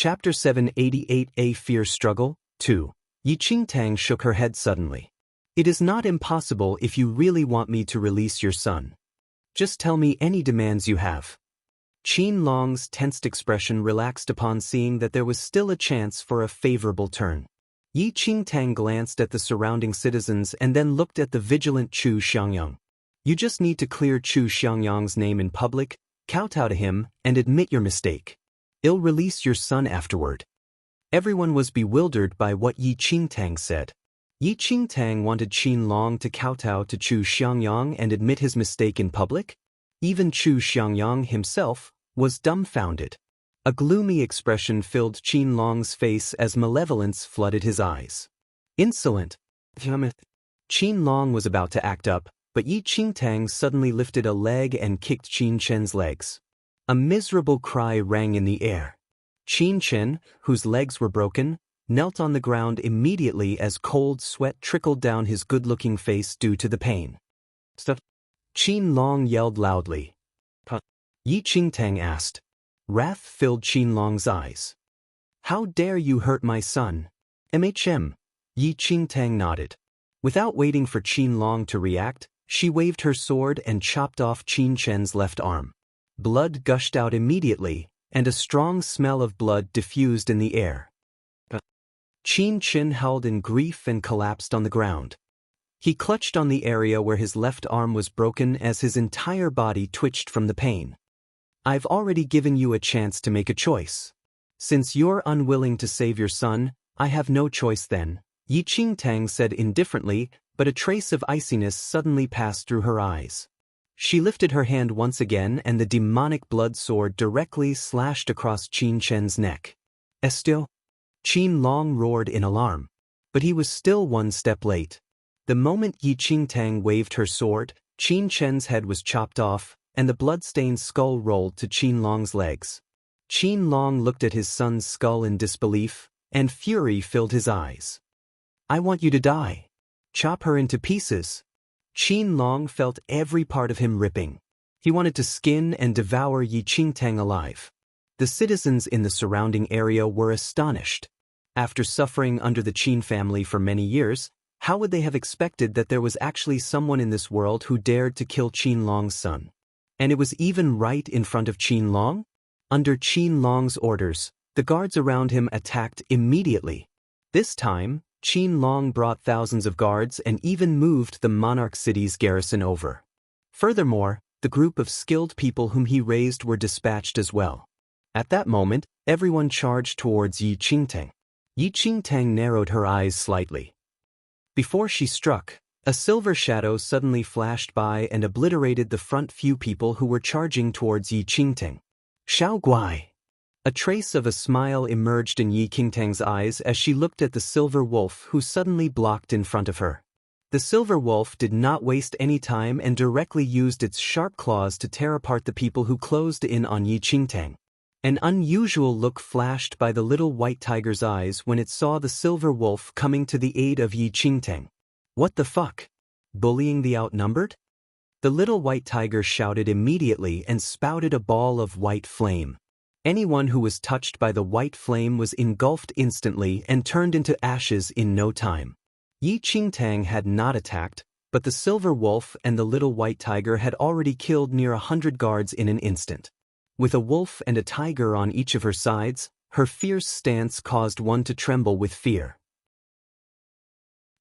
Chapter 788 A Fierce Struggle 2. Yi Qingtang shook her head suddenly. It is not impossible if you really want me to release your son. Just tell me any demands you have. Qin Long's tensed expression relaxed upon seeing that there was still a chance for a favorable turn. Yi Qingtang glanced at the surrounding citizens and then looked at the vigilant Chu Xiangyang. You just need to clear Chu Xiangyang's name in public, kowtow to him, and admit your mistake. I'll release your son afterward. Everyone was bewildered by what Yi Qingtang said. Yi Qingtang wanted Qin Long to kowtow to Chu Xiangyang and admit his mistake in public? Even Chu Xiangyang himself was dumbfounded. A gloomy expression filled Qin Long's face as malevolence flooded his eyes. Insolent. Qin Long was about to act up, but Yi Qingtang suddenly lifted a leg and kicked Qin Chen's legs. A miserable cry rang in the air. Qin Chen, whose legs were broken, knelt on the ground immediately as cold sweat trickled down his good-looking face due to the pain. Stop! Qin Long yelled loudly. Yi Qingtang asked. Wrath filled Qin Long's eyes. How dare you hurt my son? MHM. Yi Qingtang nodded. Without waiting for Qin Long to react, she waved her sword and chopped off Qin Chen's left arm. Blood gushed out immediately, and a strong smell of blood diffused in the air. Qin Chen howled in grief and collapsed on the ground. He clutched on the area where his left arm was broken as his entire body twitched from the pain. I've already given you a chance to make a choice. Since you're unwilling to save your son, I have no choice then, Yi Qingtang said indifferently, but a trace of iciness suddenly passed through her eyes. She lifted her hand once again and the demonic blood sword directly slashed across Qin Chen's neck. Still? Qin Long roared in alarm. But he was still one step late. The moment Yi Qingtang waved her sword, Qin Chen's head was chopped off, and the blood-stained skull rolled to Qin Long's legs. Qin Long looked at his son's skull in disbelief, and fury filled his eyes. I want you to die. Chop her into pieces. Qin Long felt every part of him ripping. He wanted to skin and devour Yi Qingtang alive. The citizens in the surrounding area were astonished. After suffering under the Qin family for many years, how would they have expected that there was actually someone in this world who dared to kill Qin Long's son? And it was even right in front of Qin Long? Under Qin Long's orders, the guards around him attacked immediately. This time, Qin Long brought thousands of guards and even moved the monarch city's garrison over. Furthermore, the group of skilled people whom he raised were dispatched as well. At that moment, everyone charged towards Yi Qingtang. Yi Qingtang narrowed her eyes slightly. Before she struck, a silver shadow suddenly flashed by and obliterated the front few people who were charging towards Yi Qingtang. Xiao Guai! A trace of a smile emerged in Yi Qingtang's eyes as she looked at the silver wolf who suddenly blocked in front of her. The silver wolf did not waste any time and directly used its sharp claws to tear apart the people who closed in on Yi Qingtang. An unusual look flashed by the little white tiger's eyes when it saw the silver wolf coming to the aid of Yi Qingtang. What the fuck? Bullying the outnumbered? The little white tiger shouted immediately and spouted a ball of white flame. Anyone who was touched by the white flame was engulfed instantly and turned into ashes in no time. Yi Qingtang had not attacked, but the silver wolf and the little white tiger had already killed near 100 guards in an instant. With a wolf and a tiger on each of her sides, her fierce stance caused one to tremble with fear.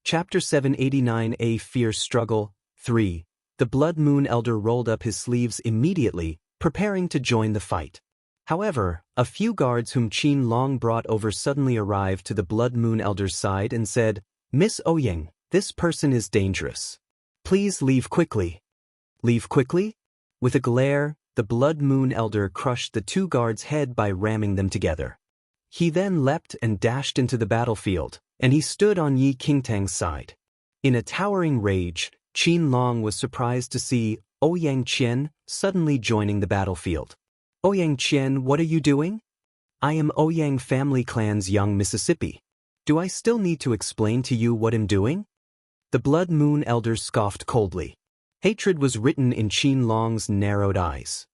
Chapter 789 A Fierce Struggle 3. The Blood Moon Elder rolled up his sleeves immediately, preparing to join the fight. However, a few guards whom Qin Long brought over suddenly arrived to the Blood Moon Elder's side and said, Miss Ouyang, this person is dangerous. Please leave quickly. Leave quickly? With a glare, the Blood Moon Elder crushed the two guards' head by ramming them together. He then leapt and dashed into the battlefield, and he stood on Yi Qingtang's side. In a towering rage, Qin Long was surprised to see Ouyang Qian suddenly joining the battlefield. Ouyang Qian, what are you doing? I am Ouyang family clan's young Mississippi. Do I still need to explain to you what I'm doing? The Blood Moon Elder scoffed coldly. Hatred was written in Qin Long's narrowed eyes.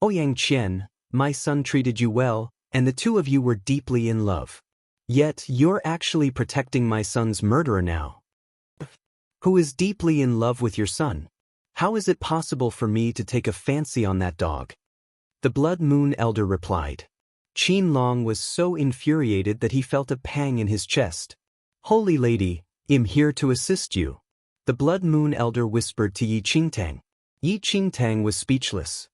Ouyang Qian, my son treated you well, and the two of you were deeply in love. Yet, you're actually protecting my son's murderer now. Who is deeply in love with your son? How is it possible for me to take a fancy on that dog? The Blood Moon Elder replied. Qin Long was so infuriated that he felt a pang in his chest. Holy lady, I'm here to assist you. The Blood Moon Elder whispered to Yi Qingtang. Yi Qingtang was speechless.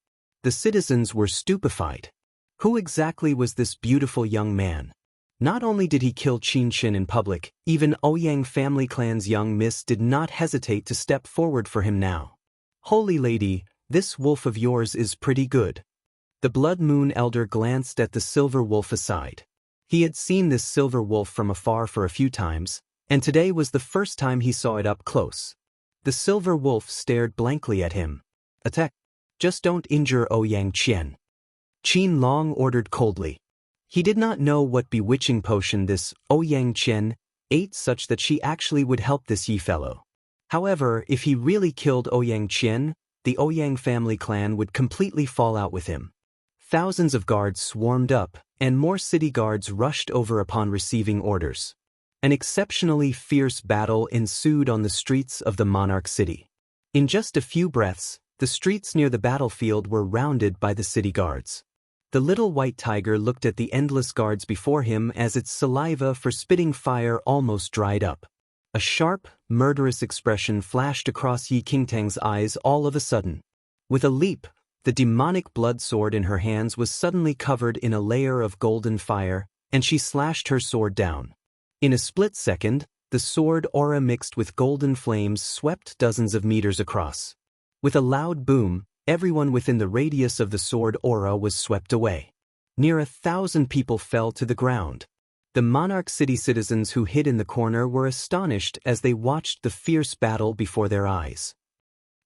The citizens were stupefied. Who exactly was this beautiful young man? Not only did he kill Qin Xin in public, even Ouyang family clan's young miss did not hesitate to step forward for him now. Holy lady, this wolf of yours is pretty good. The Blood Moon Elder glanced at the silver wolf aside. He had seen this silver wolf from afar for a few times, and today was the first time he saw it up close. The silver wolf stared blankly at him. Attack! Just don't injure Ouyang Qian. Qin Long ordered coldly. He did not know what bewitching potion this Ouyang Qian ate such that she actually would help this Yi fellow. However, if he really killed Ouyang Qian, the Ouyang family clan would completely fall out with him. Thousands of guards swarmed up, and more city guards rushed over upon receiving orders. An exceptionally fierce battle ensued on the streets of the monarch city. In just a few breaths, the streets near the battlefield were rounded by the city guards. The little white tiger looked at the endless guards before him as its saliva for spitting fire almost dried up. A sharp, murderous expression flashed across Yi Qingtang's eyes all of a sudden. With a leap, the demonic blood sword in her hands was suddenly covered in a layer of golden fire, and she slashed her sword down. In a split second, the sword aura mixed with golden flames swept dozens of meters across. With a loud boom, everyone within the radius of the sword aura was swept away. Near 1,000 people fell to the ground. The monarch city citizens who hid in the corner were astonished as they watched the fierce battle before their eyes.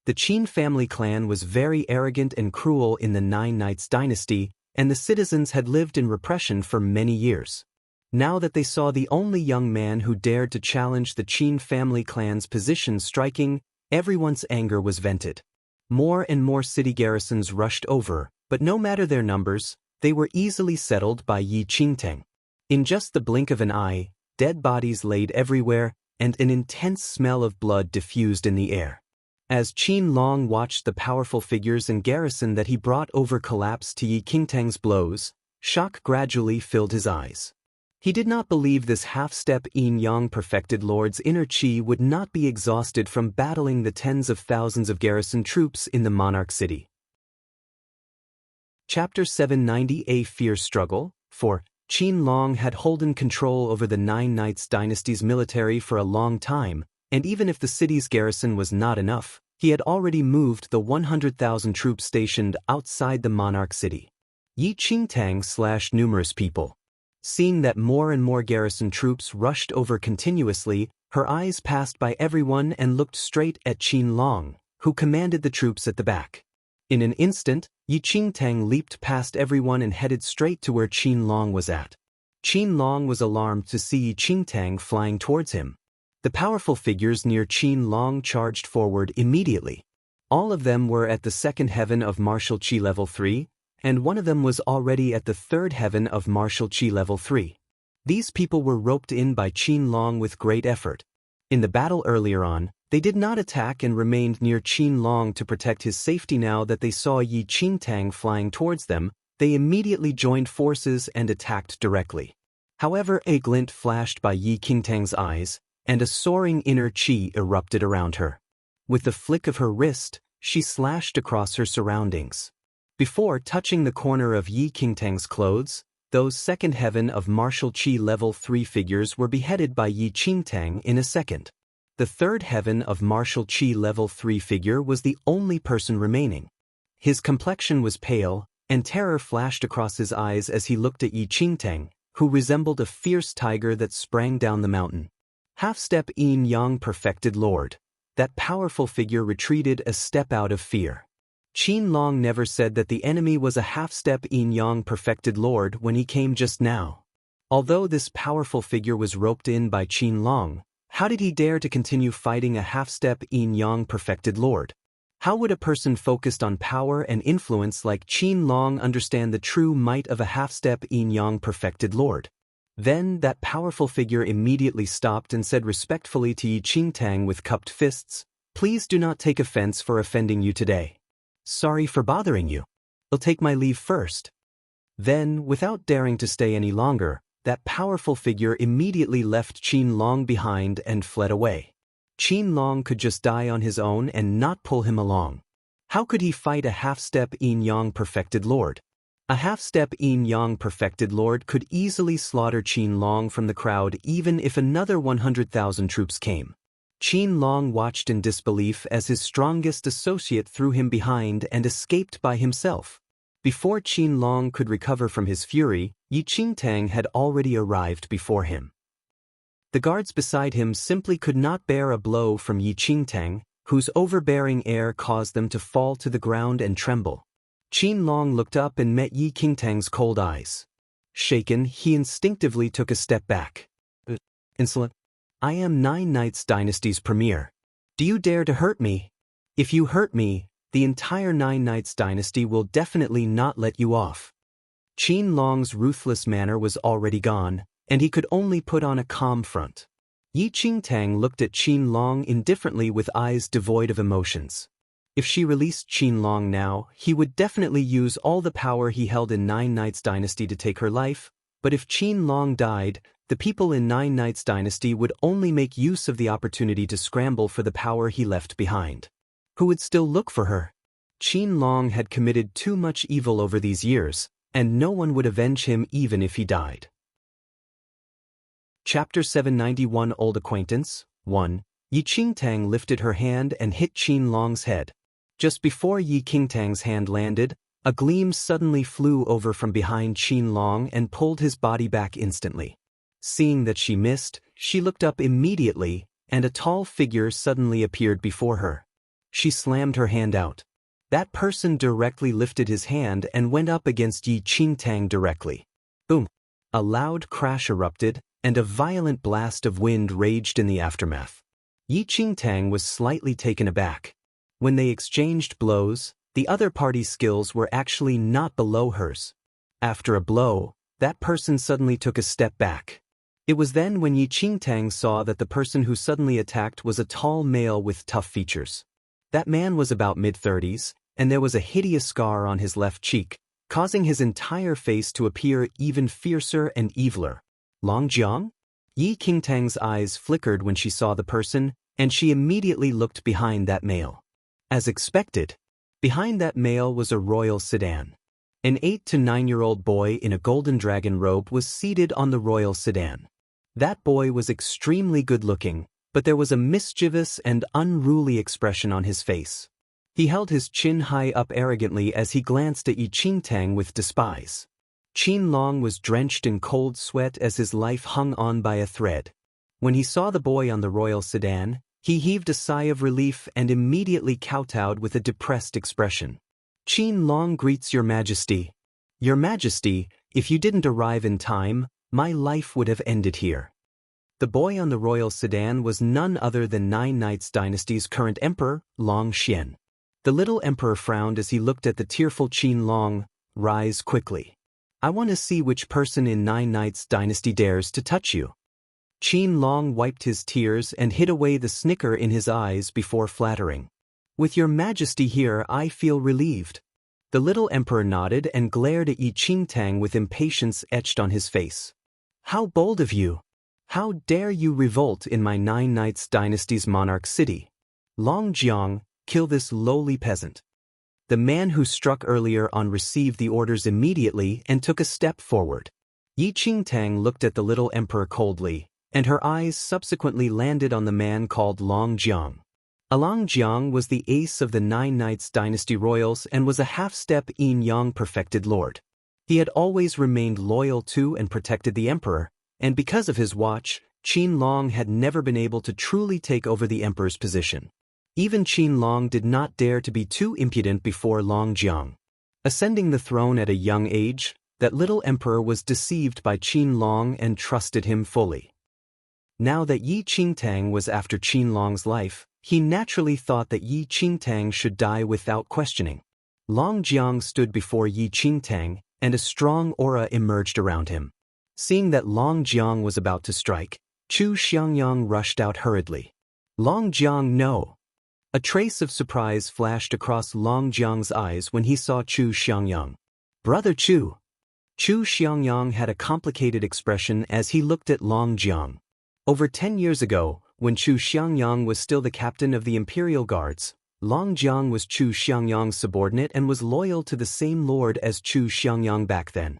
The Qin family clan was very arrogant and cruel in the Nine Knights dynasty, and the citizens had lived in repression for many years. Now that they saw the only young man who dared to challenge the Qin family clan's position striking, everyone's anger was vented. More and more city garrisons rushed over, but no matter their numbers, they were easily settled by Yi Qingtang. In just the blink of an eye, dead bodies laid everywhere, and an intense smell of blood diffused in the air. As Qin Long watched the powerful figures and garrison that he brought over collapse to Yi Qingtang's blows, shock gradually filled his eyes. He did not believe this half-step yin-yang perfected lord's inner chi would not be exhausted from battling the tens of thousands of garrison troops in the monarch city. Chapter 790 A Fierce Struggle. For Qin Long had holden control over the Nine Knights dynasty's military for a long time, and even if the city's garrison was not enough, he had already moved the 100,000 troops stationed outside the monarch city. Yi Qingtang slashed numerous people. Seeing that more and more garrison troops rushed over continuously, her eyes passed by everyone and looked straight at Qin Long, who commanded the troops at the back. In an instant, Yi Qingtang leaped past everyone and headed straight to where Qin Long was at. Qin Long was alarmed to see Yi Qingtang flying towards him. The powerful figures near Qin Long charged forward immediately. All of them were at the second heaven of martial chi level 3, and one of them was already at the third heaven of martial chi level 3. These people were roped in by Qin Long with great effort. In the battle earlier on, they did not attack and remained near Qin Long to protect his safety. Now that they saw Yi Qingtang flying towards them, they immediately joined forces and attacked directly. However, a glint flashed by Yi Qingtang's eyes, and a soaring inner chi erupted around her. With the flick of her wrist, she slashed across her surroundings. Before touching the corner of Yi Qingtang's clothes, those second heaven of martial chi level 3 figures were beheaded by Yi Qingtang in a second. The third heaven of martial chi level 3 figure was the only person remaining. His complexion was pale, and terror flashed across his eyes as he looked at Yi Qingtang, who resembled a fierce tiger that sprang down the mountain. Half-step yin-yang perfected lord. That powerful figure retreated a step out of fear. Qin Long never said that the enemy was a half-step yin-yang perfected lord when he came just now. Although this powerful figure was roped in by Qin Long, how did he dare to continue fighting a half-step yin-yang perfected lord? How would a person focused on power and influence like Qin Long understand the true might of a half-step yin-yang perfected lord? Then that powerful figure immediately stopped and said respectfully to Yi Qingtang with cupped fists, "Please do not take offense for offending you today. Sorry for bothering you. I'll take my leave first." Then, without daring to stay any longer, that powerful figure immediately left Qin Long behind and fled away. Qin Long could just die on his own and not pull him along. How could he fight a half-step yin-yang perfected lord? A half-step yin-yang perfected lord could easily slaughter Qin Long from the crowd even if another 100,000 troops came. Qin Long watched in disbelief as his strongest associate threw him behind and escaped by himself. Before Qin Long could recover from his fury, Yi Qingtang had already arrived before him. The guards beside him simply could not bear a blow from Yi Qingtang, whose overbearing air caused them to fall to the ground and tremble. Qin Long looked up and met Yi Qingtang's cold eyes. Shaken, he instinctively took a step back. "Insolent. I am Nine Knights Dynasty's premier. Do you dare to hurt me? If you hurt me, the entire Nine Knights Dynasty will definitely not let you off." Qin Long's ruthless manner was already gone, and he could only put on a calm front. Yi Qingtang looked at Qin Long indifferently with eyes devoid of emotions. If she released Qin Long now, he would definitely use all the power he held in Nine Knights Dynasty to take her life, but if Qin Long died, the people in Nine Knights Dynasty would only make use of the opportunity to scramble for the power he left behind. Who would still look for her? Qin Long had committed too much evil over these years, and no one would avenge him even if he died. Chapter 791 Old Acquaintance 1. Yi Qingtang lifted her hand and hit Qin Long's head. Just before Yi Qingtang's hand landed, a gleam suddenly flew over from behind Qin Long and pulled his body back instantly. Seeing that she missed, she looked up immediately, and a tall figure suddenly appeared before her. She slammed her hand out. That person directly lifted his hand and went up against Yi Qingtang directly. Boom! A loud crash erupted, and a violent blast of wind raged in the aftermath. Yi Qingtang was slightly taken aback. When they exchanged blows, the other party's skills were actually not below hers. After a blow, that person suddenly took a step back. It was then when Yi Qingtang saw that the person who suddenly attacked was a tall male with tough features. That man was about mid-30s, and there was a hideous scar on his left cheek, causing his entire face to appear even fiercer and eviler. Long Jiang? Yi Qingtang's eyes flickered when she saw the person, and she immediately looked behind that male. As expected, behind that male was a royal sedan. An 8 to 9-year-old boy in a golden dragon robe was seated on the royal sedan. That boy was extremely good-looking, but there was a mischievous and unruly expression on his face. He held his chin high up arrogantly as he glanced at Yi Qingtang with despise. Qin Long was drenched in cold sweat as his life hung on by a thread. When he saw the boy on the royal sedan, he heaved a sigh of relief and immediately kowtowed with a depressed expression. "Qin Long greets your majesty. Your majesty, if you didn't arrive in time, my life would have ended here." The boy on the royal sedan was none other than Nine Knights Dynasty's current emperor, Long Xian. The little emperor frowned as he looked at the tearful Qin Long. "Rise quickly. I want to see which person in Nine Knights Dynasty dares to touch you." Qin Long wiped his tears and hid away the snicker in his eyes before flattering. "With your majesty here, I feel relieved." The little emperor nodded and glared at Yi Qingtang with impatience etched on his face. "How bold of you! How dare you revolt in my Nine Knights Dynasty's monarch city? Long Jiang, kill this lowly peasant." The man who struck earlier on received the orders immediately and took a step forward. Yi Qingtang looked at the little emperor coldly, and her eyes subsequently landed on the man called Long Jiang. Long Jiang was the ace of the Nine Knights Dynasty royals and was a half-step yin-yang perfected lord. He had always remained loyal to and protected the emperor, and because of his watch, Qin Long had never been able to truly take over the emperor's position. Even Qin Long did not dare to be too impudent before Long Jiang. Ascending the throne at a young age, that little emperor was deceived by Qin Long and trusted him fully. Now that Yi Qingtang was after Qin Long's life, He naturally thought that Yi Qingtang should die without questioning. Long Jiang stood before Yi Qingtang, and a strong aura emerged around him. Seeing that Long Jiang was about to strike, Chu Xiangyang rushed out hurriedly. Long Jiang, no! A trace of surprise flashed across Long Jiang's eyes when he saw Chu Xiangyang. Brother Chu! Chu Xiangyang had a complicated expression as he looked at Long Jiang. Over 10 years ago, when Chu Xiangyang was still the captain of the Imperial Guards, Long Jiang was Chu Xiangyang's subordinate and was loyal to the same lord as Chu Xiangyang back then.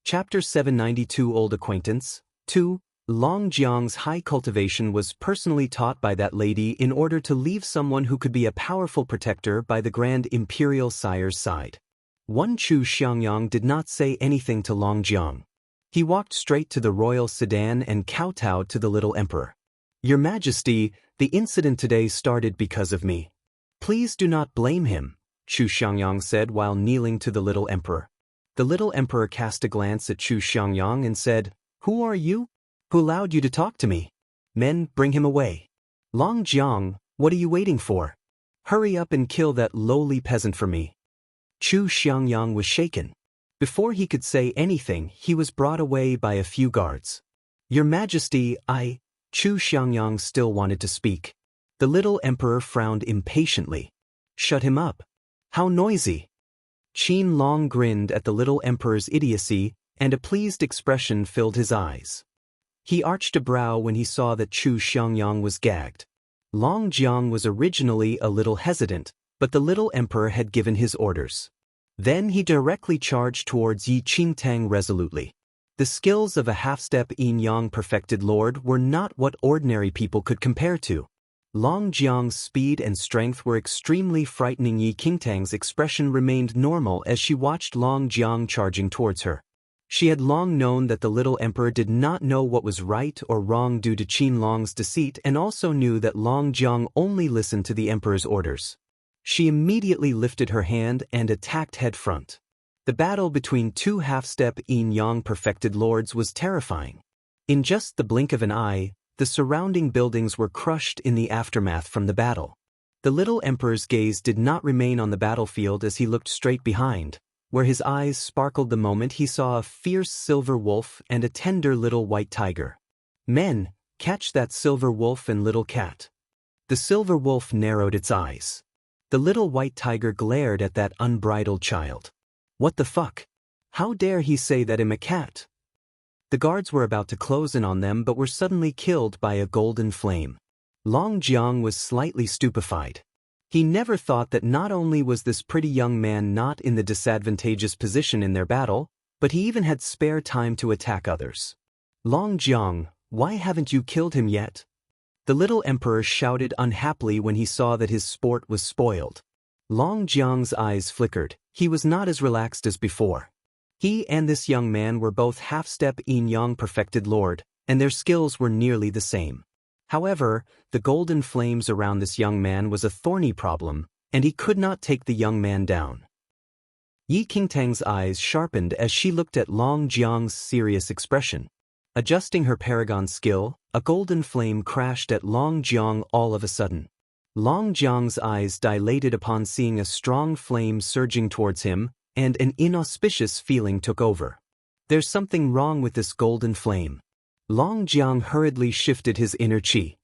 Chapter 792 Old Acquaintance 2. Long Jiang's high cultivation was personally taught by that lady in order to leave someone who could be a powerful protector by the Grand Imperial Sire's side. One Chu Xiangyang did not say anything to Long Jiang. He walked straight to the royal sedan and kowtowed to the little emperor. Your Majesty, the incident today started because of me. Please do not blame him, Chu Xiangyang said while kneeling to the little emperor. The little emperor cast a glance at Chu Xiangyang and said, Who are you? Who allowed you to talk to me? Men, bring him away. Long Jiang, what are you waiting for? Hurry up and kill that lowly peasant for me. Chu Xiangyang was shaken. Before he could say anything, he was brought away by a few guards. Your Majesty, Chu Xiangyang still wanted to speak. The little emperor frowned impatiently. Shut him up. How noisy. Qin Long grinned at the little emperor's idiocy, and a pleased expression filled his eyes. He arched a brow when he saw that Chu Xiangyang was gagged. Long Jiang was originally a little hesitant, but the little emperor had given his orders. Then he directly charged towards Yi Qingtang resolutely. The skills of a half-step yin-yang perfected lord were not what ordinary people could compare to. Long Jiang's speed and strength were extremely frightening. Yi Qingtang's expression remained normal as she watched Long Jiang charging towards her. She had long known that the little emperor did not know what was right or wrong due to Qin Long's deceit, and also knew that Long Jiang only listened to the emperor's orders. She immediately lifted her hand and attacked head front. The battle between two half-step yin-yang perfected lords was terrifying. In just the blink of an eye, the surrounding buildings were crushed in the aftermath from the battle. The little emperor's gaze did not remain on the battlefield as he looked straight behind, where his eyes sparkled the moment he saw a fierce silver wolf and a tender little white tiger. Men, catch that silver wolf and little cat. The silver wolf narrowed its eyes. The little white tiger glared at that unbridled child. What the fuck? How dare he say that I'm a cat? The guards were about to close in on them but were suddenly killed by a golden flame. Long Jiang was slightly stupefied. He never thought that not only was this pretty young man not in the disadvantageous position in their battle, but he even had spare time to attack others. Long Jiang, why haven't you killed him yet? The little emperor shouted unhappily when he saw that his sport was spoiled. Long Jiang's eyes flickered. He was not as relaxed as before. He and this young man were both half-step yin-yang perfected lord, and their skills were nearly the same. However, the golden flames around this young man was a thorny problem, and he could not take the young man down. Yi Qingtang's eyes sharpened as she looked at Long Jiang's serious expression. Adjusting her paragon skill, a golden flame crashed at Long Jiang all of a sudden. Long Jiang's eyes dilated upon seeing a strong flame surging towards him, and an inauspicious feeling took over. There's something wrong with this golden flame. Long Jiang hurriedly shifted his inner qi.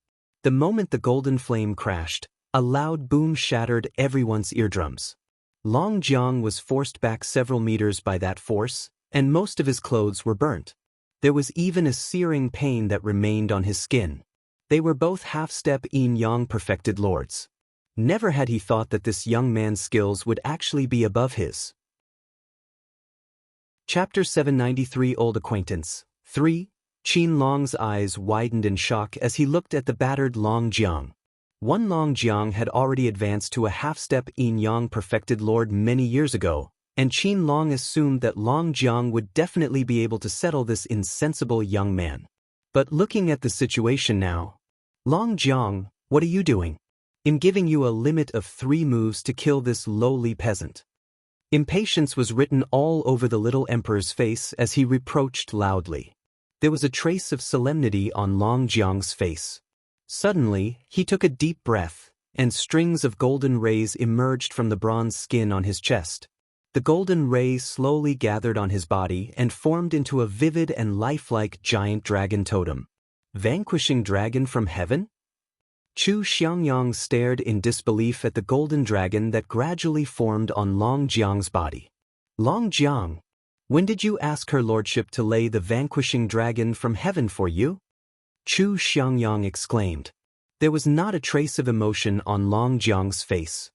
The moment the golden flame crashed, a loud boom shattered everyone's eardrums. Long Jiang was forced back several meters by that force, and most of his clothes were burnt. There was even a searing pain that remained on his skin. They were both half-step yin-yang perfected lords. Never had he thought that this young man's skills would actually be above his. Chapter 793 Old Acquaintance 3. Qin Long's eyes widened in shock as he looked at the battered Long Jiang. One Long Jiang had already advanced to a half-step yin-yang perfected lord many years ago, and Qin Long assumed that Long Jiang would definitely be able to settle this insensible young man. But looking at the situation now, Long Jiang, what are you doing? I'm giving you a limit of 3 moves to kill this lowly peasant. Impatience was written all over the little emperor's face as he reproached loudly. There was a trace of solemnity on Long Jiang's face. Suddenly, he took a deep breath, and strings of golden rays emerged from the bronze skin on his chest. The golden rays slowly gathered on his body and formed into a vivid and lifelike giant dragon totem. Vanquishing dragon from heaven? Chu Xiangyang stared in disbelief at the golden dragon that gradually formed on Long Jiang's body. Long Jiang, when did you ask her lordship to lay the vanquishing dragon from heaven for you? Chu Xiangyang exclaimed. There was not a trace of emotion on Long Jiang's face.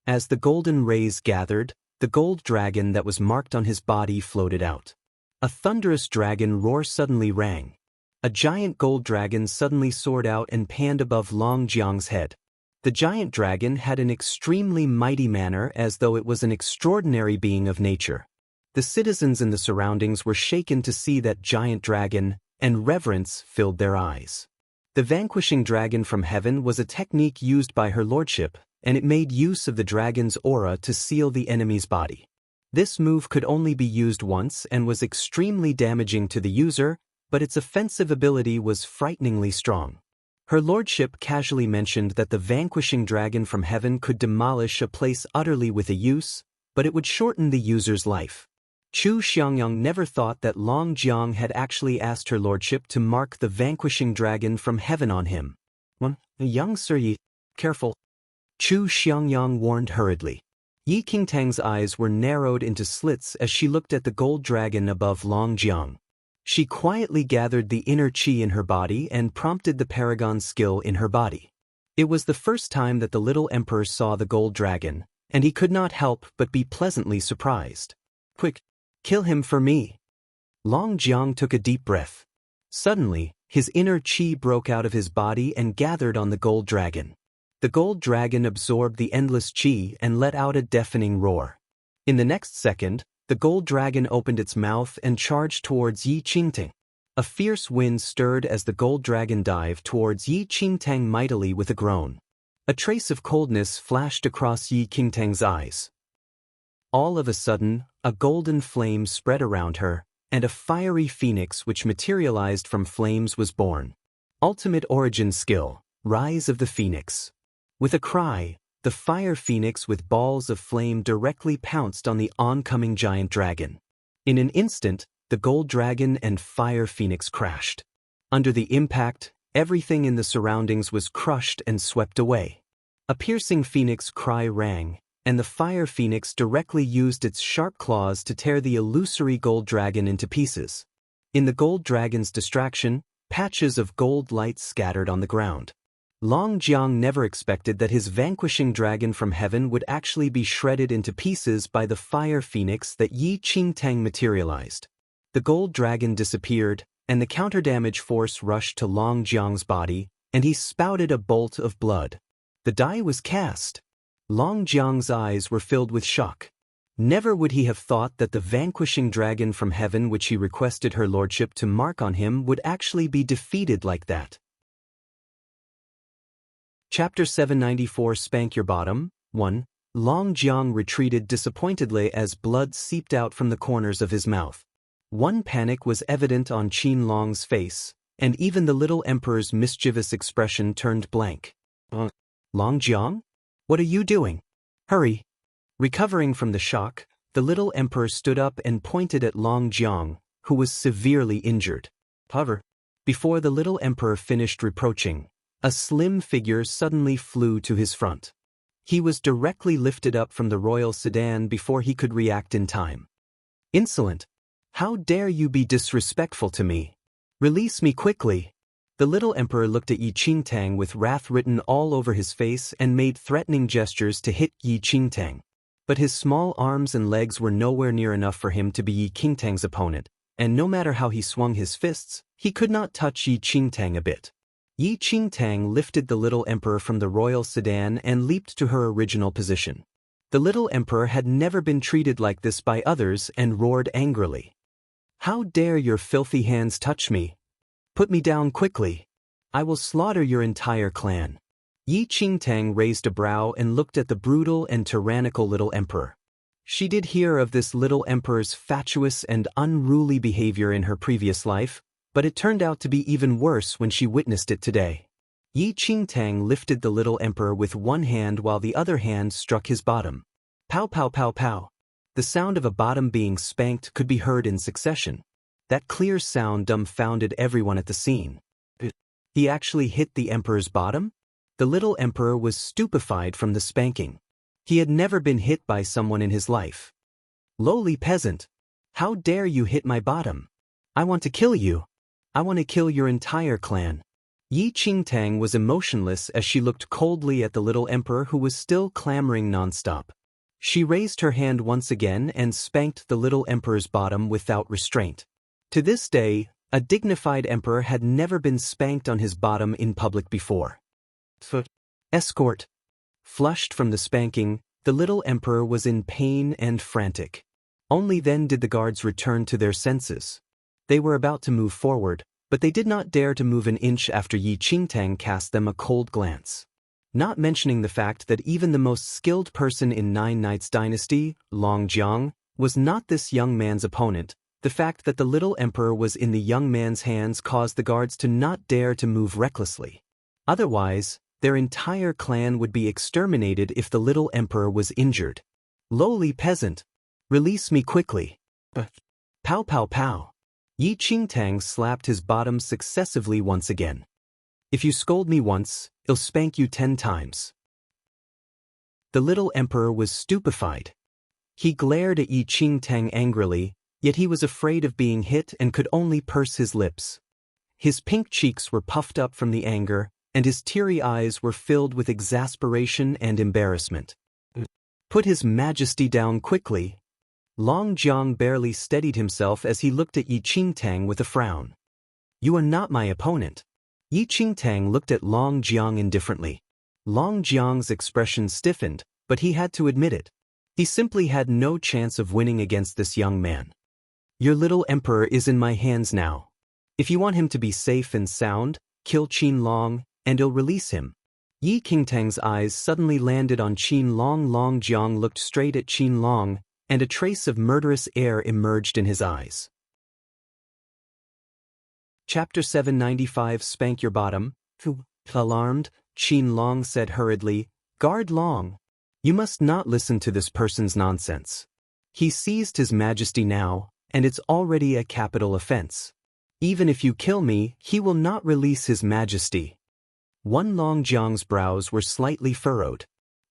As the golden rays gathered, the gold dragon that was marked on his body floated out. A thunderous dragon roar suddenly rang. A giant gold dragon suddenly soared out and panned above Long Jiang's head. The giant dragon had an extremely mighty manner, as though it was an extraordinary being of nature. The citizens in the surroundings were shaken to see that giant dragon, and reverence filled their eyes. The vanquishing dragon from heaven was a technique used by her lordship, and it made use of the dragon's aura to seal the enemy's body. This move could only be used once and was extremely damaging to the user, but its offensive ability was frighteningly strong. Her lordship casually mentioned that the vanquishing dragon from heaven could demolish a place utterly with a use, but it would shorten the user's life. Chu Xiangyang never thought that Long Jiang had actually asked her lordship to mark the vanquishing dragon from heaven on him. Young Sir Yi, careful. Chu Xiangyang warned hurriedly. Yi Qingtang's eyes were narrowed into slits as she looked at the gold dragon above Long Jiang. She quietly gathered the inner qi in her body and prompted the paragon skill in her body. It was the first time that the little emperor saw the gold dragon, and he could not help but be pleasantly surprised. Quick, kill him for me. Long Jiang took a deep breath. Suddenly, his inner qi broke out of his body and gathered on the gold dragon. The gold dragon absorbed the endless qi and let out a deafening roar. In the next second, the gold dragon opened its mouth and charged towards Yi Qingtang. A fierce wind stirred as the gold dragon dived towards Yi Qingtang mightily with a groan. A trace of coldness flashed across Yi Qingtang's eyes. All of a sudden, a golden flame spread around her, and a fiery phoenix which materialized from flames was born. Ultimate origin skill, Rise of the Phoenix. With a cry, the fire phoenix with balls of flame directly pounced on the oncoming giant dragon. In an instant, the gold dragon and fire phoenix crashed. Under the impact, everything in the surroundings was crushed and swept away. A piercing phoenix cry rang, and the fire phoenix directly used its sharp claws to tear the illusory gold dragon into pieces. In the gold dragon's distraction, patches of gold light scattered on the ground. Long Jiang never expected that his vanquishing dragon from heaven would actually be shredded into pieces by the fire phoenix that Yi Qingtang materialized. The gold dragon disappeared, and the counter-damage force rushed to Long Jiang's body, and he spouted a bolt of blood. The die was cast. Long Jiang's eyes were filled with shock. Never would he have thought that the vanquishing dragon from heaven which he requested her lordship to mark on him would actually be defeated like that. Chapter 794 Spank Your Bottom 1. Long Jiang retreated disappointedly as blood seeped out from the corners of his mouth. One panic was evident on Qin Long's face, and even the little emperor's mischievous expression turned blank. Long Jiang? What are you doing? Hurry! Recovering from the shock, the little emperor stood up and pointed at Long Jiang, who was severely injured. However, before the little emperor finished reproaching, a slim figure suddenly flew to his front. He was directly lifted up from the royal sedan before he could react in time. Insolent! How dare you be disrespectful to me? Release me quickly! The little emperor looked at Yi Qingtang with wrath written all over his face and made threatening gestures to hit Yi Qingtang. But his small arms and legs were nowhere near enough for him to be Yi Qingtang's opponent, and no matter how he swung his fists, he could not touch Yi Qingtang a bit. Yi Qingtang lifted the little emperor from the royal sedan and leaped to her original position. The little emperor had never been treated like this by others and roared angrily. How dare your filthy hands touch me? Put me down quickly. I will slaughter your entire clan. Yi Qingtang raised a brow and looked at the brutal and tyrannical little emperor. She did hear of this little emperor's fatuous and unruly behavior in her previous life, but it turned out to be even worse when she witnessed it today. Yi Qingtang lifted the little emperor with one hand while the other hand struck his bottom. Pow pow pow pow. The sound of a bottom being spanked could be heard in succession. That clear sound dumbfounded everyone at the scene. He actually hit the emperor's bottom? The little emperor was stupefied from the spanking. He had never been hit by someone in his life. Lowly peasant! How dare you hit my bottom? I want to kill you. I want to kill your entire clan. Yi Qingtang was emotionless as she looked coldly at the little emperor who was still clamoring nonstop. She raised her hand once again and spanked the little emperor's bottom without restraint. To this day, a dignified emperor had never been spanked on his bottom in public before. Escort. Flushed from the spanking, the little emperor was in pain and frantic. Only then did the guards return to their senses. They were about to move forward, but they did not dare to move an inch after Yi Qingtang cast them a cold glance. Not mentioning the fact that even the most skilled person in Nine Knights Dynasty, Long Jiang, was not this young man's opponent. The fact that the little emperor was in the young man's hands caused the guards to not dare to move recklessly. Otherwise, their entire clan would be exterminated if the little emperor was injured. Lowly peasant! Release me quickly! Pow pow pow! Yi Qingtang slapped his bottom successively once again. If you scold me once, I'll spank you 10 times. The little emperor was stupefied. He glared at Yi Qingtang angrily, yet he was afraid of being hit and could only purse his lips. His pink cheeks were puffed up from the anger, and his teary eyes were filled with exasperation and embarrassment. Put his majesty down quickly. Long Jiang barely steadied himself as he looked at Yi Qingtang with a frown. You are not my opponent. Yi Qingtang looked at Long Jiang indifferently. Long Jiang's expression stiffened, but he had to admit it. He simply had no chance of winning against this young man. Your little emperor is in my hands now. If you want him to be safe and sound, kill Qin Long, and I'll release him. Yi Qingtang's eyes suddenly landed on Qin Long. Long Jiang looked straight at Qin Long, and a trace of murderous air emerged in his eyes. Chapter 795 Spank Your Bottom. Alarmed, Qin Long said hurriedly, Guard Long. You must not listen to this person's nonsense. He seized his majesty now, and it's already a capital offense. Even if you kill me, he will not release his majesty. Long Jiang's brows were slightly furrowed.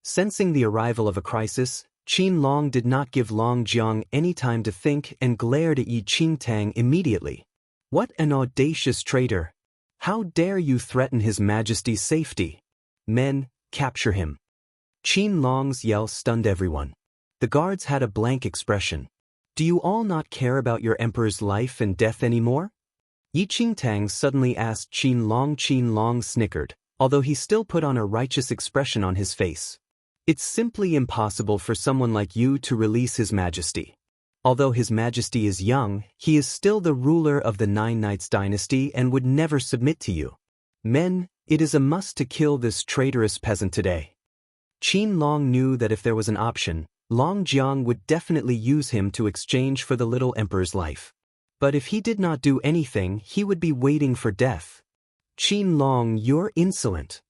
Sensing the arrival of a crisis, Qin Long did not give Long Jiang any time to think and glared at Yi Qingtang immediately. What an audacious traitor! How dare you threaten his majesty's safety? Men, capture him. Qin Long's yell stunned everyone. The guards had a blank expression. Do you all not care about your emperor's life and death anymore? Yi Qingtang suddenly asked Qin Long. Qin Long snickered, although he still put on a righteous expression on his face. It's simply impossible for someone like you to release his majesty. Although his majesty is young, he is still the ruler of the Nine Knights dynasty and would never submit to you. Men, it is a must to kill this traitorous peasant today. Qin Long knew that if there was an option, Long Jiang would definitely use him to exchange for the little emperor's life. But if he did not do anything, he would be waiting for death. Qin Long, you're insolent.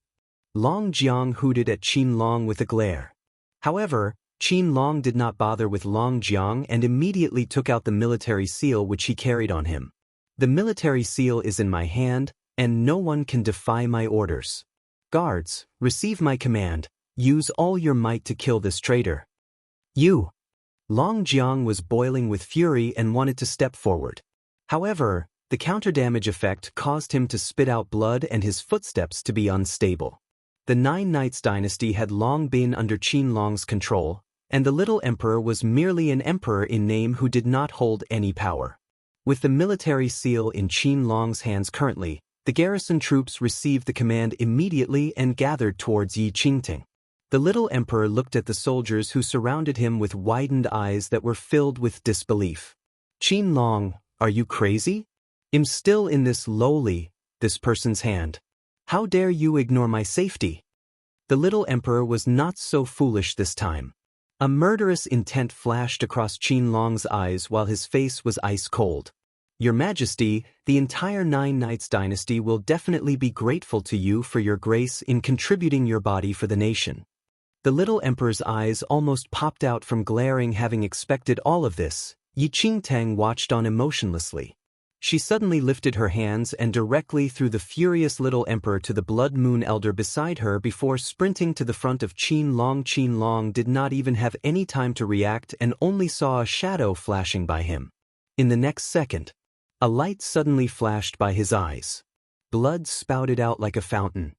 Long Jiang hooted at Qin Long with a glare. However, Qin Long did not bother with Long Jiang and immediately took out the military seal which he carried on him. The military seal is in my hand, and no one can defy my orders. Guards, receive my command. Use all your might to kill this traitor. You! Long Jiang was boiling with fury and wanted to step forward. However, the counter-damage effect caused him to spit out blood and his footsteps to be unstable. The Nine Knights dynasty had long been under Qin Long's control, and the little emperor was merely an emperor in name who did not hold any power. With the military seal in Qin Long's hands currently, the garrison troops received the command immediately and gathered towards Yi Qingtang. The little emperor looked at the soldiers who surrounded him with widened eyes that were filled with disbelief. Qin Long, are you crazy? I'm still in this person's hand. How dare you ignore my safety? The little emperor was not so foolish this time. A murderous intent flashed across Qin Long's eyes while his face was ice cold. Your Majesty, the entire Nine Knights dynasty will definitely be grateful to you for your grace in contributing your body for the nation. The little emperor's eyes almost popped out from glaring, having expected all of this. Yi Qingtang watched on emotionlessly. She suddenly lifted her hands and directly threw the furious little emperor to the Blood Moon Elder beside her before sprinting to the front of Qin Long. Qin Long did not even have any time to react and only saw a shadow flashing by him. In the next second, a light suddenly flashed by his eyes. Blood spouted out like a fountain.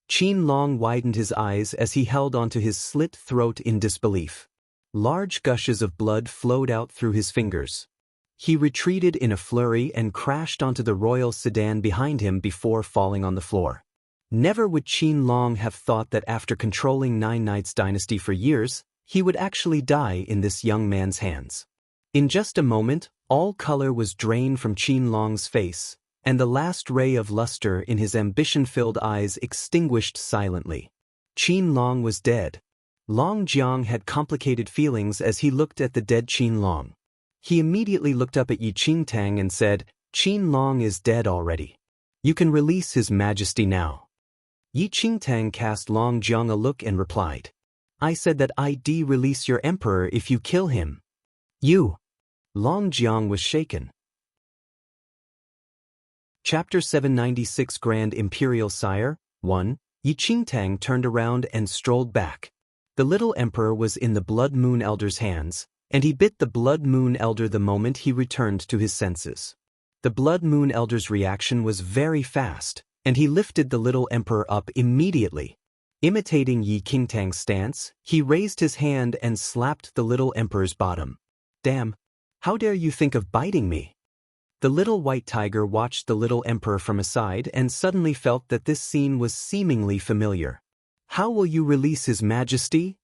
Qin Long widened his eyes as he held onto his slit throat in disbelief. Large gushes of blood flowed out through his fingers. He retreated in a flurry and crashed onto the royal sedan behind him before falling on the floor. Never would Qin Long have thought that after controlling Nine Knights dynasty for years, he would actually die in this young man's hands. In just a moment, all color was drained from Qin Long's face, and the last ray of luster in his ambition-filled eyes extinguished silently. Qin Long was dead. Long Jiang had complicated feelings as he looked at the dead Qin Long. He immediately looked up at Yi Qingtang and said, "Qin Long is dead already. You can release His Majesty now." Yi Qingtang cast Long Jiang a look and replied, "I said that I'd release your emperor if you kill him." "You?" Long Jiang was shaken. Chapter 796 Grand Imperial Sire 1. Yi Qingtang turned around and strolled back. The little emperor was in the Blood Moon Elder's hands, and he bit the Blood Moon Elder the moment he returned to his senses. The Blood Moon Elder's reaction was very fast, and he lifted the little emperor up immediately. Imitating Yi Qingtang's stance, he raised his hand and slapped the little emperor's bottom. "Damn! How dare you think of biting me?" The little white tiger watched the little emperor from aside and suddenly felt that this scene was seemingly familiar. "How will you release His Majesty?"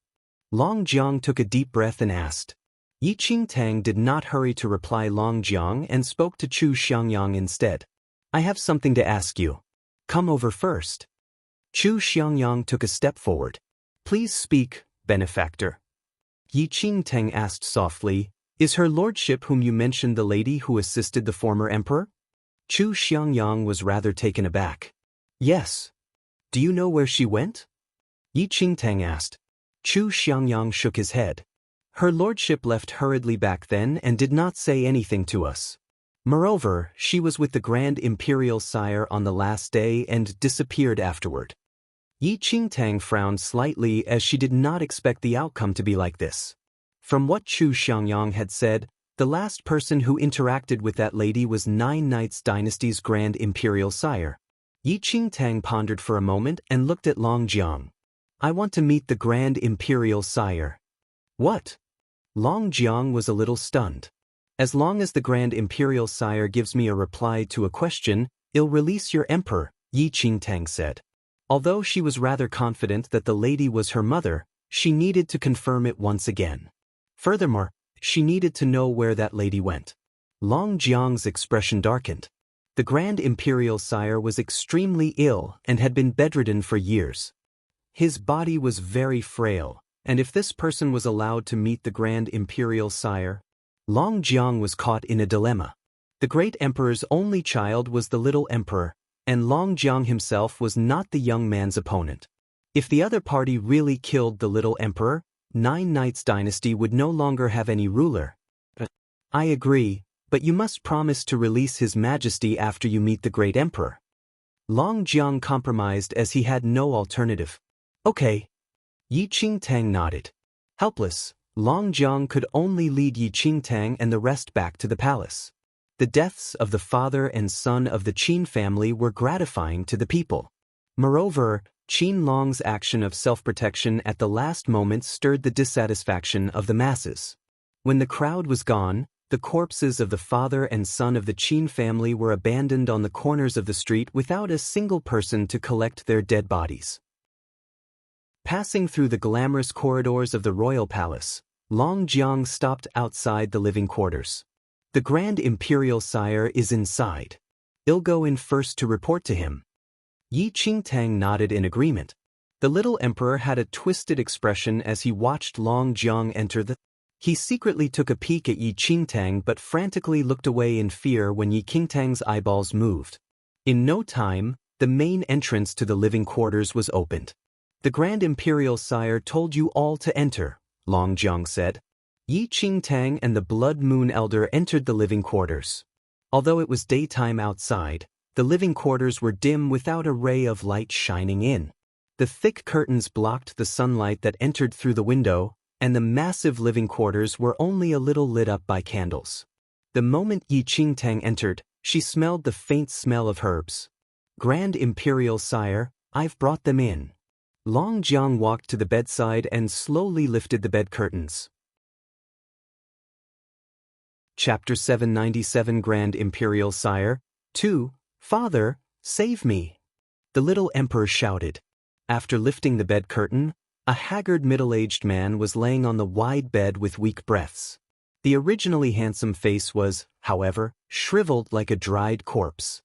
Long Jiang took a deep breath and asked. Yi Qingtang did not hurry to reply Long Jiang and spoke to Chu Xiangyang instead. "I have something to ask you. Come over first." Chu Xiangyang took a step forward. "Please speak, benefactor." Yi Qingtang asked softly, "Is her lordship whom you mentioned the lady who assisted the former emperor?" Chu Xiangyang was rather taken aback. "Yes. Do you know where she went?" Yi Qingtang asked. Chu Xiangyang shook his head. "Her lordship left hurriedly back then and did not say anything to us. Moreover, she was with the Grand Imperial Sire on the last day and disappeared afterward." Yi Qingtang frowned slightly as she did not expect the outcome to be like this. From what Chu Xiangyang had said, the last person who interacted with that lady was Nine Knights Dynasty's Grand Imperial Sire. Yi Qingtang pondered for a moment and looked at Long Jiang. "I want to meet the Grand Imperial Sire." "What?" Long Jiang was a little stunned. "As long as the Grand Imperial Sire gives me a reply to a question, I'll release your emperor," Yi Qingtang said. Although she was rather confident that the lady was her mother, she needed to confirm it once again. Furthermore, she needed to know where that lady went. Long Jiang's expression darkened. The Grand Imperial Sire was extremely ill and had been bedridden for years. His body was very frail, and if this person was allowed to meet the Grand Imperial Sire, Long Jiang was caught in a dilemma. The great emperor's only child was the little emperor, and Long Jiang himself was not the young man's opponent. If the other party really killed the little emperor, Nine Knights dynasty would no longer have any ruler. "I agree, but you must promise to release His Majesty after you meet the great emperor." Long Jiang compromised as he had no alternative. "Okay." Yi Qingtang nodded. Helpless, Long Jiang could only lead Yi Qingtang and the rest back to the palace. The deaths of the father and son of the Qin family were gratifying to the people. Moreover, Qin Long's action of self-protection at the last moment stirred the dissatisfaction of the masses. When the crowd was gone, the corpses of the father and son of the Qin family were abandoned on the corners of the street without a single person to collect their dead bodies. Passing through the glamorous corridors of the royal palace, Long Jiang stopped outside the living quarters. "The Grand Imperial Sire is inside. I'll go in first to report to him." Yi Qingtang nodded in agreement. The little emperor had a twisted expression as he watched Long Jiang enter the... He secretly took a peek at Yi Qingtang but frantically looked away in fear when Yi Qingtang's eyeballs moved. In no time, the main entrance to the living quarters was opened. "The Grand Imperial Sire told you all to enter," Long Jiang said. Yi Qingtang and the Blood Moon Elder entered the living quarters. Although it was daytime outside, the living quarters were dim without a ray of light shining in. The thick curtains blocked the sunlight that entered through the window, and the massive living quarters were only a little lit up by candles. The moment Yi Qingtang entered, she smelled the faint smell of herbs. "Grand Imperial Sire, I've brought them in." Long Jiang walked to the bedside and slowly lifted the bed curtains. Chapter 797 Grand Imperial Sire, 2, "Father, save me!" the little emperor shouted. After lifting the bed curtain, a haggard middle-aged man was laying on the wide bed with weak breaths. The originally handsome face was, however, shriveled like a dried corpse.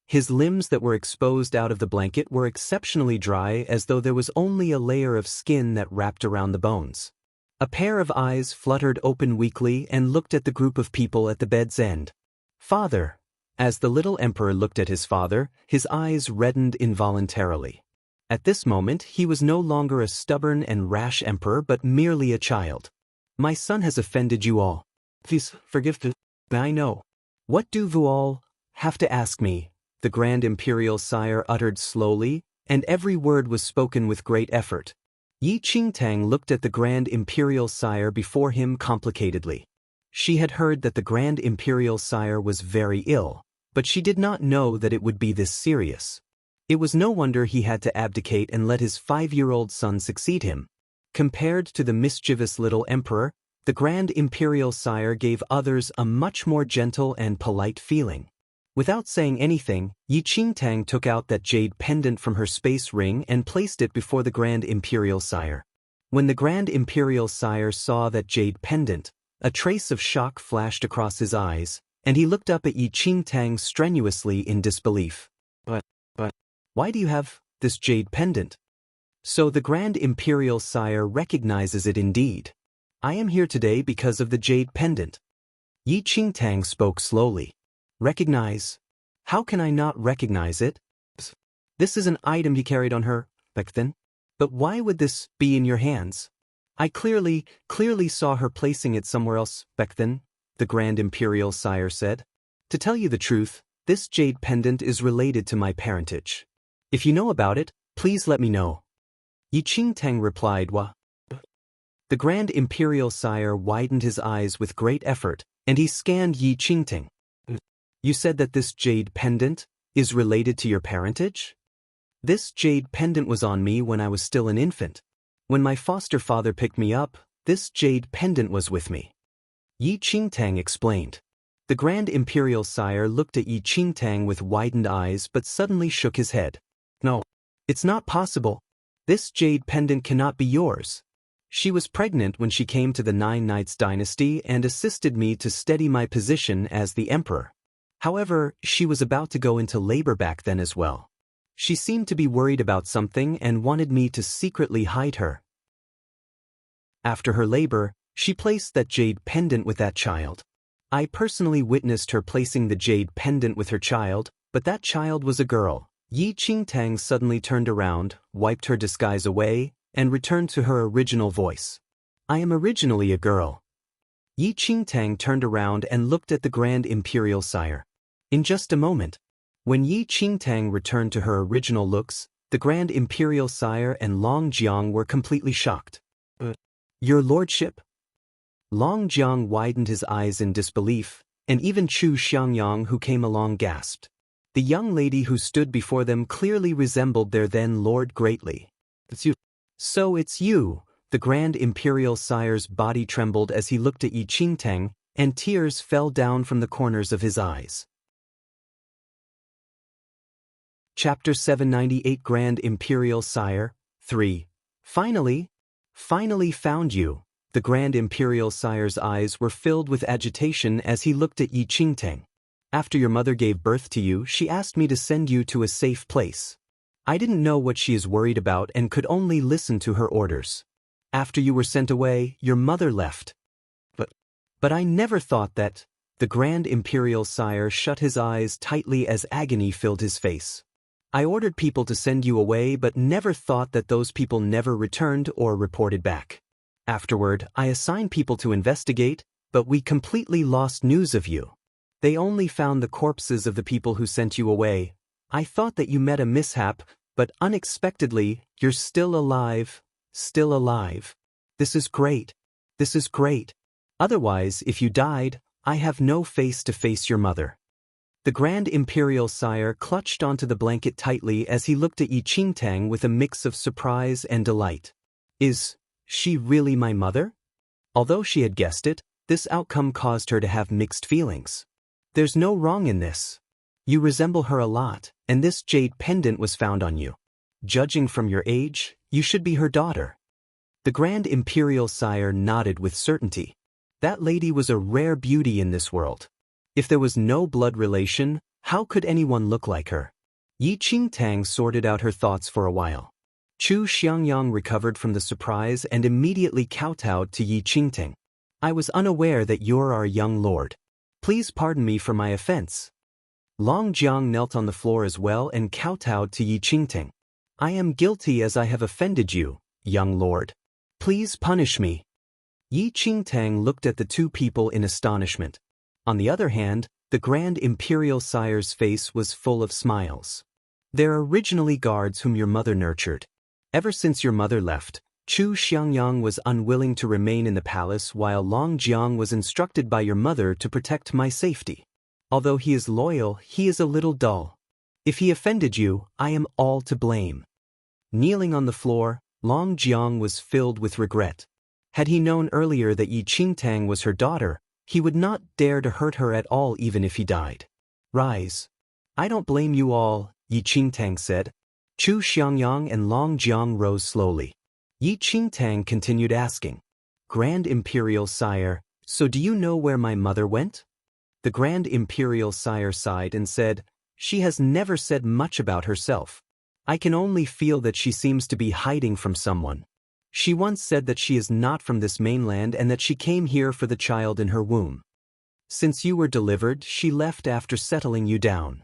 His limbs that were exposed out of the blanket were exceptionally dry, as though there was only a layer of skin that wrapped around the bones. A pair of eyes fluttered open weakly and looked at the group of people at the bed's end. "Father." As the little emperor looked at his father, his eyes reddened involuntarily. At this moment, he was no longer a stubborn and rash emperor but merely a child. "My son has offended you all. Please forgive me. I know. What do you all have to ask me?" the Grand Imperial Sire uttered slowly, and every word was spoken with great effort. Yi Qingtang looked at the Grand Imperial Sire before him complicatedly. She had heard that the Grand Imperial Sire was very ill, but she did not know that it would be this serious. It was no wonder he had to abdicate and let his 5-year-old son succeed him. Compared to the mischievous little emperor, the Grand Imperial Sire gave others a much more gentle and polite feeling. Without saying anything, Yi Qingtang took out that jade pendant from her space ring and placed it before the Grand Imperial Sire. When the Grand Imperial Sire saw that jade pendant, a trace of shock flashed across his eyes, and he looked up at Yi Qingtang strenuously in disbelief. But, why do you have this jade pendant?" "So the Grand Imperial Sire recognizes it indeed. I am here today because of the jade pendant." Yi Qingtang spoke slowly. "Recognize? How can I not recognize it? This is an item he carried on her back then. But why would this be in your hands? I clearly saw her placing it somewhere else back then," the Grand Imperial Sire said. "To tell you the truth, this jade pendant is related to my parentage. If you know about it, please let me know." Yi Qingtang replied, "What?" The Grand Imperial Sire widened his eyes with great effort, and he scanned Yi Qingtang. "You said that this jade pendant is related to your parentage?" "This jade pendant was on me when I was still an infant. When my foster father picked me up, this jade pendant was with me," Yi Qingtang explained. The Grand Imperial Sire looked at Yi Qingtang with widened eyes but suddenly shook his head. "No, it's not possible. This jade pendant cannot be yours. She was pregnant when she came to the Nine Knights dynasty and assisted me to steady my position as the emperor. However, she was about to go into labor back then as well. She seemed to be worried about something and wanted me to secretly hide her. After her labor, she placed that jade pendant with that child. I personally witnessed her placing the jade pendant with her child, but that child was a girl." Yi Qingtang suddenly turned around, wiped her disguise away, and returned to her original voice. "I am originally a girl." Yi Qingtang turned around and looked at the Grand Imperial Sire. In just a moment, when Yi Qingtang returned to her original looks, the Grand Imperial Sire and Long Jiang were completely shocked. Your lordship?" Long Jiang widened his eyes in disbelief, and even Chu Xiangyang, who came along, gasped. The young lady who stood before them clearly resembled their then lord greatly. "It's you." "So it's you." The Grand Imperial Sire's body trembled as he looked at Yi Qingtang, and tears fell down from the corners of his eyes. Chapter 798 Grand Imperial Sire, 3. Finally found you." The Grand Imperial Sire's eyes were filled with agitation as he looked at Yi Qingtang. "After your mother gave birth to you, she asked me to send you to a safe place. I didn't know what she is worried about and could only listen to her orders. After you were sent away, your mother left. But I never thought that. The Grand Imperial Sire shut his eyes tightly as agony filled his face. I ordered people to send you away but never thought that those people never returned or reported back. Afterward, I assigned people to investigate, but we completely lost news of you. They only found the corpses of the people who sent you away. I thought that you met a mishap, but unexpectedly, you're still alive. Still alive. This is great. This is great. Otherwise, if you died, I have no face to face your mother. The Grand Imperial Sire clutched onto the blanket tightly as he looked at Yi Qingtang with a mix of surprise and delight. Is she really my mother? Although she had guessed it, this outcome caused her to have mixed feelings. There's no wrong in this. You resemble her a lot, and this jade pendant was found on you. Judging from your age, you should be her daughter. The Grand Imperial Sire nodded with certainty. That lady was a rare beauty in this world. If there was no blood relation, how could anyone look like her? Yi Qingtang sorted out her thoughts for a while. Chu Xiangyang recovered from the surprise and immediately kowtowed to Yi Qingtang. I was unaware that you're our young lord. Please pardon me for my offense. Long Jiang knelt on the floor as well and kowtowed to Yi Qingtang. I am guilty as I have offended you, young lord. Please punish me. Yi Qingtang looked at the two people in astonishment. On the other hand, the Grand Imperial Sire's face was full of smiles. They're originally guards whom your mother nurtured. Ever since your mother left, Chu Xiangyang was unwilling to remain in the palace while Long Jiang was instructed by your mother to protect my safety. Although he is loyal, he is a little dull. If he offended you, I am all to blame. Kneeling on the floor, Long Jiang was filled with regret. Had he known earlier that Yi Qingtang was her daughter, he would not dare to hurt her at all even if he died. Rise. I don't blame you all, Yi Qingtang said. Chu Xiangyang and Long Jiang rose slowly. Yi Qingtang continued asking, Grand Imperial Sire, so do you know where my mother went? The Grand Imperial Sire sighed and said, she has never said much about herself. I can only feel that she seems to be hiding from someone. She once said that she is not from this mainland and that she came here for the child in her womb. Since you were delivered, she left after settling you down.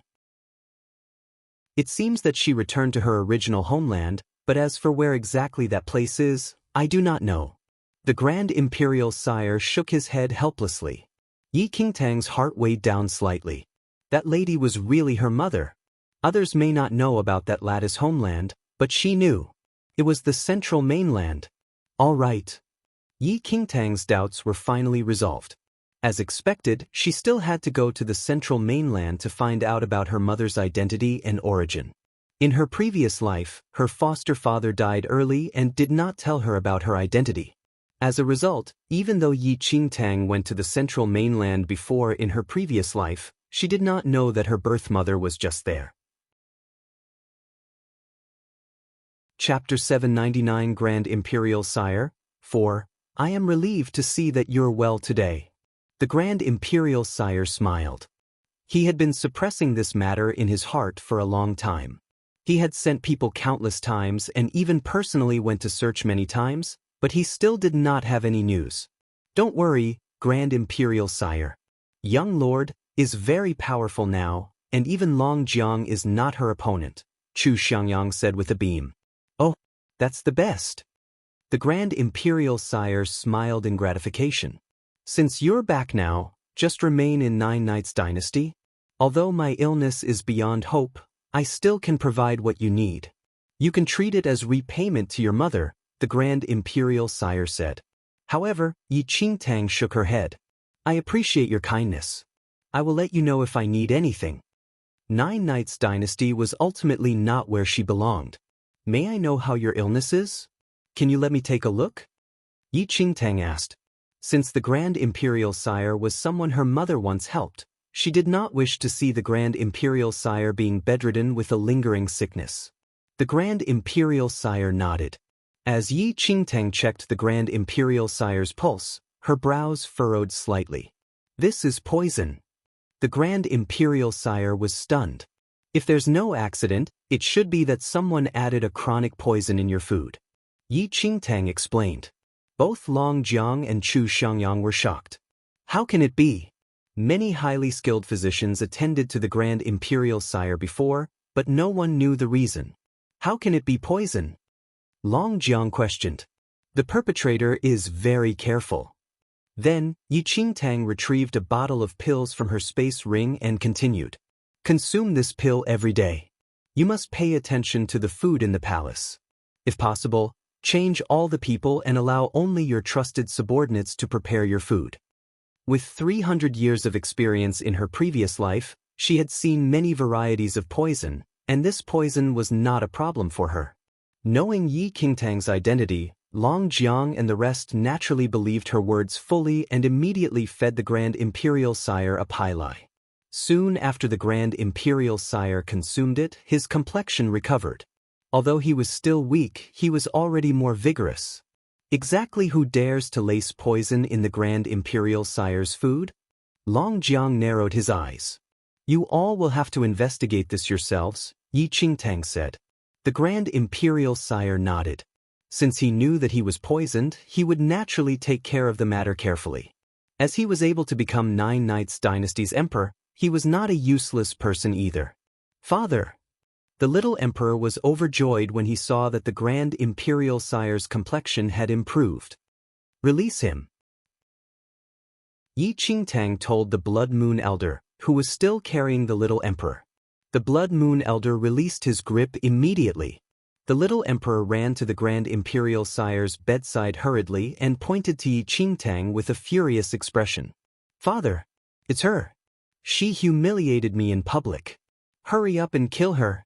It seems that she returned to her original homeland, but as for where exactly that place is, I do not know. The Grand Imperial Sire shook his head helplessly. Yi Qingtang's heart weighed down slightly. That lady was really her mother. Others may not know about that lattice homeland, but she knew. It was the central mainland. All right. Yi Qingtang's doubts were finally resolved. As expected, she still had to go to the central mainland to find out about her mother's identity and origin. In her previous life, her foster father died early and did not tell her about her identity. As a result, even though Yi Qingtang went to the central mainland before in her previous life, she did not know that her birth mother was just there. Chapter 799 Grand Imperial Sire, 4. I am relieved to see that you're well today. The Grand Imperial Sire smiled. He had been suppressing this matter in his heart for a long time. He had sent people countless times and even personally went to search many times, but he still did not have any news. Don't worry, Grand Imperial Sire. Young Lord is very powerful now, and even Long Jiang is not her opponent, Chu Xiangyang said with a beam. Oh, that's the best. The Grand Imperial Sire smiled in gratification. Since you're back now, just remain in Nine Nights Dynasty. Although my illness is beyond hope, I still can provide what you need. You can treat it as repayment to your mother, the Grand Imperial Sire said. However, Yi Qingtang shook her head. I appreciate your kindness. I will let you know if I need anything. Nine Nights Dynasty was ultimately not where she belonged. May I know how your illness is? Can you let me take a look? Yi Qingtang asked. Since the Grand Imperial Sire was someone her mother once helped, she did not wish to see the Grand Imperial Sire being bedridden with a lingering sickness. The Grand Imperial Sire nodded. As Yi Qingtang checked the Grand Imperial Sire's pulse, her brows furrowed slightly. This is poison. The Grand Imperial Sire was stunned. If there's no accident, it should be that someone added a chronic poison in your food. Yi Qingtang explained. Both Long Jiang and Chu Xiangyang were shocked. How can it be? Many highly skilled physicians attended to the Grand Imperial Sire before, but no one knew the reason. How can it be poison? Long Jiang questioned. The perpetrator is very careful. Then, Yi Qingtang retrieved a bottle of pills from her space ring and continued. Consume this pill every day. You must pay attention to the food in the palace. If possible, change all the people and allow only your trusted subordinates to prepare your food. With 300 years of experience in her previous life, she had seen many varieties of poison, and this poison was not a problem for her. Knowing Yi Qingtang's identity, Long Jiang and the rest naturally believed her words fully and immediately fed the Grand Imperial Sire a pilei. Soon after the Grand Imperial Sire consumed it, his complexion recovered. Although he was still weak, he was already more vigorous. Exactly who dares to lace poison in the Grand Imperial Sire's food? Long Jiang narrowed his eyes. You all will have to investigate this yourselves, Yi Qingtang said. The Grand Imperial Sire nodded. Since he knew that he was poisoned, he would naturally take care of the matter carefully. As he was able to become 9 Knights Dynasty's emperor, he was not a useless person either. Father! The little emperor was overjoyed when he saw that the Grand Imperial Sire's complexion had improved. Release him. Yi Qingtang told the Blood Moon Elder, who was still carrying the little emperor. The Blood Moon Elder released his grip immediately. The little emperor ran to the Grand Imperial Sire's bedside hurriedly and pointed to Yi Qingtang with a furious expression. Father, it's her. She humiliated me in public. Hurry up and kill her.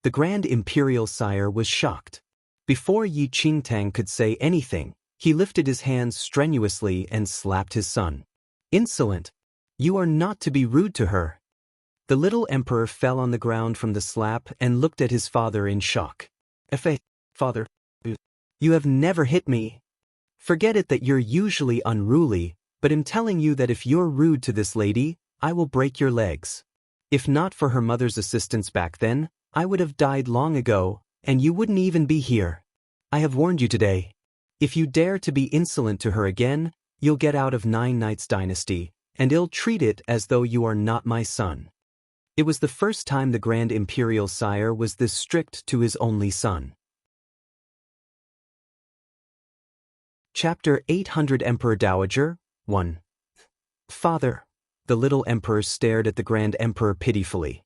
The Grand Imperial Sire was shocked. Before Yi Qingtang could say anything, he lifted his hands strenuously and slapped his son. Insolent! You are not to be rude to her. The little emperor fell on the ground from the slap and looked at his father in shock. Father, you have never hit me. Forget it that you're usually unruly, but I'm telling you that if you're rude to this lady, I will break your legs. If not for her mother's assistance back then, I would have died long ago, and you wouldn't even be here. I have warned you today. If you dare to be insolent to her again, you'll get out of 9 Knights Dynasty, and I'll treat it as though you are not my son. It was the first time the Grand Imperial Sire was this strict to his only son. Chapter 800 Emperor Dowager 1. Father. The little emperor stared at the Grand Emperor pitifully.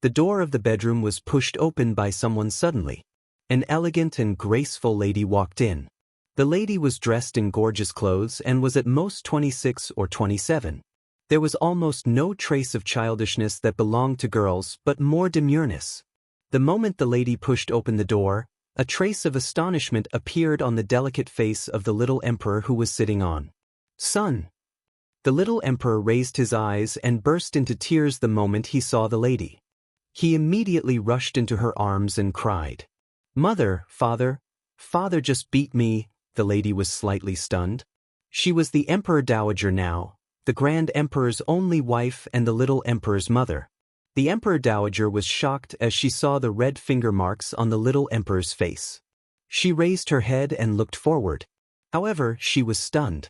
The door of the bedroom was pushed open by someone suddenly. An elegant and graceful lady walked in. The lady was dressed in gorgeous clothes and was at most 26 or 27. There was almost no trace of childishness that belonged to girls, but more demureness. The moment the lady pushed open the door, a trace of astonishment appeared on the delicate face of the little emperor who was sitting on. Son! The little emperor raised his eyes and burst into tears the moment he saw the lady. He immediately rushed into her arms and cried. Mother, father just beat me. The lady was slightly stunned. She was the Emperor Dowager now, the Grand Emperor's only wife and the little emperor's mother. The Emperor Dowager was shocked as she saw the red finger marks on the little emperor's face. She raised her head and looked forward. However, she was stunned.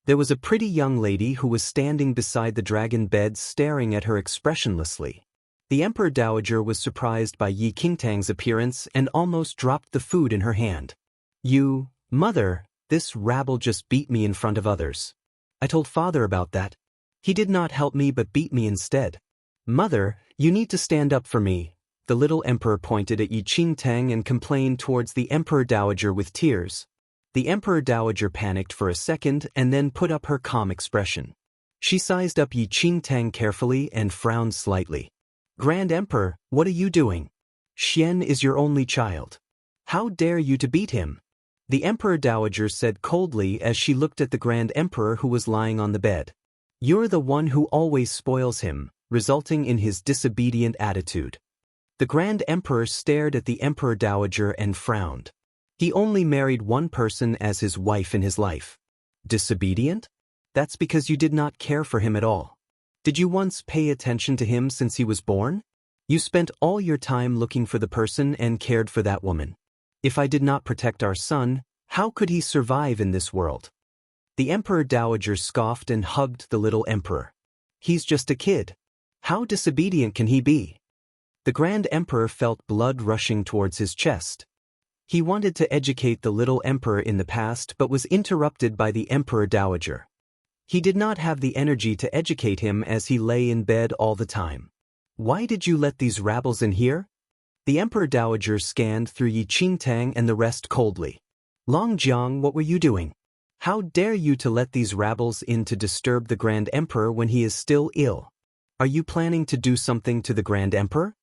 There was a pretty young lady who was standing beside the dragon bed staring at her expressionlessly. The Emperor Dowager was surprised by Yi Qingtang's appearance and almost dropped the food in her hand. You, mother, this rabble just beat me in front of others. I told father about that. He did not help me but beat me instead. Mother, you need to stand up for me. The little emperor pointed at Yi Qingtang and complained towards the Emperor Dowager with tears. The Emperor Dowager panicked for a second and then put up her calm expression. She sized up Yi Qingtang carefully and frowned slightly. Grand Emperor, what are you doing? Xian is your only child. How dare you to beat him? The Emperor Dowager said coldly as she looked at the Grand Emperor who was lying on the bed. You're the one who always spoils him, resulting in his disobedient attitude. The Grand Emperor stared at the Emperor Dowager and frowned. He only married one person as his wife in his life. Disobedient? That's because you did not care for him at all. Did you once pay attention to him since he was born? You spent all your time looking for the person and cared for that woman. If I did not protect our son, how could he survive in this world? The Emperor Dowager scoffed and hugged the little emperor. He's just a kid. How disobedient can he be? The Grand Emperor felt blood rushing towards his chest. He wanted to educate the little emperor in the past but was interrupted by the Emperor Dowager. He did not have the energy to educate him as he lay in bed all the time. Why did you let these rabbles in here? The Emperor Dowager scanned through Yi Qingtang and the rest coldly. Long Jiang, what were you doing? How dare you to let these rabbles in to disturb the Grand Emperor when he is still ill? Are you planning to do something to the Grand Emperor?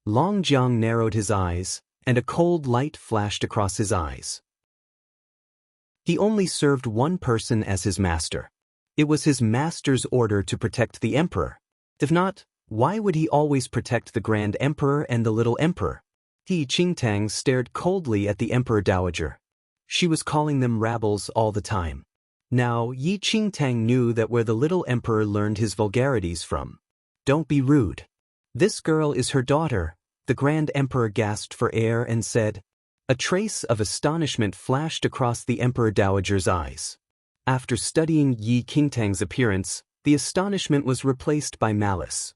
Long Jiang narrowed his eyes, and a cold light flashed across his eyes. He only served one person as his master. It was his master's order to protect the emperor. If not, why would he always protect the Grand Emperor and the little emperor? Yi Qingtang stared coldly at the Emperor Dowager. She was calling them rabbles all the time. Now, Yi Qingtang knew that where the little emperor learned his vulgarities from. Don't be rude. This girl is her daughter. The Grand Emperor gasped for air and said. A trace of astonishment flashed across the Emperor Dowager's eyes. After studying Yi Qingtang's appearance, the astonishment was replaced by malice.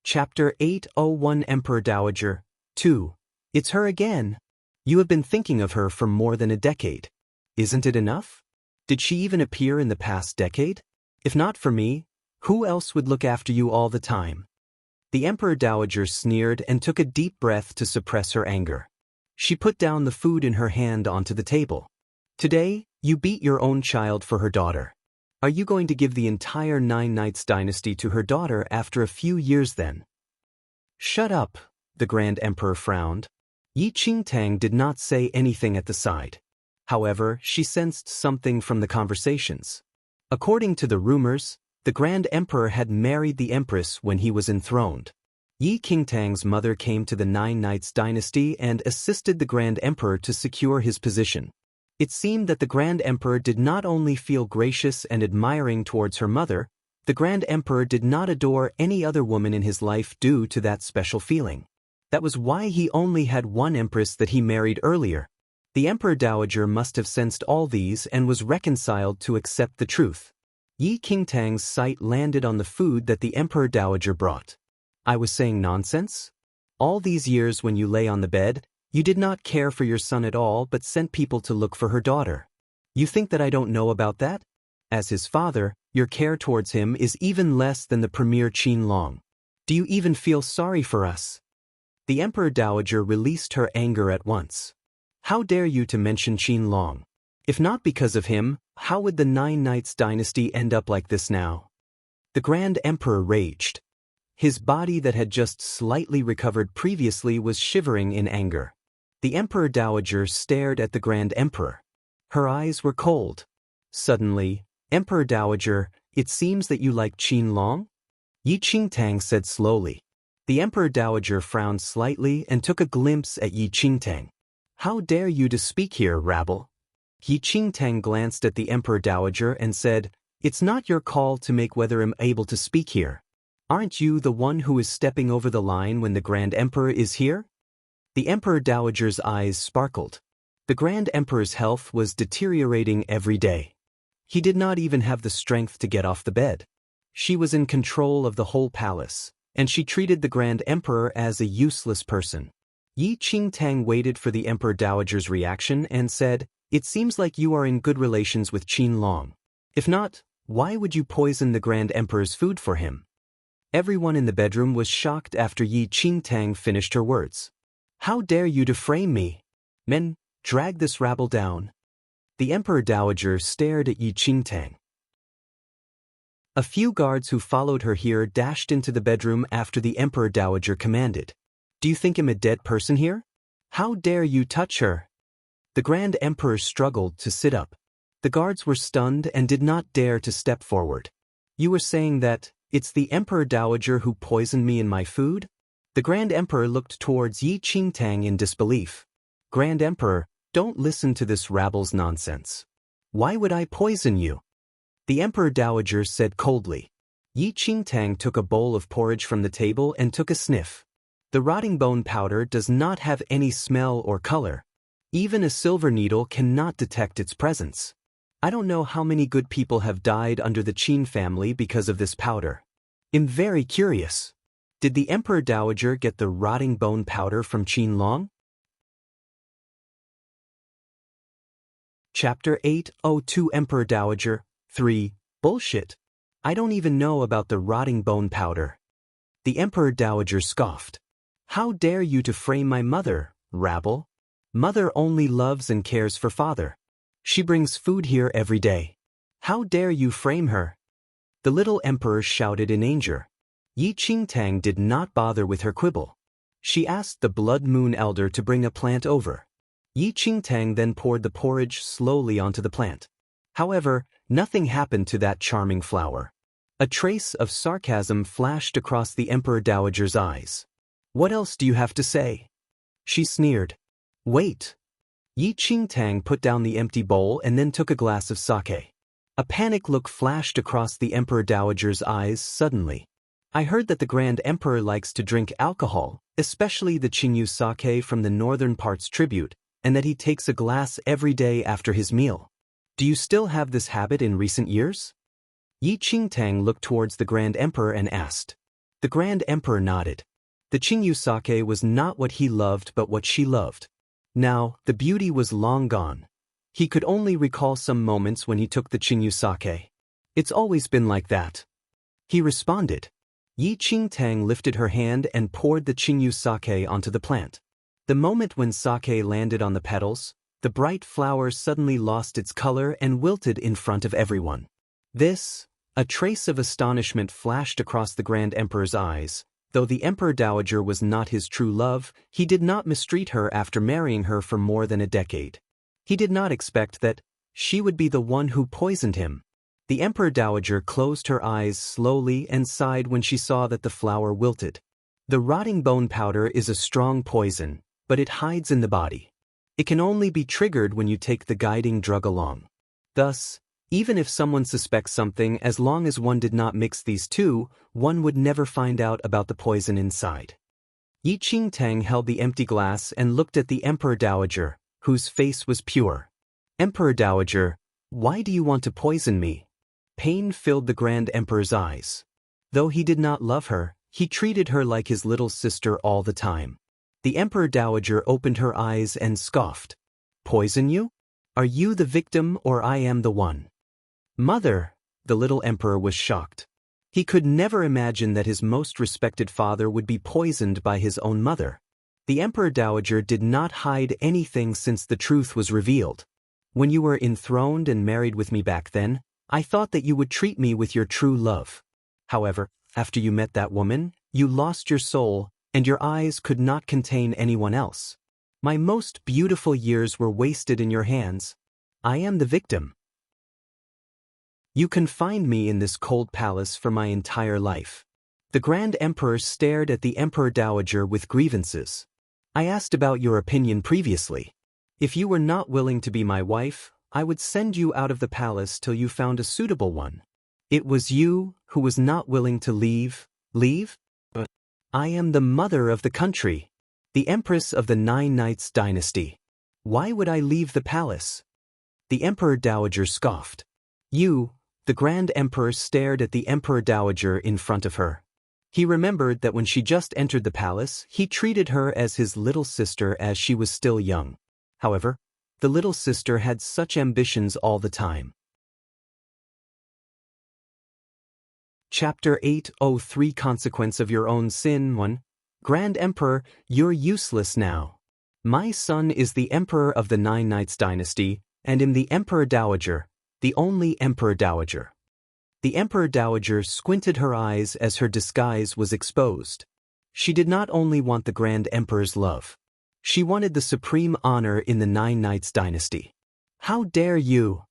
Chapter 801 Emperor Dowager 2. It's her again. You have been thinking of her for more than a decade. Isn't it enough? Did she even appear in the past decade? If not for me, who else would look after you all the time? The Emperor Dowager sneered and took a deep breath to suppress her anger. She put down the food in her hand onto the table. Today, you beat your own child for her daughter. Are you going to give the entire Nine Knights dynasty to her daughter after a few years then? Shut up, the Grand Emperor frowned. Yi Qingtang did not say anything at the side. However, she sensed something from the conversations. According to the rumors, the Grand Emperor had married the Empress when he was enthroned. Yi Qingtang's mother came to the Nine Knights dynasty and assisted the Grand Emperor to secure his position. It seemed that the Grand Emperor did not only feel gracious and admiring towards her mother, the Grand Emperor did not adore any other woman in his life due to that special feeling. That was why he only had one empress that he married earlier. The Emperor Dowager must have sensed all these and was reconciled to accept the truth. Yi Qingtang's sight landed on the food that the Emperor Dowager brought. I was saying nonsense? All these years when you lay on the bed, you did not care for your son at all but sent people to look for her daughter. You think that I don't know about that? As his father, your care towards him is even less than the Premier Qin Long. Do you even feel sorry for us? The Emperor Dowager released her anger at once. How dare you to mention Qin Long? If not because of him, how would the Nine Knights dynasty end up like this now? The Grand Emperor raged. His body that had just slightly recovered previously was shivering in anger. The Emperor Dowager stared at the Grand Emperor. Her eyes were cold. Suddenly, Emperor Dowager, it seems that you like Qin Long? Yi Qingtang said slowly. The Emperor Dowager frowned slightly and took a glimpse at Yi Qingtang. How dare you to speak here, rabble? Yi Qingtang glanced at the Emperor Dowager and said, It's not your call to make whether I'm able to speak here. Aren't you the one who is stepping over the line when the Grand Emperor is here? The Emperor Dowager's eyes sparkled. The Grand Emperor's health was deteriorating every day. He did not even have the strength to get off the bed. She was in control of the whole palace, and she treated the Grand Emperor as a useless person. Yi Qingtang waited for the Emperor Dowager's reaction and said, It seems like you are in good relations with Qin Long. If not, why would you poison the Grand Emperor's food for him? Everyone in the bedroom was shocked after Yi Qingtang finished her words. How dare you defame me? Men, drag this rabble down. The Emperor Dowager stared at Yi Qingtang. A few guards who followed her here dashed into the bedroom after the Emperor Dowager commanded. Do you think I'm a dead person here? How dare you touch her? The Grand Emperor struggled to sit up. The guards were stunned and did not dare to step forward. You were saying that it's the Emperor Dowager who poisoned me in my food? The Grand Emperor looked towards Yi Qingtang in disbelief. Grand Emperor, don't listen to this rabble's nonsense. Why would I poison you? The Emperor Dowager said coldly. Yi Qingtang took a bowl of porridge from the table and took a sniff. The rotting bone powder does not have any smell or color. Even a silver needle cannot detect its presence. I don't know how many good people have died under the Qin family because of this powder. I'm very curious. Did the Emperor Dowager get the rotting bone powder from Qin Long? Chapter 802 Emperor Dowager 3. Bullshit. I don't even know about the rotting bone powder. The Emperor Dowager scoffed. How dare you to frame my mother, rabble? Mother only loves and cares for father. She brings food here every day. How dare you frame her? The little emperor shouted in anger. Yi Qingtang did not bother with her quibble. She asked the Blood Moon Elder to bring a plant over. Yi Qingtang then poured the porridge slowly onto the plant. However, nothing happened to that charming flower. A trace of sarcasm flashed across the Emperor Dowager's eyes. What else do you have to say? She sneered. Wait. Yi Qingtang put down the empty bowl and then took a glass of sake. A panic look flashed across the Emperor Dowager's eyes suddenly. I heard that the Grand Emperor likes to drink alcohol, especially the Qingyu sake from the northern parts tribute, and that he takes a glass every day after his meal. Do you still have this habit in recent years? Yi Qingtang looked towards the Grand Emperor and asked. The Grand Emperor nodded. The Qingyu sake was not what he loved but what she loved. Now, the beauty was long gone. He could only recall some moments when he took the Qingyu sake. It's always been like that. He responded. Yi Qingtang lifted her hand and poured the Qingyu sake onto the plant. The moment when sake landed on the petals, the bright flower suddenly lost its color and wilted in front of everyone. A trace of astonishment flashed across the Grand Emperor's eyes. Though the Emperor Dowager was not his true love, he did not mistreat her after marrying her for more than a decade. He did not expect that she would be the one who poisoned him. The Emperor Dowager closed her eyes slowly and sighed when she saw that the flower wilted. The rotting bone powder is a strong poison, but it hides in the body. It can only be triggered when you take the guiding drug along. Thus, even if someone suspects something, as long as one did not mix these two, one would never find out about the poison inside. Yi Qingtang held the empty glass and looked at the Emperor Dowager, whose face was pure. Emperor Dowager, why do you want to poison me? Pain filled the Grand Emperor's eyes. Though he did not love her, he treated her like his little sister all the time. The Emperor Dowager opened her eyes and scoffed. Poison you? Are you the victim or I am the one? Mother, the little emperor was shocked. He could never imagine that his most respected father would be poisoned by his own mother. The Emperor Dowager did not hide anything since the truth was revealed. When you were enthroned and married with me back then, I thought that you would treat me with your true love. However, after you met that woman, you lost your soul, and your eyes could not contain anyone else. My most beautiful years were wasted in your hands. I am the victim. You confined me in this cold palace for my entire life. The Grand Emperor stared at the Emperor Dowager with grievances. I asked about your opinion previously. If you were not willing to be my wife, I would send you out of the palace till you found a suitable one. It was you who was not willing to leave? But I am the mother of the country, the Empress of the Nine Knights dynasty. Why would I leave the palace? The Emperor Dowager scoffed. The Grand Emperor stared at the Emperor Dowager in front of her. He remembered that when she just entered the palace, he treated her as his little sister as she was still young. However, the little sister had such ambitions all the time. Chapter 803 Consequence of Your Own Sin 1. Grand Emperor, you're useless now. My son is the Emperor of the Nine Knights dynasty, and am the Emperor Dowager, the only Emperor Dowager. The Emperor Dowager squinted her eyes as her disguise was exposed. She did not only want the Grand Emperor's love. She wanted the supreme honor in the Nine Knights dynasty. How dare you?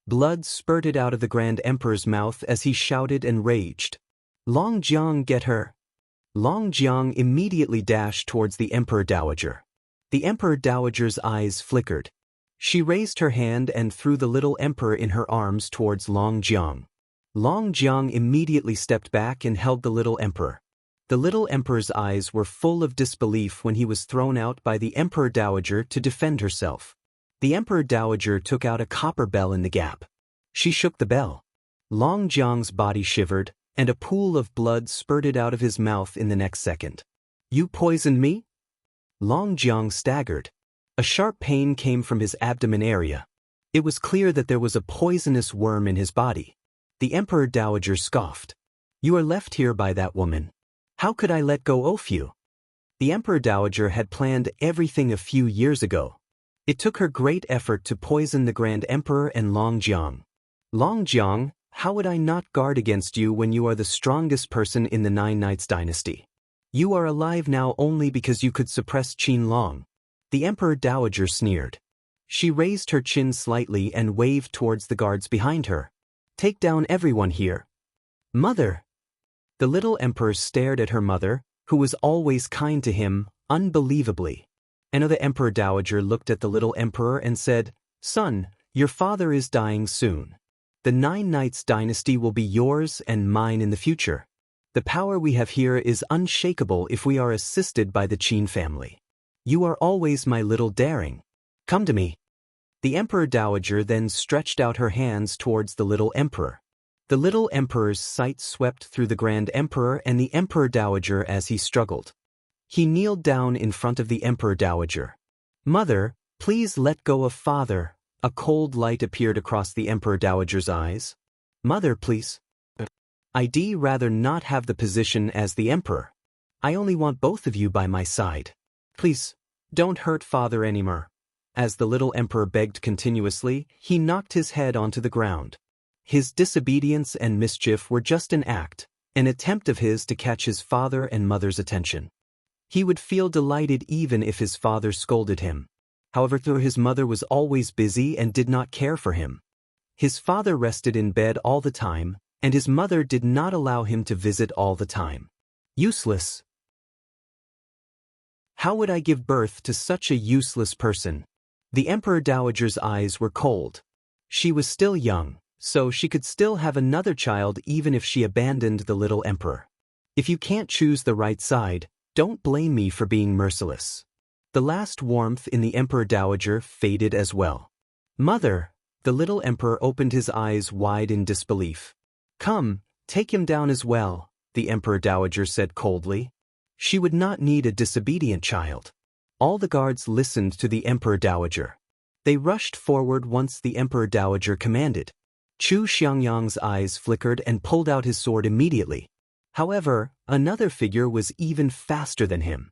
Blood spurted out of the Grand Emperor's mouth as he shouted and raged. Long Jiang, get her! Long Jiang immediately dashed towards the Emperor Dowager. The Emperor Dowager's eyes flickered. She raised her hand and threw the little emperor in her arms towards Long Jiang. Long Jiang immediately stepped back and held the little emperor. The little emperor's eyes were full of disbelief when he was thrown out by the emperor dowager to defend herself. The emperor dowager took out a copper bell in the gap. She shook the bell. Long Jiang's body shivered, and a pool of blood spurted out of his mouth in the next second. You poisoned me? Long Jiang staggered. A sharp pain came from his abdomen area. It was clear that there was a poisonous worm in his body. The emperor dowager scoffed. You are left here by that woman. How could I let go of you? The emperor dowager had planned everything a few years ago. It took her great effort to poison the grand emperor and Long Jiang. Long Jiang, how would I not guard against you when you are the strongest person in the Nine Knights dynasty? You are alive now only because you could suppress Qin Long. The emperor dowager sneered. She raised her chin slightly and waved towards the guards behind her. Take down everyone here. Mother! The little emperor stared at her mother, who was always kind to him, unbelievably. The emperor dowager looked at the little emperor and said, Son, your father is dying soon. The Nine Knights dynasty will be yours and mine in the future. The power we have here is unshakable if we are assisted by the Qin family. You are always my little daring. Come to me. The emperor dowager then stretched out her hands towards the little emperor. The little emperor's sight swept through the grand emperor and the emperor dowager as he struggled. He kneeled down in front of the emperor dowager. Mother, please let go of father. A cold light appeared across the emperor dowager's eyes. Mother, please. I'd rather not have the position as the emperor. I only want both of you by my side. Please, don't hurt father anymore. As the little emperor begged continuously, he knocked his head onto the ground. His disobedience and mischief were just an attempt of his to catch his father and mother's attention. He would feel delighted even if his father scolded him. However, his mother was always busy and did not care for him. His father rested in bed all the time, and his mother did not allow him to visit all the time. Useless. How would I give birth to such a useless person? The emperor dowager's eyes were cold. She was still young, so she could still have another child even if she abandoned the little emperor. If you can't choose the right side, don't blame me for being merciless. The last warmth in the emperor dowager faded as well. Mother! The little emperor opened his eyes wide in disbelief. Come, take him down as well, the emperor dowager said coldly. She would not need a disobedient child. All the guards listened to the emperor dowager. They rushed forward once the emperor dowager commanded. Chu Xiangyang's eyes flickered and pulled out his sword immediately. However, another figure was even faster than him.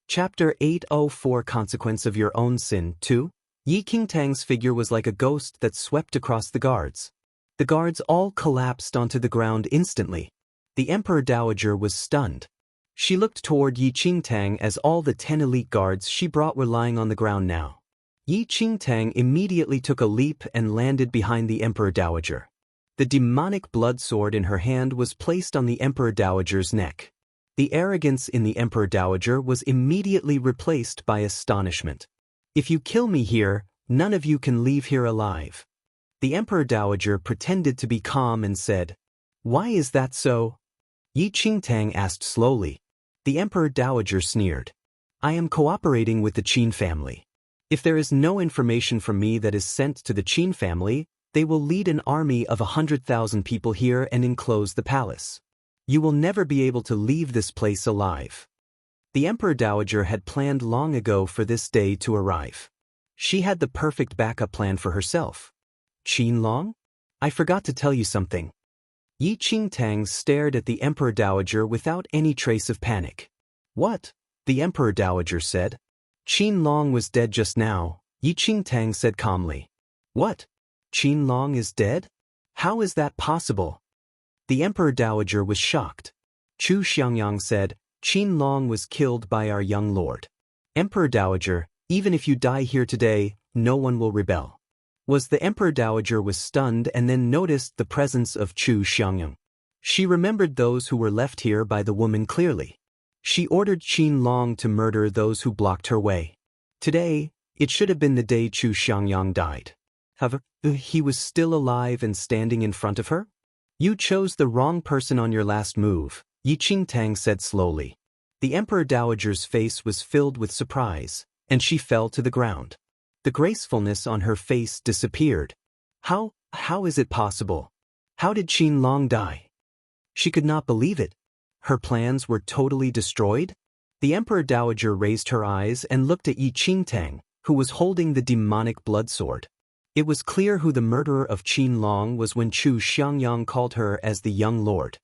Chapter 804 Consequence of Your Own Sin 2. Yi Qingtang's figure was like a ghost that swept across the guards. The guards all collapsed onto the ground instantly. The emperor dowager was stunned. She looked toward Yi Qingtang as all the 10 elite guards she brought were lying on the ground now. Yi Qingtang immediately took a leap and landed behind the emperor dowager. The demonic blood sword in her hand was placed on the emperor dowager's neck. The arrogance in the emperor dowager was immediately replaced by astonishment. If you kill me here, none of you can leave here alive. The emperor dowager pretended to be calm and said, Why is that so? Yi Qingtang asked slowly. The emperor dowager sneered. I am cooperating with the Qin family. If there is no information from me that is sent to the Qin family, they will lead an army of 100,000 people here and enclose the palace. You will never be able to leave this place alive. The emperor dowager had planned long ago for this day to arrive. She had the perfect backup plan for herself. Qin Long? I forgot to tell you something. Yi Qingtang stared at the emperor dowager without any trace of panic. What? The emperor dowager said. Qin Long was dead just now, Yi Qingtang said calmly. What? Qin Long is dead? How is that possible? The emperor dowager was shocked. Chu Xiangyang said, Qin Long was killed by our young lord. Emperor dowager, even if you die here today, no one will rebel. The emperor dowager was stunned and then noticed the presence of Chu Xiangyang. She remembered those who were left here by the woman clearly. She ordered Qin Long to murder those who blocked her way. Today, it should have been the day Chu Xiangyang died. However, he was still alive and standing in front of her? You chose the wrong person on your last move, Yi Qingtang said slowly. The Emperor Dowager's face was filled with surprise, and she fell to the ground. The gracefulness on her face disappeared. How is it possible? How did Qin Long die? She could not believe it. Her plans were totally destroyed? The Emperor Dowager raised her eyes and looked at Yi Qingtang, who was holding the demonic blood sword. It was clear who the murderer of Qin Long was when Chu Xiangyang called her as the young lord.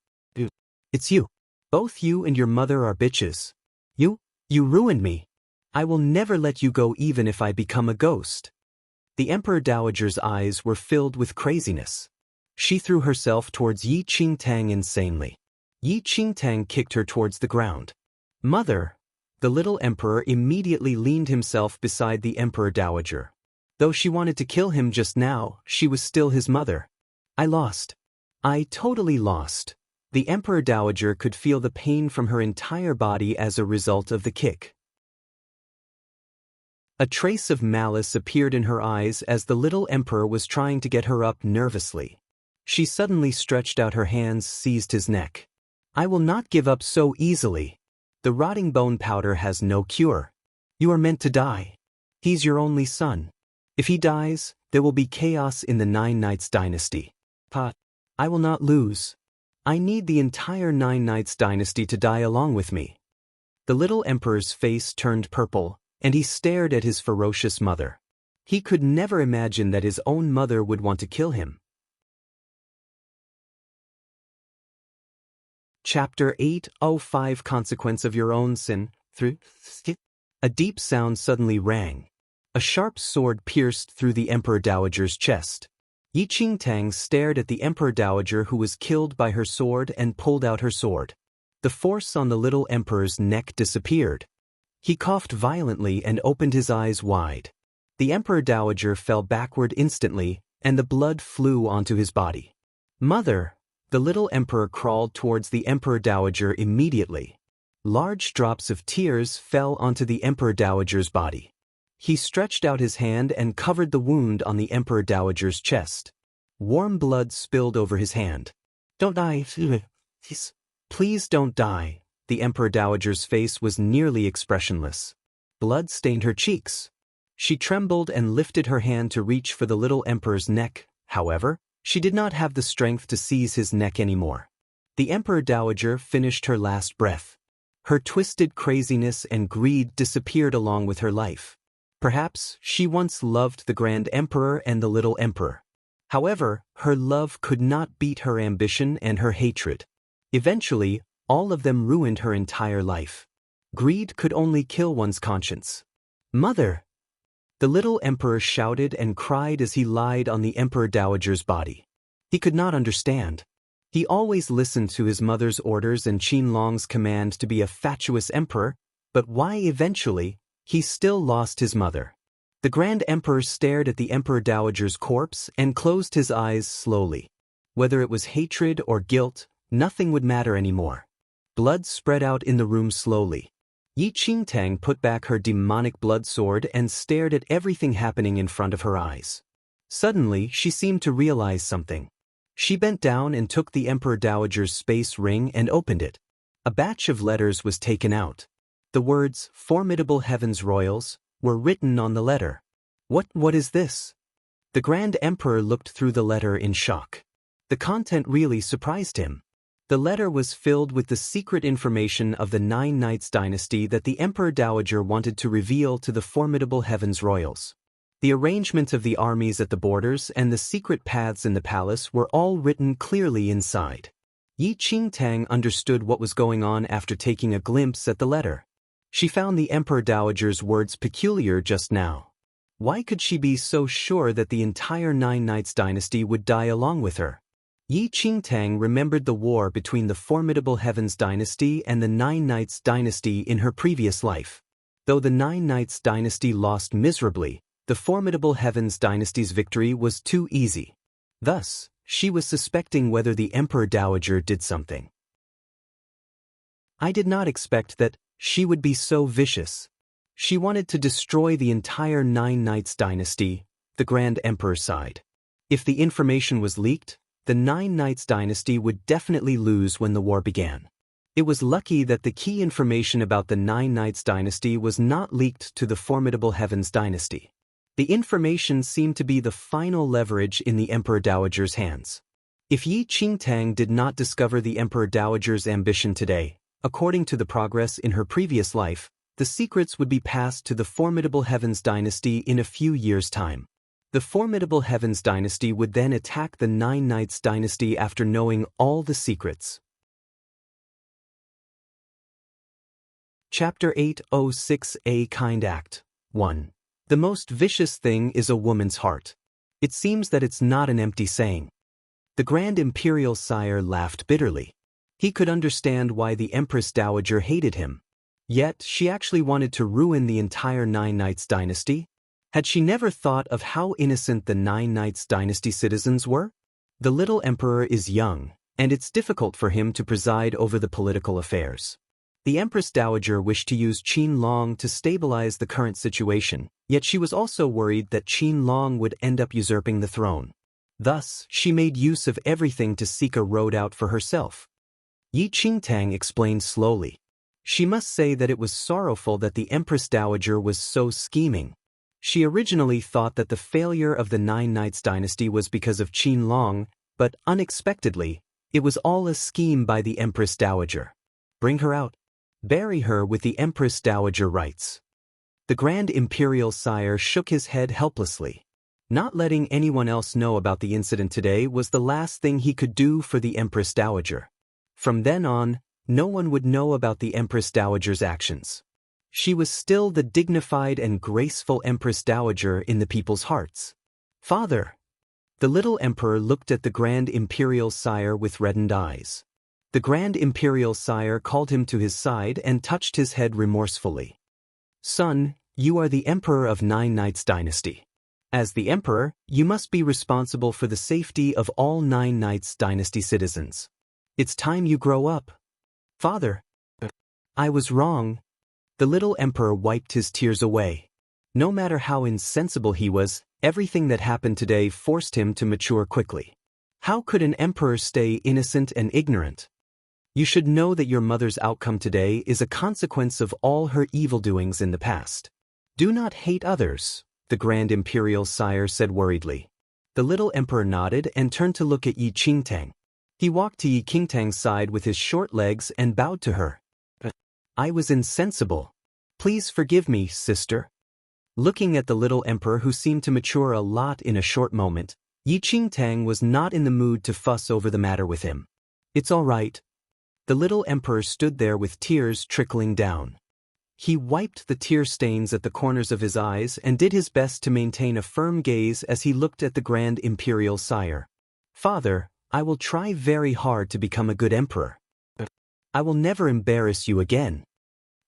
It's you. Both you and your mother are bitches. You ruined me. I will never let you go even if I become a ghost. The Emperor Dowager's eyes were filled with craziness. She threw herself towards Yi Qingtang insanely. Yi Qingtang kicked her towards the ground. Mother! The little emperor immediately leaned himself beside the Emperor Dowager. Though she wanted to kill him just now, she was still his mother. I lost. I totally lost. The Emperor Dowager could feel the pain from her entire body as a result of the kick. A trace of malice appeared in her eyes as the little emperor was trying to get her up nervously. She suddenly stretched out her hands, seized his neck. I will not give up so easily. The rotting bone powder has no cure. You are meant to die. He's your only son. If he dies, there will be chaos in the Nine Knights dynasty. But I will not lose. I need the entire Nine Knights dynasty to die along with me. The little emperor's face turned purple, and he stared at his ferocious mother. He could never imagine that his own mother would want to kill him. Chapter 8:05 Consequence of Your Own Sin. A deep sound suddenly rang. A sharp sword pierced through the Emperor Dowager's chest. Yi Qingtang stared at the Emperor Dowager, who was killed by her sword, and pulled out her sword. The force on the little emperor's neck disappeared. He coughed violently and opened his eyes wide. The Emperor Dowager fell backward instantly, and the blood flew onto his body. Mother! The little emperor crawled towards the Emperor Dowager immediately. Large drops of tears fell onto the Emperor Dowager's body. He stretched out his hand and covered the wound on the Emperor Dowager's chest. Warm blood spilled over his hand. Don't die. Please don't die. The Emperor Dowager's face was nearly expressionless. Blood stained her cheeks. She trembled and lifted her hand to reach for the little emperor's neck. However, she did not have the strength to seize his neck anymore. The Emperor Dowager finished her last breath. Her twisted craziness and greed disappeared along with her life. Perhaps she once loved the Grand Emperor and the little emperor. However, her love could not beat her ambition and her hatred. Eventually, all of them ruined her entire life. Greed could only kill one's conscience. Mother! The little emperor shouted and cried as he lied on the Emperor Dowager's body. He could not understand. He always listened to his mother's orders and Qin Long's command to be a fatuous emperor, but why eventually, he still lost his mother. The Grand Emperor stared at the Emperor Dowager's corpse and closed his eyes slowly. Whether it was hatred or guilt, nothing would matter anymore. Blood spread out in the room slowly. Yi Qingtang put back her demonic blood sword and stared at everything happening in front of her eyes. Suddenly, she seemed to realize something. She bent down and took the Emperor Dowager's space ring and opened it. A batch of letters was taken out. The words, "Formidable Heavens Royals," were written on the letter. What is this? The Grand Emperor looked through the letter in shock. The content really surprised him. The letter was filled with the secret information of the Nine Knights dynasty that the Emperor Dowager wanted to reveal to the Formidable Heavens Royals. The arrangement of the armies at the borders and the secret paths in the palace were all written clearly inside. Yi Qingtang understood what was going on after taking a glimpse at the letter. She found the Emperor Dowager's words peculiar just now. Why could she be so sure that the entire Nine Knights dynasty would die along with her? Yi Qingtang remembered the war between the Formidable Heavens dynasty and the Nine Knights dynasty in her previous life. Though the Nine Knights dynasty lost miserably, the Formidable Heavens dynasty's victory was too easy. Thus, she was suspecting whether the Emperor Dowager did something. I did not expect that she would be so vicious. She wanted to destroy the entire Nine Knights dynasty, the Grand Emperor sighed. If the information was leaked, the Nine Knights dynasty would definitely lose when the war began. It was lucky that the key information about the Nine Knights dynasty was not leaked to the formidable Heavens dynasty. The information seemed to be the final leverage in the Emperor Dowager's hands. If Yi Qingtang did not discover the Emperor Dowager's ambition today, according to the progress in her previous life, the secrets would be passed to the formidable Heavens dynasty in a few years' time. The formidable Heavens dynasty would then attack the Nine Knights dynasty after knowing all the secrets. Chapter 806 A Kind Act 1. The most vicious thing is a woman's heart. It seems that it's not an empty saying. The Grand Imperial Sire laughed bitterly. He could understand why the Empress Dowager hated him. Yet, she actually wanted to ruin the entire Nine Knights dynasty? Had she never thought of how innocent the Nine Knights dynasty citizens were? The little emperor is young, and it's difficult for him to preside over the political affairs. The Empress Dowager wished to use Qin Long to stabilize the current situation, yet she was also worried that Qin Long would end up usurping the throne. Thus, she made use of everything to seek a road out for herself. Yi Qingtang explained slowly. She must say that it was sorrowful that the Empress Dowager was so scheming. She originally thought that the failure of the Nine Knights dynasty was because of Qin Long, but unexpectedly, it was all a scheme by the Empress Dowager. Bring her out. Bury her with the Empress Dowager rights. The Grand Imperial Sire shook his head helplessly. Not letting anyone else know about the incident today was the last thing he could do for the Empress Dowager. From then on, no one would know about the Empress Dowager's actions. She was still the dignified and graceful Empress Dowager in the people's hearts. Father! The little emperor looked at the Grand Imperial Sire with reddened eyes. The Grand Imperial Sire called him to his side and touched his head remorsefully. Son, you are the Emperor of Nine Knights dynasty. As the Emperor, you must be responsible for the safety of all Nine Knights dynasty citizens. It's time you grow up. Father, I was wrong. The little emperor wiped his tears away. No matter how insensible he was, everything that happened today forced him to mature quickly. How could an emperor stay innocent and ignorant? You should know that your mother's outcome today is a consequence of all her evil doings in the past. Do not hate others, the Grand Imperial Sire said worriedly. The little emperor nodded and turned to look at Yi Qingtang. He walked to Yi Qingtang's side with his short legs and bowed to her. I was insensible. Please forgive me, sister. Looking at the little emperor who seemed to mature a lot in a short moment, Yi Qingtang was not in the mood to fuss over the matter with him. It's all right. The little emperor stood there with tears trickling down. He wiped the tear stains at the corners of his eyes and did his best to maintain a firm gaze as he looked at the Grand Imperial Sire. Father, I will try very hard to become a good emperor. I will never embarrass you again.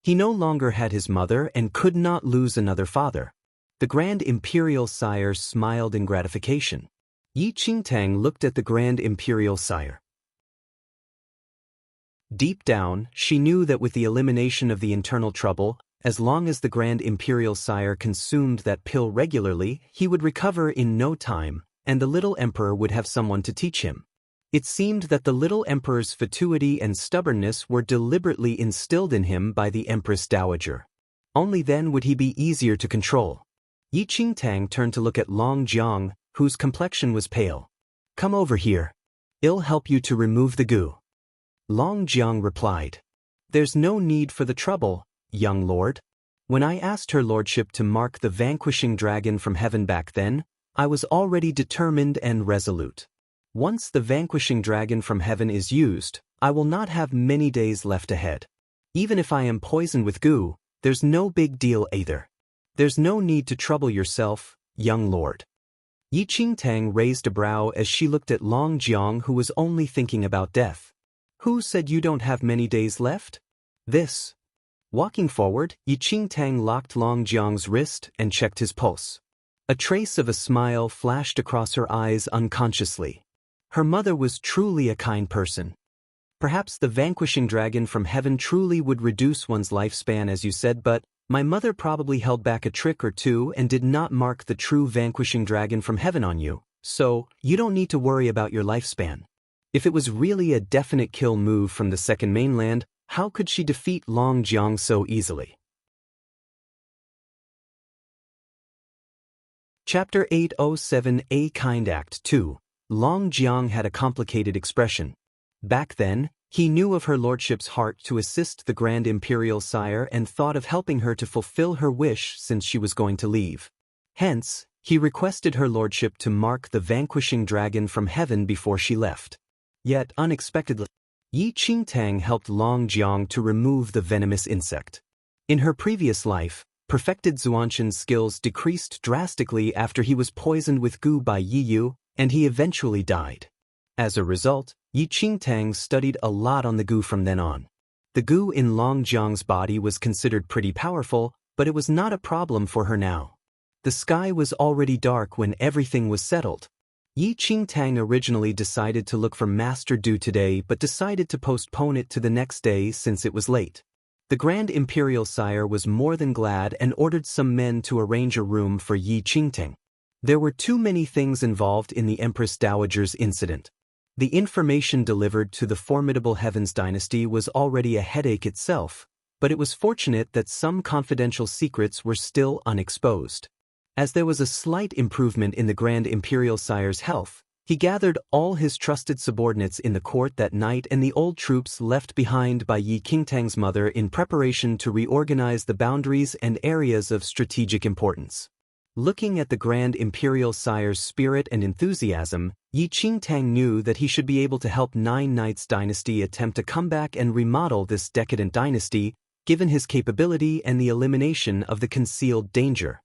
He no longer had his mother and could not lose another father. The Grand Imperial Sire smiled in gratification. Yi Qingtang looked at the Grand Imperial Sire. Deep down, she knew that with the elimination of the internal trouble, as long as the Grand Imperial Sire consumed that pill regularly, he would recover in no time, and the little emperor would have someone to teach him. It seemed that the little emperor's fatuity and stubbornness were deliberately instilled in him by the Empress Dowager. Only then would he be easier to control. Yi Qingtang turned to look at Long Jiang, whose complexion was pale. Come over here. I'll help you to remove the goo. Long Jiang replied. There's no need for the trouble, young lord. When I asked her lordship to mark the vanquishing dragon from heaven back then, I was already determined and resolute. Once the vanquishing dragon from heaven is used, I will not have many days left ahead. Even if I am poisoned with goo, there's no big deal either. There's no need to trouble yourself, young lord. Yi Qingtang raised a brow as she looked at Long Jiang, who was only thinking about death. Who said you don't have many days left? This. Walking forward, Yi Qingtang locked Long Jiang's wrist and checked his pulse. A trace of a smile flashed across her eyes unconsciously. Her mother was truly a kind person. Perhaps the vanquishing dragon from heaven truly would reduce one's lifespan, as you said, but my mother probably held back a trick or two and did not mark the true vanquishing dragon from heaven on you, So, you don't need to worry about your lifespan. If it was really a definite kill move from the second mainland, how could she defeat Long Jiang so easily? Chapter 807 A Kind Act 2. Long Jiang had a complicated expression. Back then, he knew of her lordship's heart to assist the Grand Imperial Sire and thought of helping her to fulfill her wish since she was going to leave. Hence, he requested her lordship to mark the vanquishing dragon from heaven before she left. Yet, unexpectedly, Yi Qingtang helped Long Jiang to remove the venomous insect. In her previous life, perfected Zuanshan's skills decreased drastically after he was poisoned with goo by Yi Yu, and he eventually died. As a result, Yi Qingtang studied a lot on the goo from then on. The goo in Long Jiang's body was considered pretty powerful, but it was not a problem for her now. The sky was already dark when everything was settled. Yi Qingtang originally decided to look for Master Du today but decided to postpone it to the next day since it was late. The Grand Imperial Sire was more than glad and ordered some men to arrange a room for Yi Qingtang. There were too many things involved in the Empress Dowager's incident. The information delivered to the formidable Heavens dynasty was already a headache itself, but it was fortunate that some confidential secrets were still unexposed. As there was a slight improvement in the Grand Imperial Sire's health, he gathered all his trusted subordinates in the court that night and the old troops left behind by Yi Qingtang's mother in preparation to reorganize the boundaries and areas of strategic importance. Looking at the Grand Imperial Sire's spirit and enthusiasm, Yi Qingtang knew that he should be able to help Nine Knights dynasty attempt a comeback and remodel this decadent dynasty, given his capability and the elimination of the concealed danger.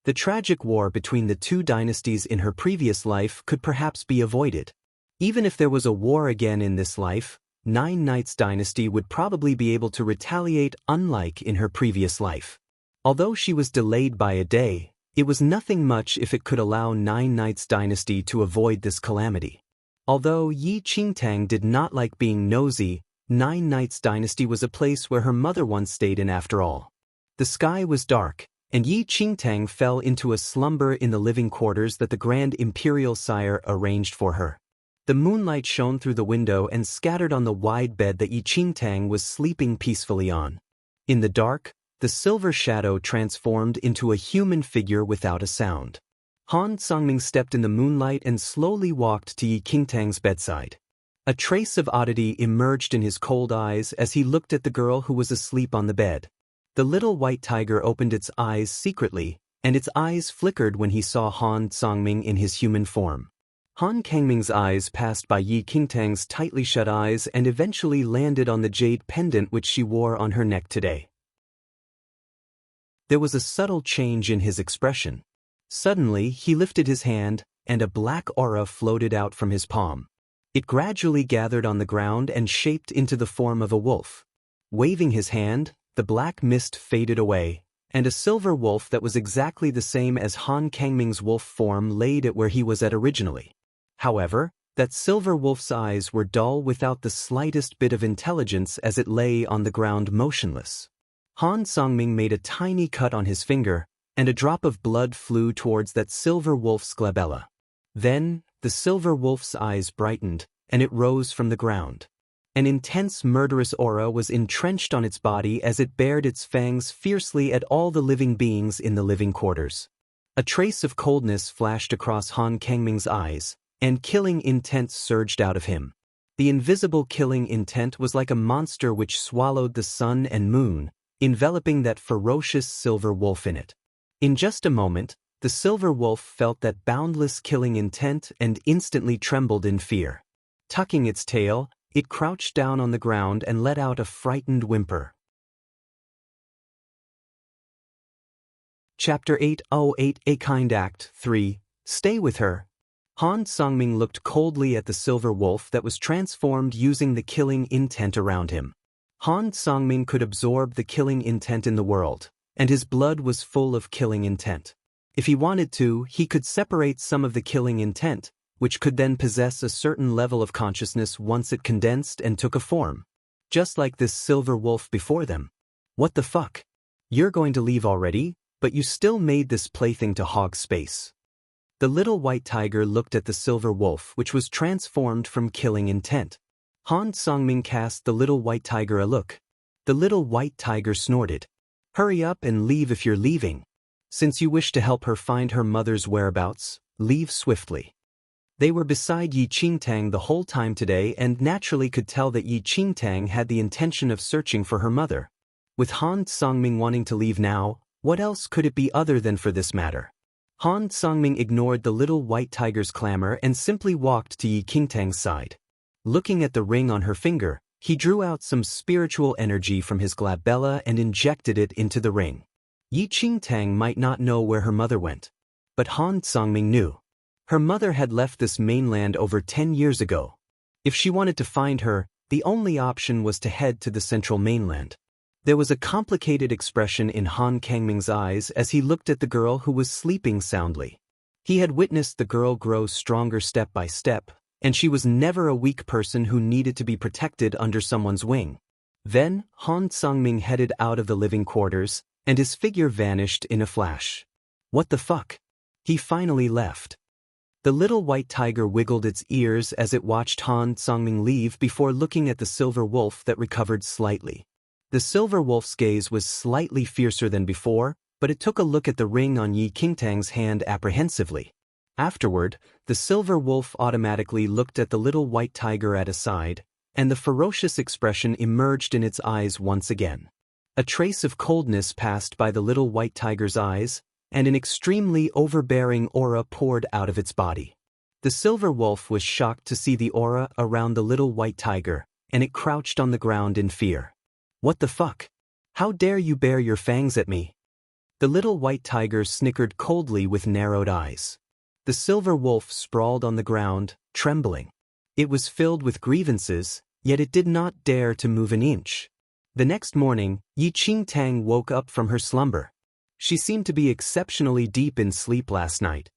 The tragic war between the two dynasties in her previous life could perhaps be avoided. Even if there was a war again in this life, Nine Knights dynasty would probably be able to retaliate unlike in her previous life. Although she was delayed by a day, it was nothing much if it could allow Nine Knights dynasty to avoid this calamity. Although Yi Qingtang did not like being nosy, Nine Knights dynasty was a place where her mother once stayed in after all. The sky was dark, and Yi Qingtang fell into a slumber in the living quarters that the Grand Imperial Sire arranged for her. The moonlight shone through the window and scattered on the wide bed that Yi Qingtang was sleeping peacefully on. In the dark, the silver shadow transformed into a human figure without a sound. Han Songming stepped in the moonlight and slowly walked to Yi Qingtang's bedside. A trace of oddity emerged in his cold eyes as he looked at the girl who was asleep on the bed. The little white tiger opened its eyes secretly, and its eyes flickered when he saw Han Songming in his human form. Han Kangming's eyes passed by Yi Qingtang's tightly shut eyes and eventually landed on the jade pendant which she wore on her neck today. There was a subtle change in his expression. Suddenly, he lifted his hand, and a black aura floated out from his palm. It gradually gathered on the ground and shaped into the form of a wolf. Waving his hand, the black mist faded away, and a silver wolf that was exactly the same as Han Kangming's wolf form laid at where he was at originally. However, that silver wolf's eyes were dull without the slightest bit of intelligence as it lay on the ground motionless. Han Songming made a tiny cut on his finger, and a drop of blood flew towards that silver wolf's glabella. Then, the silver wolf's eyes brightened, and it rose from the ground. An intense murderous aura was entrenched on its body as it bared its fangs fiercely at all the living beings in the living quarters. A trace of coldness flashed across Han Kangming's eyes, and killing intent surged out of him. The invisible killing intent was like a monster which swallowed the sun and moon, enveloping that ferocious silver wolf in it. In just a moment, the silver wolf felt that boundless killing intent and instantly trembled in fear. Tucking its tail, it crouched down on the ground and let out a frightened whimper. Chapter 808 A Kind Act 3. Stay with her. Han Songming looked coldly at the silver wolf that was transformed using the killing intent around him. Han Songming could absorb the killing intent in the world, and his blood was full of killing intent. If he wanted to, he could separate some of the killing intent, which could then possess a certain level of consciousness once it condensed and took a form. Just like this silver wolf before them. What the fuck? You're going to leave already, but you still made this plaything to hog space. The little white tiger looked at the silver wolf, which was transformed from killing intent. Han Songming cast the little white tiger a look. The little white tiger snorted. "Hurry up and leave if you're leaving. Since you wish to help her find her mother's whereabouts, leave swiftly." They were beside Yi Qingtang the whole time today and naturally could tell that Yi Qingtang had the intention of searching for her mother. With Han Songming wanting to leave now, what else could it be other than for this matter? Han Songming ignored the little white tiger's clamor and simply walked to Yi Qingtang's side. Looking at the ring on her finger, he drew out some spiritual energy from his glabella and injected it into the ring. Yi Qingtang might not know where her mother went, but Han Songming knew. Her mother had left this mainland over 10 years ago. If she wanted to find her, the only option was to head to the central mainland. There was a complicated expression in Han Kangming's eyes as he looked at the girl who was sleeping soundly. He had witnessed the girl grow stronger step by step, and she was never a weak person who needed to be protected under someone's wing. Then, Han Songming headed out of the living quarters, and his figure vanished in a flash. What the fuck? He finally left. The little white tiger wiggled its ears as it watched Han Songming leave before looking at the silver wolf that recovered slightly. The silver wolf's gaze was slightly fiercer than before, but it took a look at the ring on Yi Qingtang's hand apprehensively. Afterward, the silver wolf automatically looked at the little white tiger at his side, and the ferocious expression emerged in its eyes once again. A trace of coldness passed by the little white tiger's eyes, and an extremely overbearing aura poured out of its body. The silver wolf was shocked to see the aura around the little white tiger, and it crouched on the ground in fear. "What the fuck? How dare you bare your fangs at me?" The little white tiger snickered coldly with narrowed eyes. The silver wolf sprawled on the ground, trembling. It was filled with grievances, yet it did not dare to move an inch. The next morning, Yi Qingtang woke up from her slumber. She seemed to be exceptionally deep in sleep last night.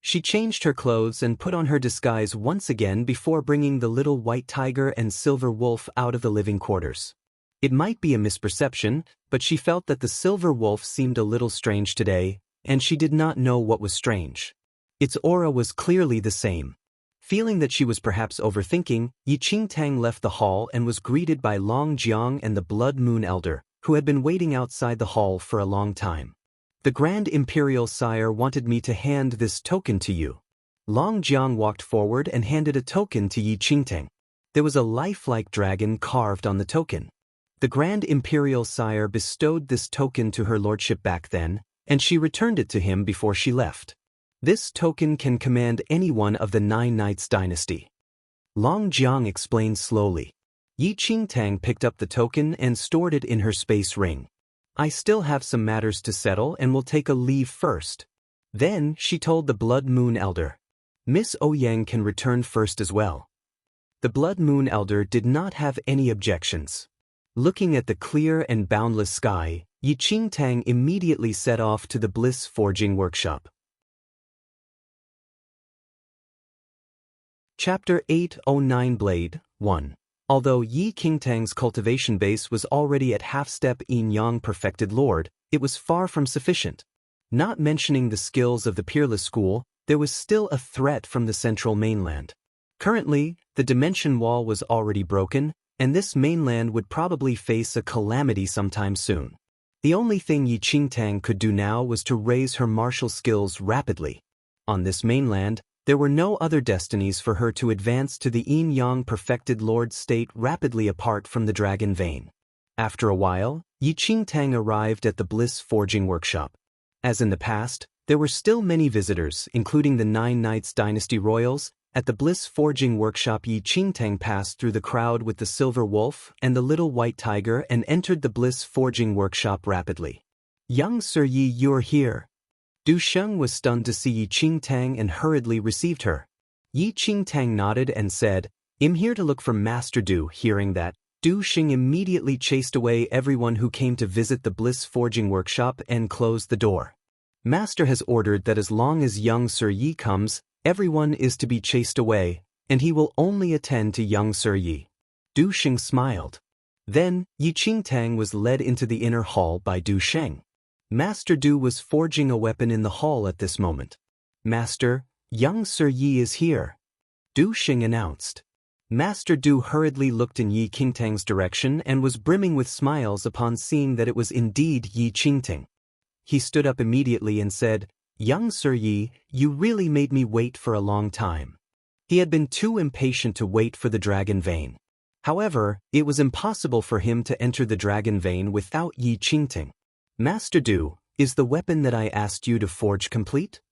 She changed her clothes and put on her disguise once again before bringing the little white tiger and silver wolf out of the living quarters. It might be a misperception, but she felt that the silver wolf seemed a little strange today, and she did not know what was strange. Its aura was clearly the same. Feeling that she was perhaps overthinking, Yi Qingtang left the hall and was greeted by Long Jiang and the Blood Moon Elder, who had been waiting outside the hall for a long time. "The Grand Imperial Sire wanted me to hand this token to you." Long Jiang walked forward and handed a token to Yi Qingtang. There was a lifelike dragon carved on the token. The Grand Imperial Sire bestowed this token to her lordship back then, and she returned it to him before she left. This token can command anyone of the Nine Knights dynasty. Long Jiang explained slowly. Yi Qingtang picked up the token and stored it in her space ring. "I still have some matters to settle and will take a leave first." Then she told the Blood Moon Elder. "Miss Ouyang can return first as well." The Blood Moon Elder did not have any objections. Looking at the clear and boundless sky, Yi Qingtang immediately set off to the Bliss Forging Workshop. Chapter 809 Blade 1. Although Yi Qingtang's cultivation base was already at half-step Yin-Yang perfected lord, it was far from sufficient. Not mentioning the skills of the Peerless School, there was still a threat from the central mainland. Currently, the dimension wall was already broken, and this mainland would probably face a calamity sometime soon. The only thing Yi Qingtang could do now was to raise her martial skills rapidly. On this mainland, there were no other destinies for her to advance to the Yin-Yang perfected lord state rapidly apart from the dragon vein. After a while, Yi Qingtang arrived at the Bliss Forging Workshop. As in the past, there were still many visitors, including the Nine Knights dynasty royals. At the Bliss Forging Workshop, Yi Qingtang passed through the crowd with the silver wolf and the little white tiger and entered the Bliss Forging Workshop rapidly. "Young Sir Yi, you're here." Du Sheng was stunned to see Yi Qingtang and hurriedly received her. Yi Qingtang nodded and said, "I'm here to look for Master Du." Hearing that, Du Sheng immediately chased away everyone who came to visit the Bliss Forging Workshop and closed the door. "Master has ordered that as long as young Sir Yi comes, everyone is to be chased away, and he will only attend to young Sir Yi." Du Sheng smiled. Then, Yi Qingtang was led into the inner hall by Du Sheng. Master Du was forging a weapon in the hall at this moment. Master, young Sir Yi is here, Du Xing announced. Master Du hurriedly looked in Yi Qingtang's direction and was brimming with smiles upon seeing that it was indeed Yi Qingtang. He stood up immediately and said, "Young Sir Yi, you really made me wait for a long time." He had been too impatient to wait for the dragon vein. However, it was impossible for him to enter the dragon vein without Yi Qingtang. "Master Du, is the weapon that I asked you to forge complete?"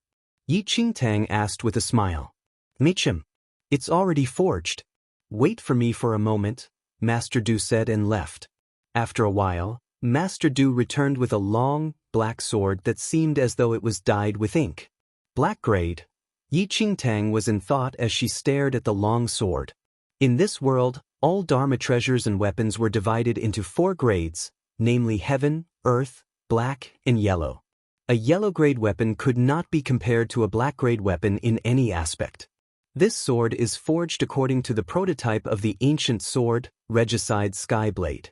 Yi Qingtang asked with a smile. "Michim, it's already forged. Wait for me for a moment," Master Du said and left. After a while, Master Du returned with a long, black sword that seemed as though it was dyed with ink. Black grade. Yi Qingtang was in thought as she stared at the long sword. In this world, all Dharma treasures and weapons were divided into 4 grades, namely heaven, earth, black, and yellow. A yellow grade weapon could not be compared to a black grade weapon in any aspect. This sword is forged according to the prototype of the ancient sword, Regicide Skyblade.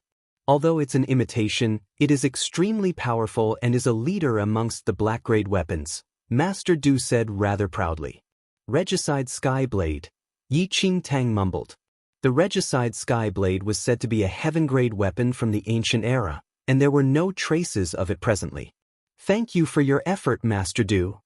Although it's an imitation, it is extremely powerful and is a leader amongst the black grade weapons, Master Du said rather proudly. Regicide Skyblade, Yi Qingtang mumbled. The Regicide Skyblade was said to be a heaven grade weapon from the ancient era, and there were no traces of it presently. "Thank you for your effort, Master Du."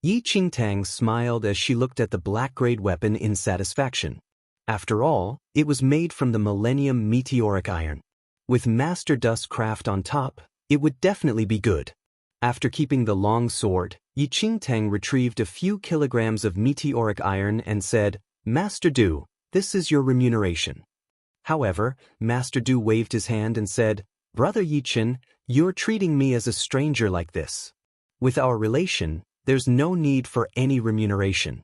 Yi Qingtang smiled as she looked at the black grade weapon in satisfaction. After all, it was made from the Millennium Meteoric Iron. With Master Dust Craft on top, it would definitely be good. After keeping the long sword, Yi Qingtang retrieved a few kilograms of meteoric iron and said, "Master Du, this is your remuneration." However, Master Du waved his hand and said, "Brother Yichen, you're treating me as a stranger like this. With our relation, there's no need for any remuneration."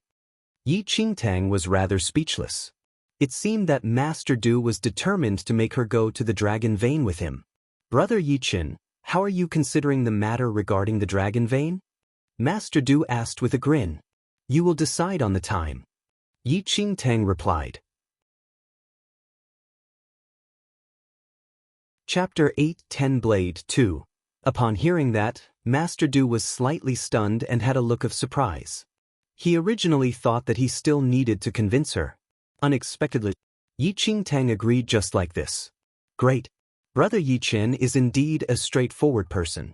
Yi Qingtang was rather speechless. It seemed that Master Du was determined to make her go to the dragon vein with him. "Brother Yichen, how are you considering the matter regarding the dragon vein?" Master Du asked with a grin. "You will decide on the time," Yi Qingtang replied. Chapter 8 Ten Blade 2. Upon hearing that, Master Du was slightly stunned and had a look of surprise. He originally thought that he still needed to convince her. Unexpectedly, Yi Qingtang agreed just like this. "Great. Brother Yichen is indeed a straightforward person."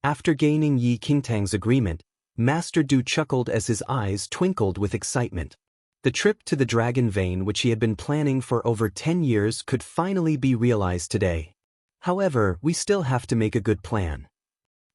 After gaining Yi Qingtang's agreement, Master Du chuckled as his eyes twinkled with excitement. The trip to the dragon vein which he had been planning for over 10 years could finally be realized today. However, we still have to make a good plan.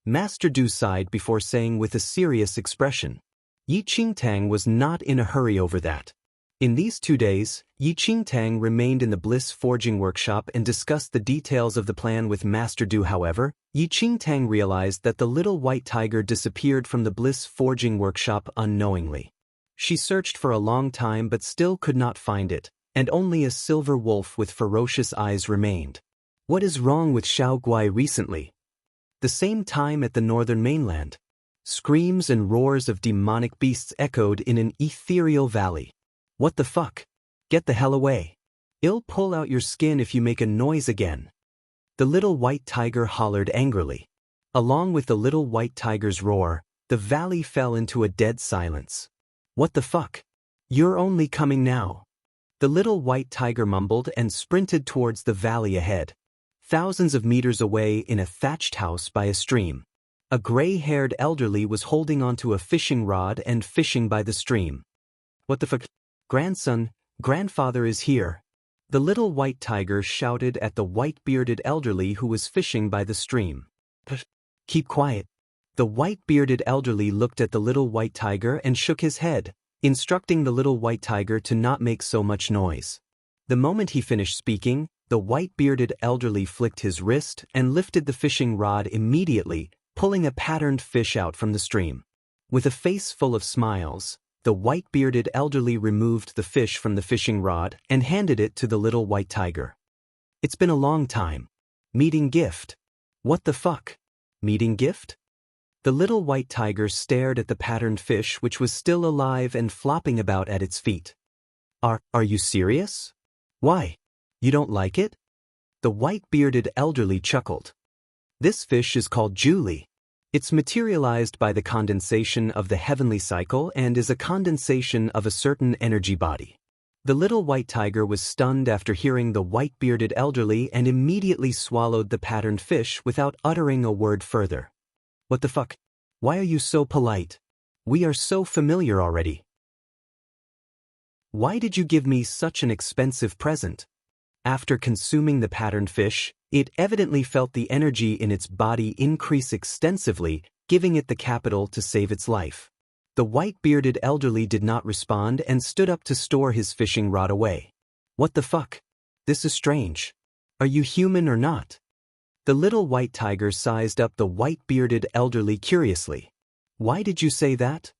Master Du sighed before saying with a serious expression. Yi Qingtang was not in a hurry over that. In these 2 days, Yi Qingtang remained in the Bliss Forging Workshop and discussed the details of the plan with Master Du. However, Yi Qingtang realized that the little white tiger disappeared from the Bliss Forging Workshop unknowingly. She searched for a long time but still could not find it, and only a silver wolf with ferocious eyes remained. What is wrong with Xiaoguai recently? The same time at the northern mainland. Screams and roars of demonic beasts echoed in an ethereal valley. "What the fuck? Get the hell away. I'll pull out your skin if you make a noise again." The little white tiger hollered angrily. Along with the little white tiger's roar, the valley fell into a dead silence. "What the fuck? You're only coming now." The little white tiger mumbled and sprinted towards the valley ahead. Thousands of meters away in a thatched house by a stream, a gray-haired elderly was holding onto a fishing rod and fishing by the stream. "What the fuck? Grandson, grandfather is here." The little white tiger shouted at the white-bearded elderly who was fishing by the stream. "Keep quiet." The white-bearded elderly looked at the little white tiger and shook his head, instructing the little white tiger to not make so much noise. The moment he finished speaking, the white-bearded elderly flicked his wrist and lifted the fishing rod immediately, pulling a patterned fish out from the stream. With a face full of smiles, the white-bearded elderly removed the fish from the fishing rod and handed it to the little white tiger. "It's been a long time. Meeting gift." "What the fuck? Meeting gift?" The little white tiger stared at the patterned fish which was still alive and flopping about at its feet. Are you serious? Why? You don't like it?" The white-bearded elderly chuckled. This fish is called Julie. It's materialized by the condensation of the heavenly cycle and is a condensation of a certain energy body. The little white tiger was stunned after hearing the white-bearded elderly and immediately swallowed the patterned fish without uttering a word further. What the fuck? Why are you so polite? We are so familiar already. Why did you give me such an expensive present? After consuming the patterned fish, it evidently felt the energy in its body increase extensively, giving it the capital to save its life. The white-bearded elderly did not respond and stood up to store his fishing rod away. What the fuck? This is strange. Are you human or not? The little white tiger sized up the white-bearded elderly curiously. Why did you say that?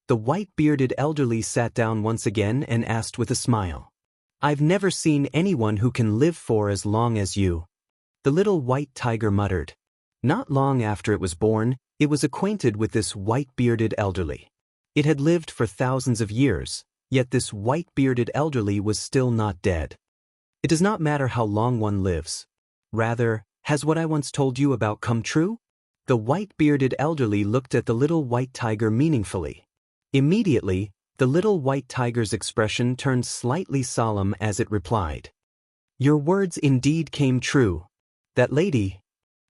The white-bearded elderly sat down once again and asked with a smile. I've never seen anyone who can live for as long as you. The little white tiger muttered. Not long after it was born, it was acquainted with this white-bearded elderly. It had lived for thousands of years, yet this white-bearded elderly was still not dead. It does not matter how long one lives. Rather, has what I once told you about come true? The white-bearded elderly looked at the little white tiger meaningfully. Immediately, the little white tiger's expression turned slightly solemn as it replied. Your words indeed came true. That lady,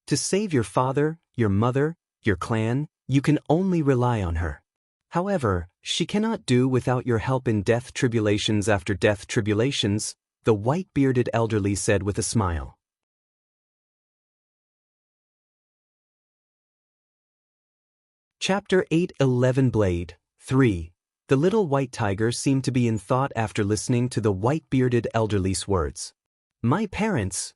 to save your father, your mother, your clan, you can only rely on her. However, she cannot do without your help in death tribulations after death tribulations, the white-bearded elderly said with a smile. Chapter 8:11 Blade 3. The little white tiger seemed to be in thought after listening to the white-bearded elderly's words. My parents.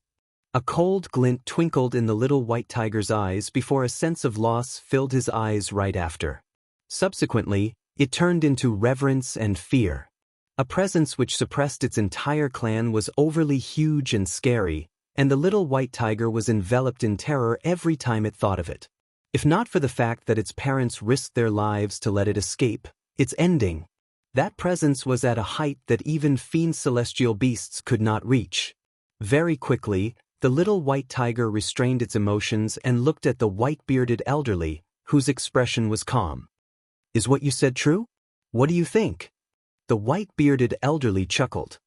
A cold glint twinkled in the little white tiger's eyes before a sense of loss filled his eyes right after. Subsequently, it turned into reverence and fear. A presence which suppressed its entire clan was overly huge and scary, and the little white tiger was enveloped in terror every time it thought of it. If not for the fact that its parents risked their lives to let it escape, its ending, that presence was at a height that even fiend celestial beasts could not reach. Very quickly, the little white tiger restrained its emotions and looked at the white-bearded elderly, whose expression was calm. Is what you said true? What do you think? The white-bearded elderly chuckled.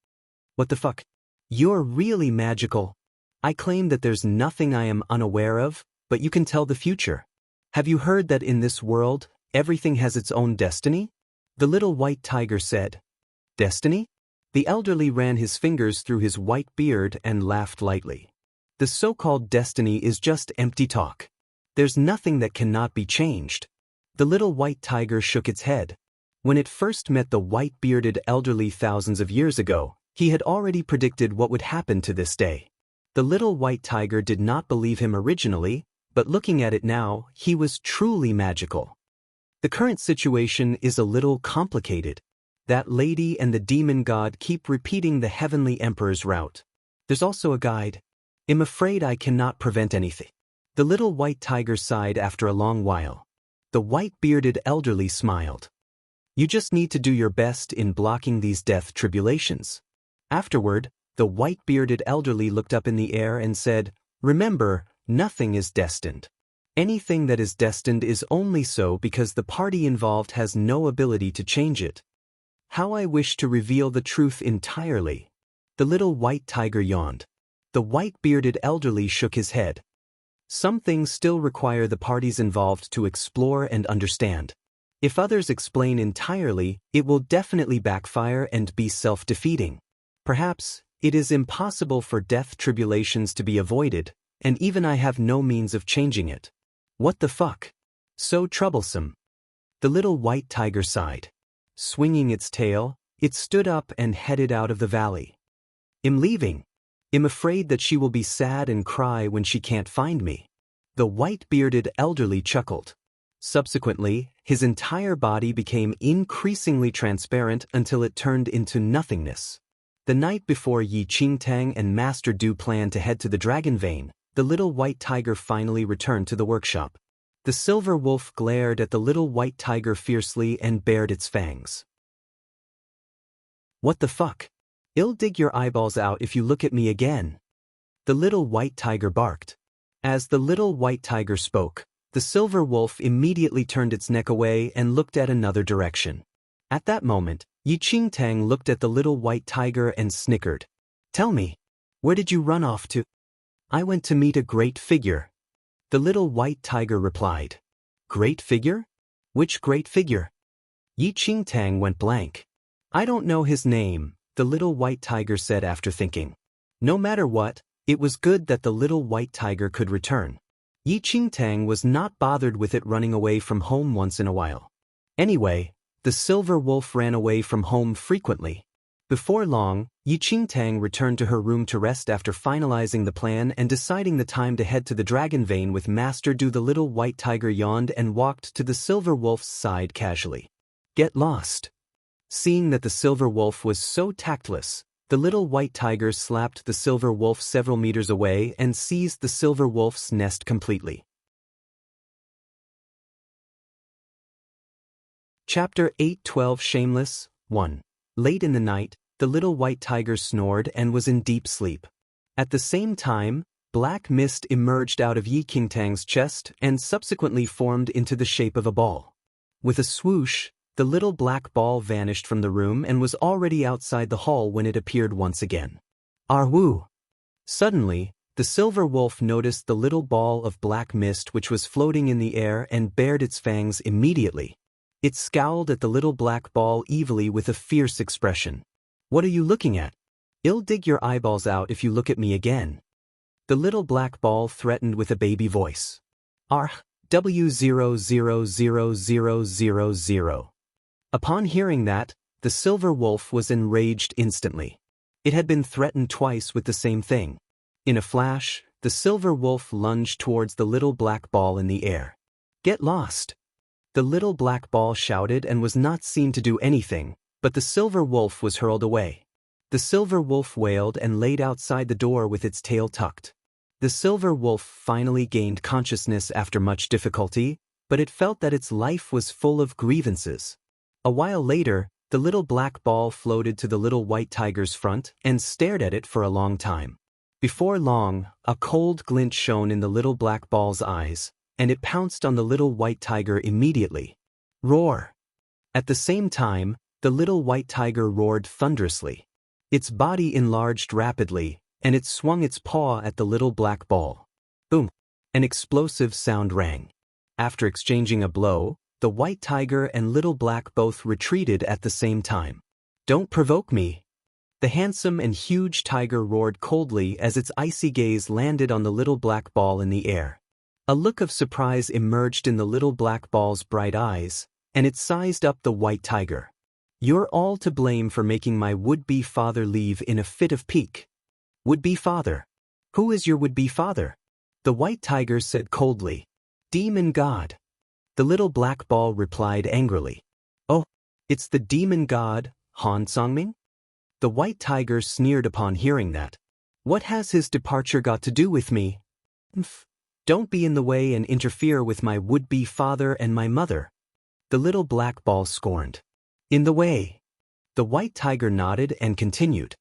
What the fuck? You're really magical. I claim that there's nothing I am unaware of, but you can tell the future. Have you heard that in this world, everything has its own destiny? The little white tiger said. Destiny? The elderly ran his fingers through his white beard and laughed lightly. The so-called destiny is just empty talk. There's nothing that cannot be changed. The little white tiger shook its head. When it first met the white-bearded elderly thousands of years ago, he had already predicted what would happen to this day. The little white tiger did not believe him originally, but looking at it now, he was truly magical. The current situation is a little complicated. That lady and the demon god keep repeating the heavenly emperor's route. There's also a guide. I'm afraid I cannot prevent anything. The little white tiger sighed after a long while. The white-bearded elderly smiled. You just need to do your best in blocking these death tribulations. Afterward, the white-bearded elderly looked up in the air and said, Remember, nothing is destined. Anything that is destined is only so because the party involved has no ability to change it. How I wish to reveal the truth entirely. The little white tiger yawned. The white-bearded elderly shook his head. Some things still require the parties involved to explore and understand. If others explain entirely, it will definitely backfire and be self-defeating. Perhaps, it is impossible for death tribulations to be avoided, and even I have no means of changing it. What the fuck? So troublesome. The little white tiger sighed. Swinging its tail, it stood up and headed out of the valley. I'm leaving. I'm afraid that she will be sad and cry when she can't find me. The white-bearded elderly chuckled. Subsequently, his entire body became increasingly transparent until it turned into nothingness. The night before Yi Qingtang and Master Du planned to head to the Dragon Vein, the little white tiger finally returned to the workshop. The silver wolf glared at the little white tiger fiercely and bared its fangs. What the fuck? I'll dig your eyeballs out if you look at me again. The little white tiger barked. As the little white tiger spoke, the silver wolf immediately turned its neck away and looked at another direction. At that moment, Yi Qingtang looked at the little white tiger and snickered. "Tell me, where did you run off to?" "I went to meet a great figure," the little white tiger replied. "Great figure? Which great figure?" Yi Qingtang went blank. "I don't know his name," the little white tiger said after thinking. No matter what, it was good that the little white tiger could return. Yi Qingtang was not bothered with it running away from home once in a while. Anyway, the silver wolf ran away from home frequently. Before long, Yi Qingtang returned to her room to rest after finalizing the plan and deciding the time to head to the dragon vein with Master Du. The little white tiger yawned and walked to the silver wolf's side casually. "Get lost." Seeing that the silver wolf was so tactless, the little white tiger slapped the silver wolf several meters away and seized the silver wolf's nest completely. Chapter 8:12 Shameless 1. Late in the night, the little white tiger snored and was in deep sleep. At the same time, black mist emerged out of Yi Qingtang's chest and subsequently formed into the shape of a ball. With a swoosh, the little black ball vanished from the room and was already outside the hall when it appeared once again. Arwoo! Suddenly, the silver wolf noticed the little ball of black mist which was floating in the air and bared its fangs immediately. It scowled at the little black ball evilly with a fierce expression. "What are you looking at? I'll dig your eyeballs out if you look at me again." The little black ball threatened with a baby voice. W000000. Upon hearing that, the silver wolf was enraged instantly. It had been threatened twice with the same thing. In a flash, the silver wolf lunged towards the little black ball in the air. "Get lost!" The little black ball shouted and was not seen to do anything, but the silver wolf was hurled away. The silver wolf wailed and laid outside the door with its tail tucked. The silver wolf finally gained consciousness after much difficulty, but it felt that its life was full of grievances. A while later, the little black ball floated to the little white tiger's front and stared at it for a long time. Before long, a cold glint shone in the little black ball's eyes, and it pounced on the little white tiger immediately. Roar! At the same time, the little white tiger roared thunderously. Its body enlarged rapidly, and it swung its paw at the little black ball. Boom! An explosive sound rang. After exchanging a blow, the white tiger and little black both retreated at the same time. "Don't provoke me!" The handsome and huge tiger roared coldly as its icy gaze landed on the little black ball in the air. A look of surprise emerged in the little black ball's bright eyes, and it sized up the white tiger. "You're all to blame for making my would-be father leave in a fit of pique." "Would-be father? Who is your would-be father?" the white tiger said coldly. "Demon god." The little black ball replied angrily. "Oh, it's the demon god, Han Songming?" The white tiger sneered upon hearing that. "What has his departure got to do with me?" "Don't be in the way and interfere with my would-be father and my mother," the little black ball scorned. "In the way?" The white tiger nodded and continued.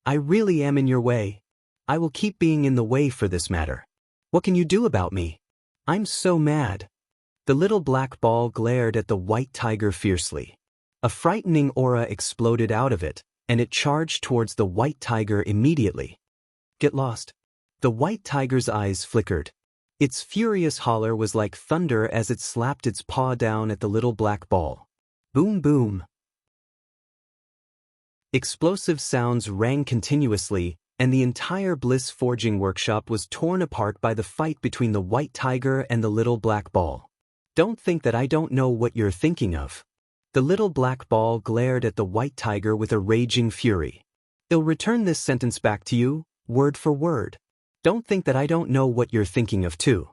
"I really am in your way. I will keep being in the way for this matter. What can you do about me? I'm so mad." The little black ball glared at the white tiger fiercely. A frightening aura exploded out of it, and it charged towards the white tiger immediately. "Get lost." The white tiger's eyes flickered. Its furious holler was like thunder as it slapped its paw down at the little black ball. Boom boom. Explosive sounds rang continuously, and the entire Bliss forging workshop was torn apart by the fight between the white tiger and the little black ball. "Don't think that I don't know what you're thinking of." The little black ball glared at the white tiger with a raging fury. "I'll return this sentence back to you, word for word. Don't think that I don't know what you're thinking of too."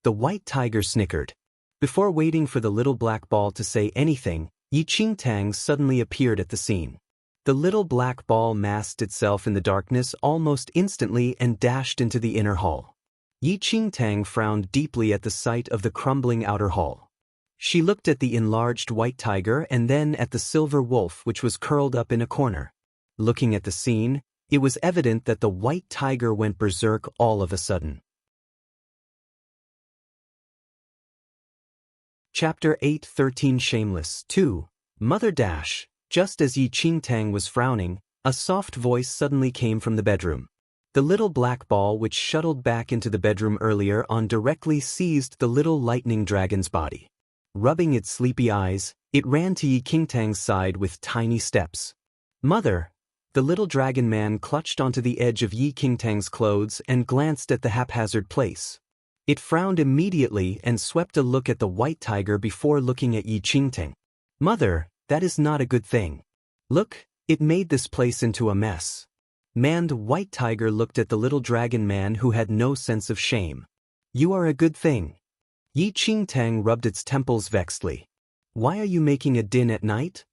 The white tiger snickered. Before waiting for the little black ball to say anything, Yi Qingtang suddenly appeared at the scene. The little black ball masked itself in the darkness almost instantly and dashed into the inner hall. Yi Qingtang frowned deeply at the sight of the crumbling outer hall. She looked at the enlarged white tiger and then at the silver wolf which was curled up in a corner. Looking at the scene, it was evident that the white tiger went berserk all of a sudden. Chapter 8:13 Shameless 2. Mother Dash. Just as Yi Qingtang was frowning, a soft voice suddenly came from the bedroom. The little black ball which shuttled back into the bedroom earlier on directly seized the little lightning dragon's body. Rubbing its sleepy eyes, it ran to Yi Qingtang's side with tiny steps. Mother! The little dragon man clutched onto the edge of Yi Qingtang's clothes and glanced at the haphazard place. It frowned immediately and swept a look at the white tiger before looking at Yi Qingtang. Mother, that is not a good thing. Look, it made this place into a mess. The white tiger looked at the little dragon man who had no sense of shame. You are a good thing. Yi Qingtang rubbed its temples vexedly. Why are you making a din at night?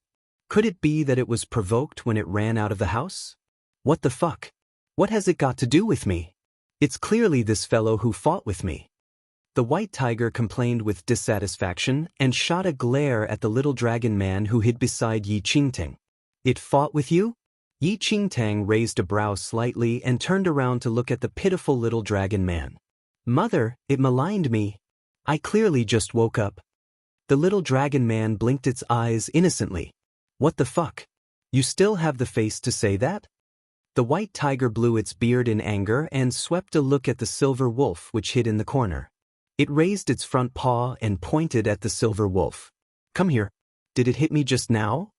Could it be that it was provoked when it ran out of the house? What the fuck? What has it got to do with me? It's clearly this fellow who fought with me. The white tiger complained with dissatisfaction and shot a glare at the little dragon man who hid beside Yi Qingtang. It fought with you? Yi Qingtang raised a brow slightly and turned around to look at the pitiful little dragon man. Mother, it maligned me. I clearly just woke up. The little dragon man blinked its eyes innocently. What the fuck? You still have the face to say that? The white tiger blew its beard in anger and swept a look at the silver wolf which hid in the corner. It raised its front paw and pointed at the silver wolf. Come here. Did it hit me just now?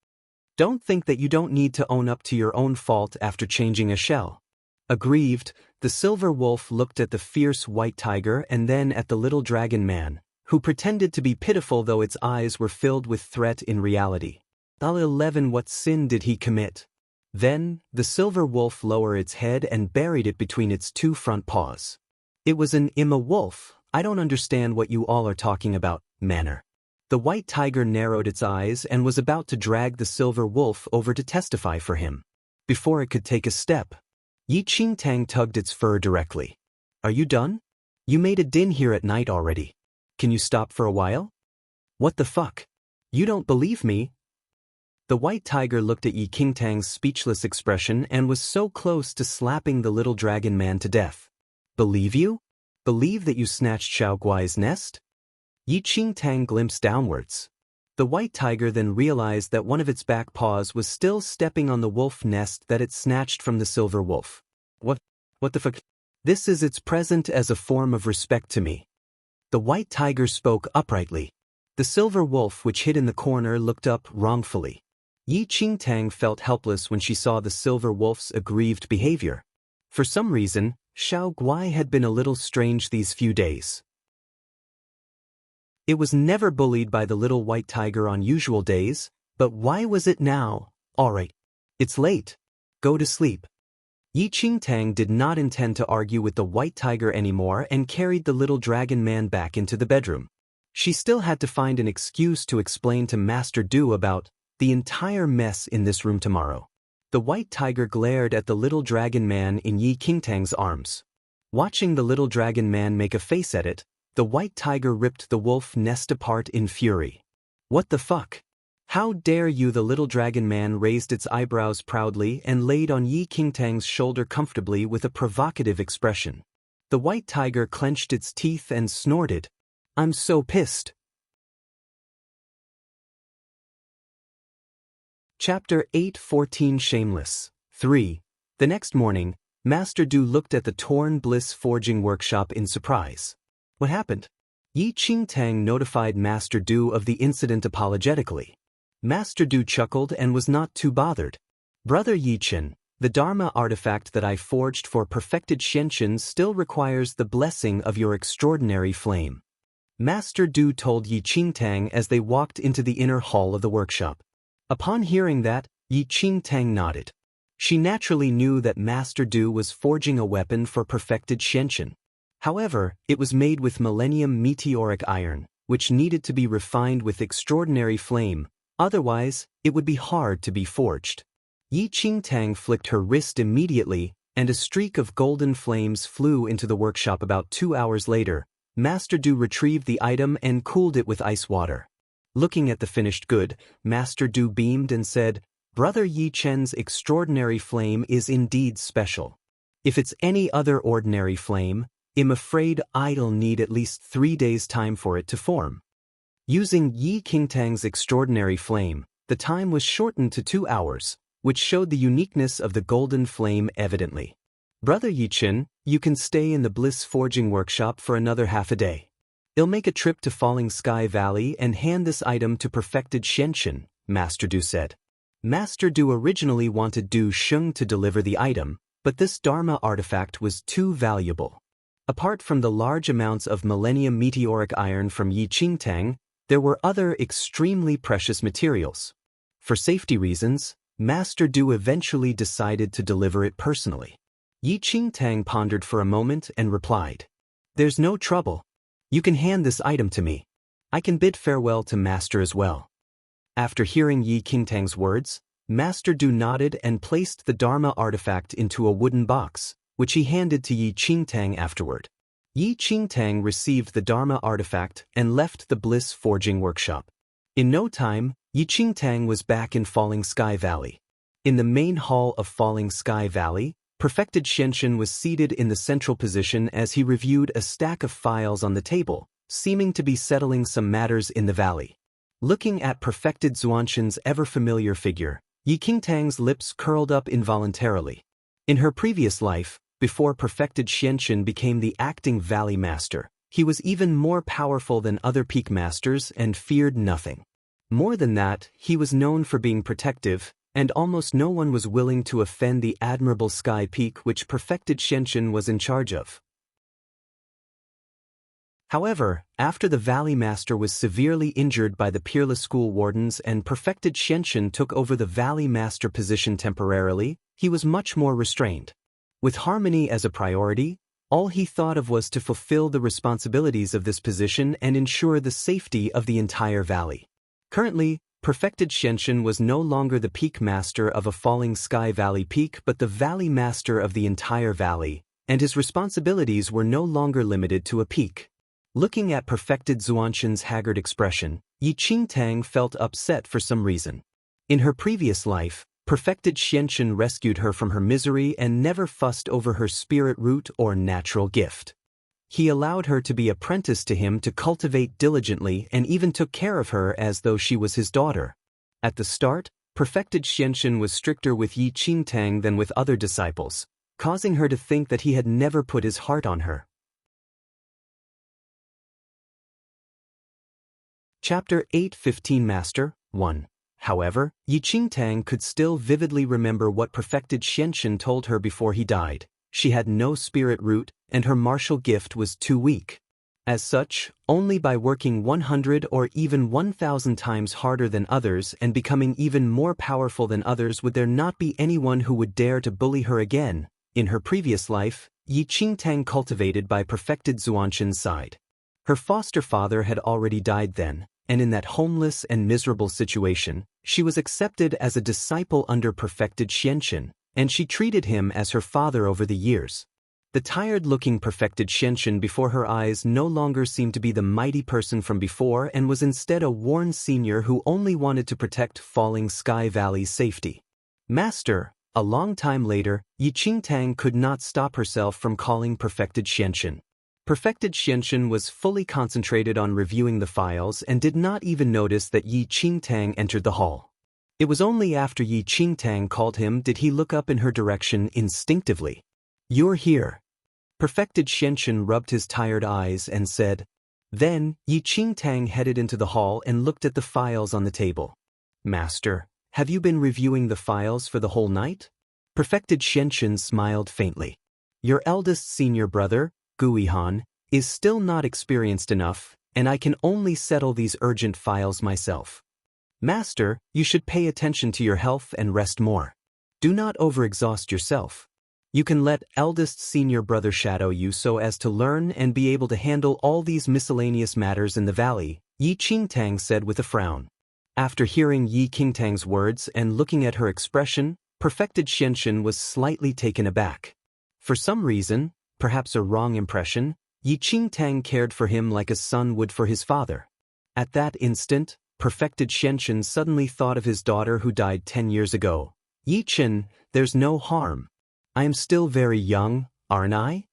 Don't think that you don't need to own up to your own fault after changing a shell. Aggrieved, the silver wolf looked at the fierce white tiger and then at the little dragon man, who pretended to be pitiful though its eyes were filled with threat in reality. Al-11 What sin did he commit? Then, the silver wolf lowered its head and buried it between its two front paws. It was an Imma wolf. I don't understand what you all are talking about, manner. The white tiger narrowed its eyes and was about to drag the silver wolf over to testify for him. Before it could take a step, Yi Qingtang tugged its fur directly. Are you done? You made a din here at night already. Can you stop for a while? What the fuck? You don't believe me? The white tiger looked at Yi Qingtang's speechless expression and was so close to slapping the little dragon man to death. Believe you? Believe that you snatched Xiao Guai's nest? Yi Qingtang glimpsed downwards. The white tiger then realized that one of its back paws was still stepping on the wolf nest that it snatched from the silver wolf. What the fuck? This is its present as a form of respect to me. The white tiger spoke uprightly. The silver wolf which hid in the corner looked up wrongfully. Yi Qingtang felt helpless when she saw the silver wolf's aggrieved behavior. For some reason, Xiao Guai had been a little strange these few days. It was never bullied by the little white tiger on usual days, but why was it now? Alright. It's late. Go to sleep. Yi Qingtang did not intend to argue with the white tiger anymore and carried the little dragon man back into the bedroom. She still had to find an excuse to explain to Master Du about the entire mess in this room tomorrow. The white tiger glared at the little dragon man in Yi Qingtang's arms. Watching the little dragon man make a face at it, the white tiger ripped the wolf nest apart in fury. What the fuck? How dare you? The little dragon man raised its eyebrows proudly and laid on Yi Qingtang's shoulder comfortably with a provocative expression. The white tiger clenched its teeth and snorted. I'm so pissed. Chapter 8:14 Shameless 3. The next morning, Master Du looked at the torn Bliss forging workshop in surprise. What happened? Yi Qingtang notified Master Du of the incident apologetically. Master Du chuckled and was not too bothered. Brother Yichen, the Dharma artifact that I forged for perfected Xianxin still requires the blessing of your extraordinary flame. Master Du told Yi Qingtang as they walked into the inner hall of the workshop. Upon hearing that, Yi Qingtang nodded. She naturally knew that Master Du was forging a weapon for perfected Xianxin. However, it was made with Millennium Meteoric Iron, which needed to be refined with extraordinary flame, otherwise, it would be hard to be forged. Yi Qingtang flicked her wrist immediately, and a streak of golden flames flew into the workshop. About 2 hours later, Master Du retrieved the item and cooled it with ice water. Looking at the finished good, Master Du beamed and said, Brother Yi Chen's extraordinary flame is indeed special. If it's any other ordinary flame, I'm afraid I'll need at least 3 days' time for it to form. Using Yi Qingtang's extraordinary flame, the time was shortened to 2 hours, which showed the uniqueness of the golden flame evidently. Brother Yichen, you can stay in the Bliss Forging Workshop for another half a day. I'll make a trip to Falling Sky Valley and hand this item to Perfected Xianxun, Master Du said. Master Du originally wanted Du Sheng to deliver the item, but this Dharma artifact was too valuable. Apart from the large amounts of Millennium Meteoric Iron from Yi Qingtang, there were other extremely precious materials. For safety reasons, Master Du eventually decided to deliver it personally. Yi Qingtang pondered for a moment and replied, "There's no trouble. You can hand this item to me. I can bid farewell to Master as well." After hearing Yi Qingtang's words, Master Du nodded and placed the Dharma artifact into a wooden box, which he handed to Yi Qingtang afterward. Yi Qingtang received the Dharma artifact and left the Bliss Forging Workshop. In no time, Yi Qingtang was back in Falling Sky Valley. In the main hall of Falling Sky Valley, Perfected Xianxun was seated in the central position as he reviewed a stack of files on the table, seeming to be settling some matters in the valley. Looking at Perfected Xuanxun's ever-familiar figure, Yi Qingtang's lips curled up involuntarily. In her previous life, before Perfected Xianxun became the acting Valley Master, he was even more powerful than other peak masters and feared nothing. More than that, he was known for being protective, and almost no one was willing to offend the admirable Sky Peak which Perfected Xianxun was in charge of. However, after the Valley Master was severely injured by the peerless school wardens and Perfected Xianxun took over the Valley Master position temporarily, he was much more restrained. With harmony as a priority, all he thought of was to fulfill the responsibilities of this position and ensure the safety of the entire valley. Currently, Perfected Xianxun was no longer the peak master of a Falling Sky Valley peak but the Valley Master of the entire valley, and his responsibilities were no longer limited to a peak. Looking at Perfected Xuanxun's haggard expression, Yi Qingtang felt upset for some reason. In her previous life, Perfected Xianxun rescued her from her misery and never fussed over her spirit root or natural gift. He allowed her to be apprenticed to him to cultivate diligently and even took care of her as though she was his daughter. At the start, Perfected Xianxun was stricter with Yi Qingtang than with other disciples, causing her to think that he had never put his heart on her. Chapter 8:15 Master 1. However, Yi Qingtang could still vividly remember what Perfected Xianxun told her before he died. She had no spirit root, and her martial gift was too weak. As such, only by working 100 or even 1,000 times harder than others and becoming even more powerful than others would there not be anyone who would dare to bully her again. In her previous life, Yi Qingtang cultivated by Perfected Xuanxun's side. Her foster father had already died then, and in that homeless and miserable situation, she was accepted as a disciple under Perfected Xianxun, and she treated him as her father over the years. The tired-looking Perfected Xianxun before her eyes no longer seemed to be the mighty person from before and was instead a worn senior who only wanted to protect Falling Sky Valley's safety. Master, a long time later, Yi Qingtang could not stop herself from calling Perfected Xianxun. Perfected Xianxun was fully concentrated on reviewing the files and did not even notice that Yi Qingtang entered the hall. It was only after Yi Qingtang called him did he look up in her direction instinctively. "You're here." Perfected Xianxun rubbed his tired eyes and said. Then, Yi Qingtang headed into the hall and looked at the files on the table. "Master, have you been reviewing the files for the whole night?" Perfected Xianxun smiled faintly. "Your eldest senior brother, Guihan, is still not experienced enough, and I can only settle these urgent files myself. Master, you should pay attention to your health and rest more. Do not overexhaust yourself. You can let eldest senior brother shadow you so as to learn and be able to handle all these miscellaneous matters in the valley," Yi Qingtang said with a frown. After hearing Yi Qingtang's words and looking at her expression, Perfected Xianxun was slightly taken aback. For some reason, perhaps a wrong impression, Yi Qingtang cared for him like a son would for his father. At that instant, Perfected Xianxun suddenly thought of his daughter who died 10 years ago. "Yi Qin, there's no harm. I am still very young, aren't I?"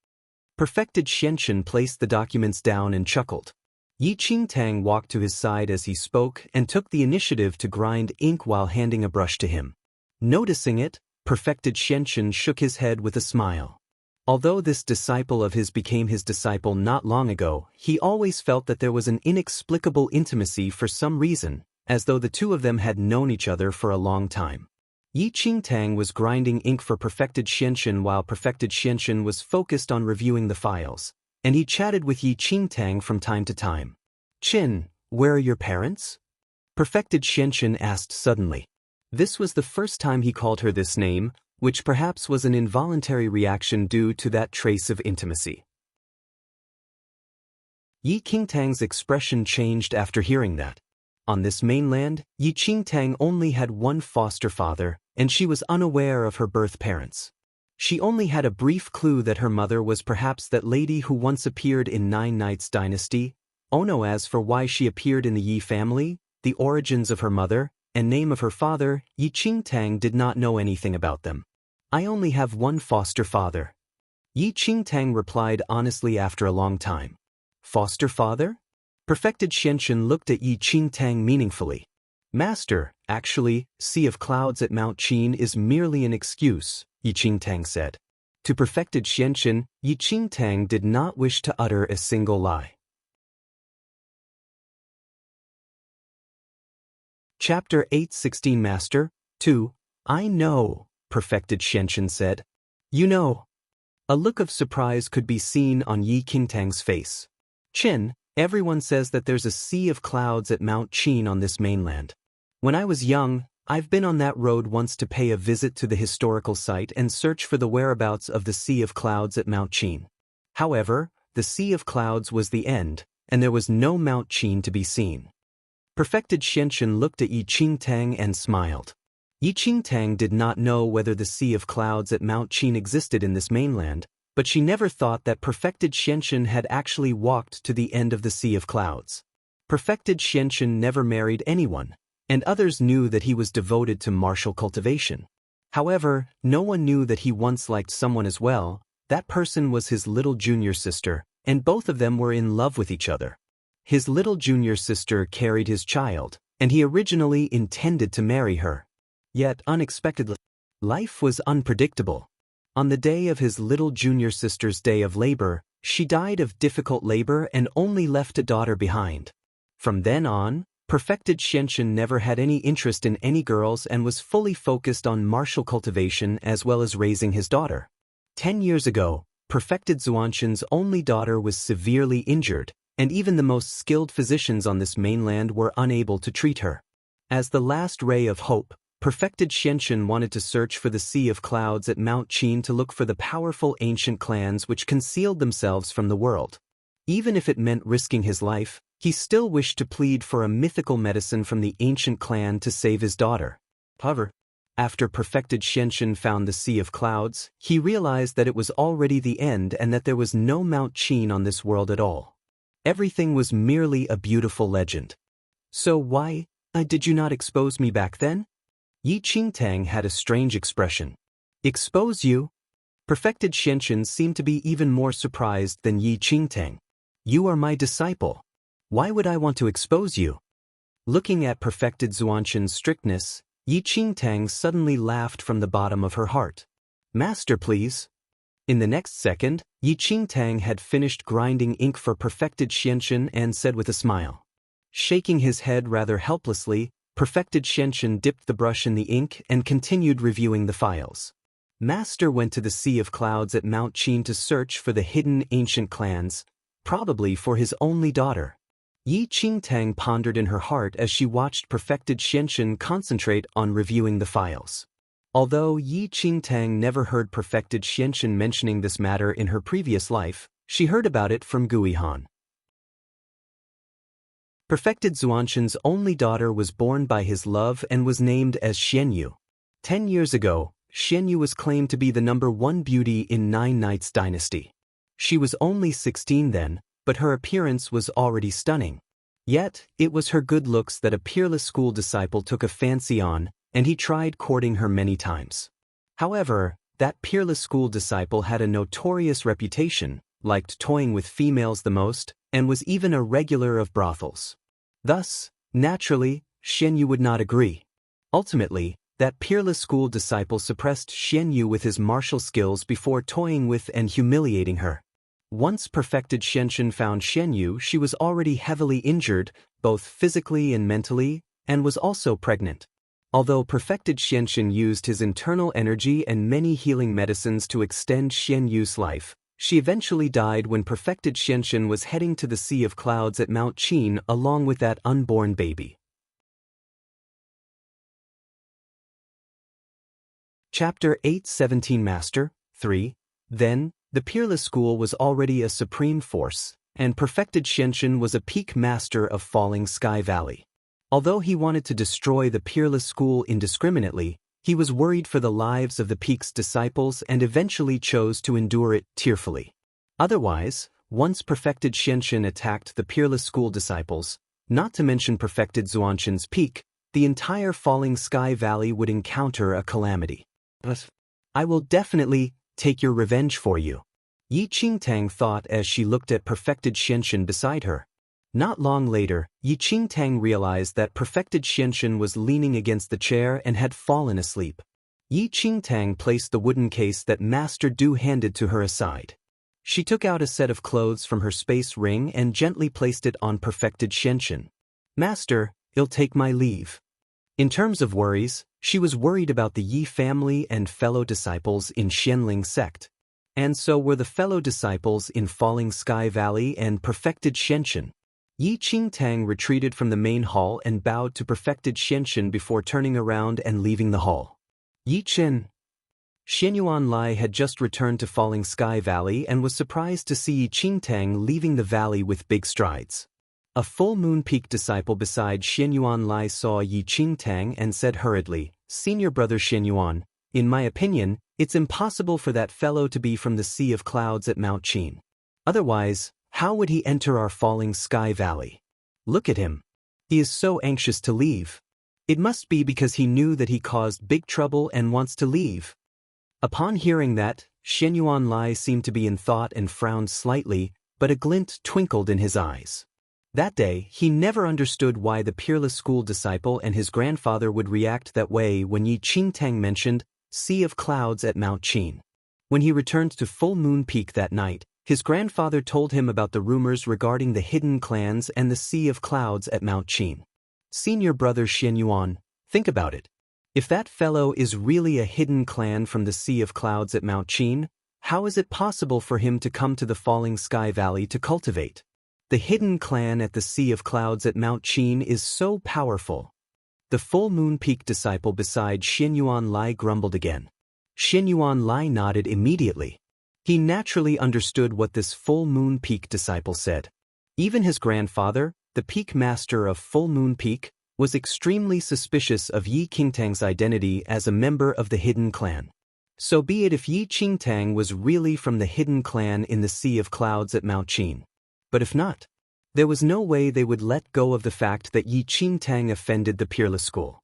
Perfected Xianxun placed the documents down and chuckled. Yi Qingtang walked to his side as he spoke and took the initiative to grind ink while handing a brush to him. Noticing it, perfected Xianxun shook his head with a smile. Although this disciple of his became his disciple not long ago, he always felt that there was an inexplicable intimacy for some reason, as though the two of them had known each other for a long time. Yi Qingtang was grinding ink for perfected Xianxun while perfected Xianxun was focused on reviewing the files, and he chatted with Yi Qingtang from time to time. "Qin, where are your parents?" Perfected Xianxun asked suddenly. This was the first time he called her this name, which perhaps was an involuntary reaction due to that trace of intimacy. Yi Qingtang's expression changed after hearing that. On this mainland, Yi Qingtang only had one foster father, and she was unaware of her birth parents. She only had a brief clue that her mother was perhaps that lady who once appeared in Nine Nights Dynasty. As for why she appeared in the Yi family, the origins of her mother, and name of her father, Yi Qingtang did not know anything about them. "I only have one foster father," Yi Qingtang replied honestly after a long time. "Foster father?" Perfected Xianxun looked at Yi Qingtang meaningfully. "Master, actually, Sea of Clouds at Mount Qin is merely an excuse," Yi Qingtang said. To perfected Xianxun, Yi Qingtang did not wish to utter a single lie. Chapter 8:16 Master, 2. "I know," perfected Xianxun said. "You know." A look of surprise could be seen on Yi Qingtang's face. "Qin, everyone says that there's a sea of clouds at Mount Qin on this mainland. When I was young, I've been on that road once to pay a visit to the historical site and search for the whereabouts of the Sea of Clouds at Mount Qin. However, the Sea of Clouds was the end, and there was no Mount Qin to be seen." Perfected Xianxun looked at Yi Qingtang and smiled. Yi Qingtang did not know whether the Sea of Clouds at Mount Qin existed in this mainland, but she never thought that perfected Xianxun had actually walked to the end of the Sea of Clouds. Perfected Xianxun never married anyone, and others knew that he was devoted to martial cultivation. However, no one knew that he once liked someone as well. That person was his little junior sister, and both of them were in love with each other. His little junior sister carried his child, and he originally intended to marry her. Yet unexpectedly, life was unpredictable. On the day of his little junior sister's day of labor, she died of difficult labor and only left a daughter behind. From then on, perfected Xianxun never had any interest in any girls and was fully focused on martial cultivation as well as raising his daughter. 10 years ago, perfected Xuanxun's only daughter was severely injured, and even the most skilled physicians on this mainland were unable to treat her. As the last ray of hope, perfected Xianxun wanted to search for the Sea of Clouds at Mount Qin to look for the powerful ancient clans which concealed themselves from the world. Even if it meant risking his life, he still wished to plead for a mythical medicine from the ancient clan to save his daughter. However, after perfected Xianxun found the Sea of Clouds, he realized that it was already the end and that there was no Mount Qin on this world at all. Everything was merely a beautiful legend. "So why did you not expose me back then?" Yi Qingtang had a strange expression. "Expose you?" Perfected Xianxun seemed to be even more surprised than Yi Qingtang. "You are my disciple. Why would I want to expose you?" Looking at perfected Xuanxun's strictness, Yi Qingtang suddenly laughed from the bottom of her heart. "Master, please." In the next second, Yi Qingtang had finished grinding ink for perfected Xianxun and said with a smile. Shaking his head rather helplessly, perfected Xianxun dipped the brush in the ink and continued reviewing the files. Master went to the Sea of Clouds at Mount Qin to search for the hidden ancient clans, probably for his only daughter. Yi Qingtang pondered in her heart as she watched perfected Xianxun concentrate on reviewing the files. Although Yi Qingtang never heard perfected Xianxun mentioning this matter in her previous life, she heard about it from Guihan. Perfected Xuanxun's only daughter was born by his love and was named as Xianyu. 10 years ago, Xianyu was claimed to be the #1 beauty in Nine Nights Dynasty. She was only 16 then, but her appearance was already stunning. Yet, it was her good looks that a peerless school disciple took a fancy on, and he tried courting her many times. However, that peerless school disciple had a notorious reputation, liked toying with females the most, and was even a regular of brothels. Thus, naturally, Xian Yu would not agree. Ultimately, that peerless school disciple suppressed Xian Yu with his martial skills before toying with and humiliating her. Once perfected Xianxin found Xian Yu, she was already heavily injured, both physically and mentally, and was also pregnant. Although perfected Xianxin used his internal energy and many healing medicines to extend Xian Yu's life, she eventually died when perfected Xianxin was heading to the Sea of Clouds at Mount Qin along with that unborn baby. Chapter 8:17 Master 3. Then, the Peerless School was already a supreme force, and perfected Xianxin was a peak master of Falling Sky Valley. Although he wanted to destroy the Peerless School indiscriminately, he was worried for the lives of the peak's disciples and eventually chose to endure it tearfully. Otherwise, once perfected Xianxin attacked the Peerless School disciples, not to mention perfected Zuanshin's peak, the entire Falling Sky Valley would encounter a calamity. But I will definitely take your revenge for you, Yi Qingtang thought as she looked at perfected Xianxin beside her. Not long later, Yi Qingtang realized that perfected Xianxin was leaning against the chair and had fallen asleep. Yi Qingtang placed the wooden case that Master Du handed to her aside. She took out a set of clothes from her space ring and gently placed it on perfected Xianxin. Master, I'll take my leave. In terms of worries, she was worried about the Yi family and fellow disciples in Xianling sect. And so were the fellow disciples in Falling Sky Valley and perfected Xianxin. Yi Qingtang retreated from the main hall and bowed to perfected Xianxin before turning around and leaving the hall. Yi Chen. Xianyuan Lai had just returned to Falling Sky Valley and was surprised to see Yi Qingtang leaving the valley with big strides. A full moon peak disciple beside Xianyuan Lai saw Yi Qingtang and said hurriedly, "Senior brother Xianyuan, in my opinion, it's impossible for that fellow to be from the Sea of Clouds at Mount Qin. Otherwise, how would he enter our Falling Sky Valley? Look at him. He is so anxious to leave. It must be because he knew that he caused big trouble and wants to leave." Upon hearing that, Xianyuan Lai seemed to be in thought and frowned slightly, but a glint twinkled in his eyes. That day, he never understood why the Peerless School disciple and his grandfather would react that way when Yi Qingtang mentioned Sea of Clouds at Mount Qin. When he returned to Full Moon Peak that night, his grandfather told him about the rumors regarding the hidden clans and the Sea of Clouds at Mount Qin. Senior brother Xianyuan, think about it. If that fellow is really a hidden clan from the Sea of Clouds at Mount Qin, how is it possible for him to come to the Falling Sky Valley to cultivate? The hidden clan at the Sea of Clouds at Mount Qin is so powerful. The Full Moon Peak disciple beside Xianyuan Lai grumbled again. Xianyuan Lai nodded immediately. He naturally understood what this Full Moon Peak disciple said. Even his grandfather, the Peak Master of Full Moon Peak, was extremely suspicious of Yi Qingtang's identity as a member of the hidden clan. So be it if Yi Qingtang was really from the hidden clan in the Sea of Clouds at Mount Qin. But if not, there was no way they would let go of the fact that Yi Qingtang offended the Peerless School.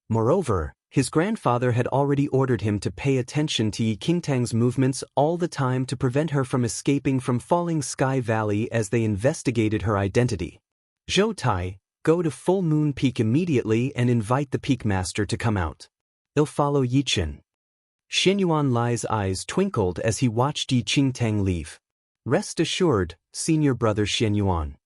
Moreover, his grandfather had already ordered him to pay attention to Yi Qingtang's movements all the time to prevent her from escaping from Falling Sky Valley as they investigated her identity. "Zhou Tai, go to Full Moon Peak immediately and invite the Peak Master to come out. They'll follow Yi Chen." Xianyuan Lai's eyes twinkled as he watched Yi Qingtang leave. "Rest assured, senior brother Xianyuan."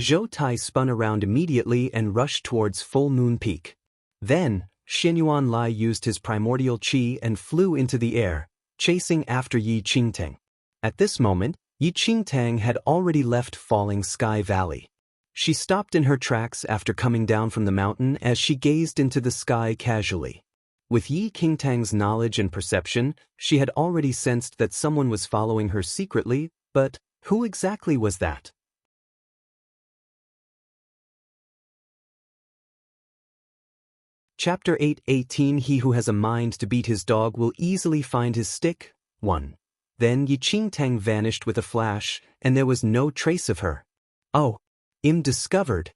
Zhou Tai spun around immediately and rushed towards Full Moon Peak. Then, Xianyuan Lai used his primordial qi and flew into the air, chasing after Yi Qingtang. At this moment, Yi Qingtang had already left Falling Sky Valley. She stopped in her tracks after coming down from the mountain as she gazed into the sky casually. With Yi Qingtang's knowledge and perception, she had already sensed that someone was following her secretly, but who exactly was that? Chapter 8:18 He who has a mind to beat his dog will easily find his stick. 1. Then Yi Qingtang vanished with a flash, and there was no trace of her. "Oh, I'm discovered."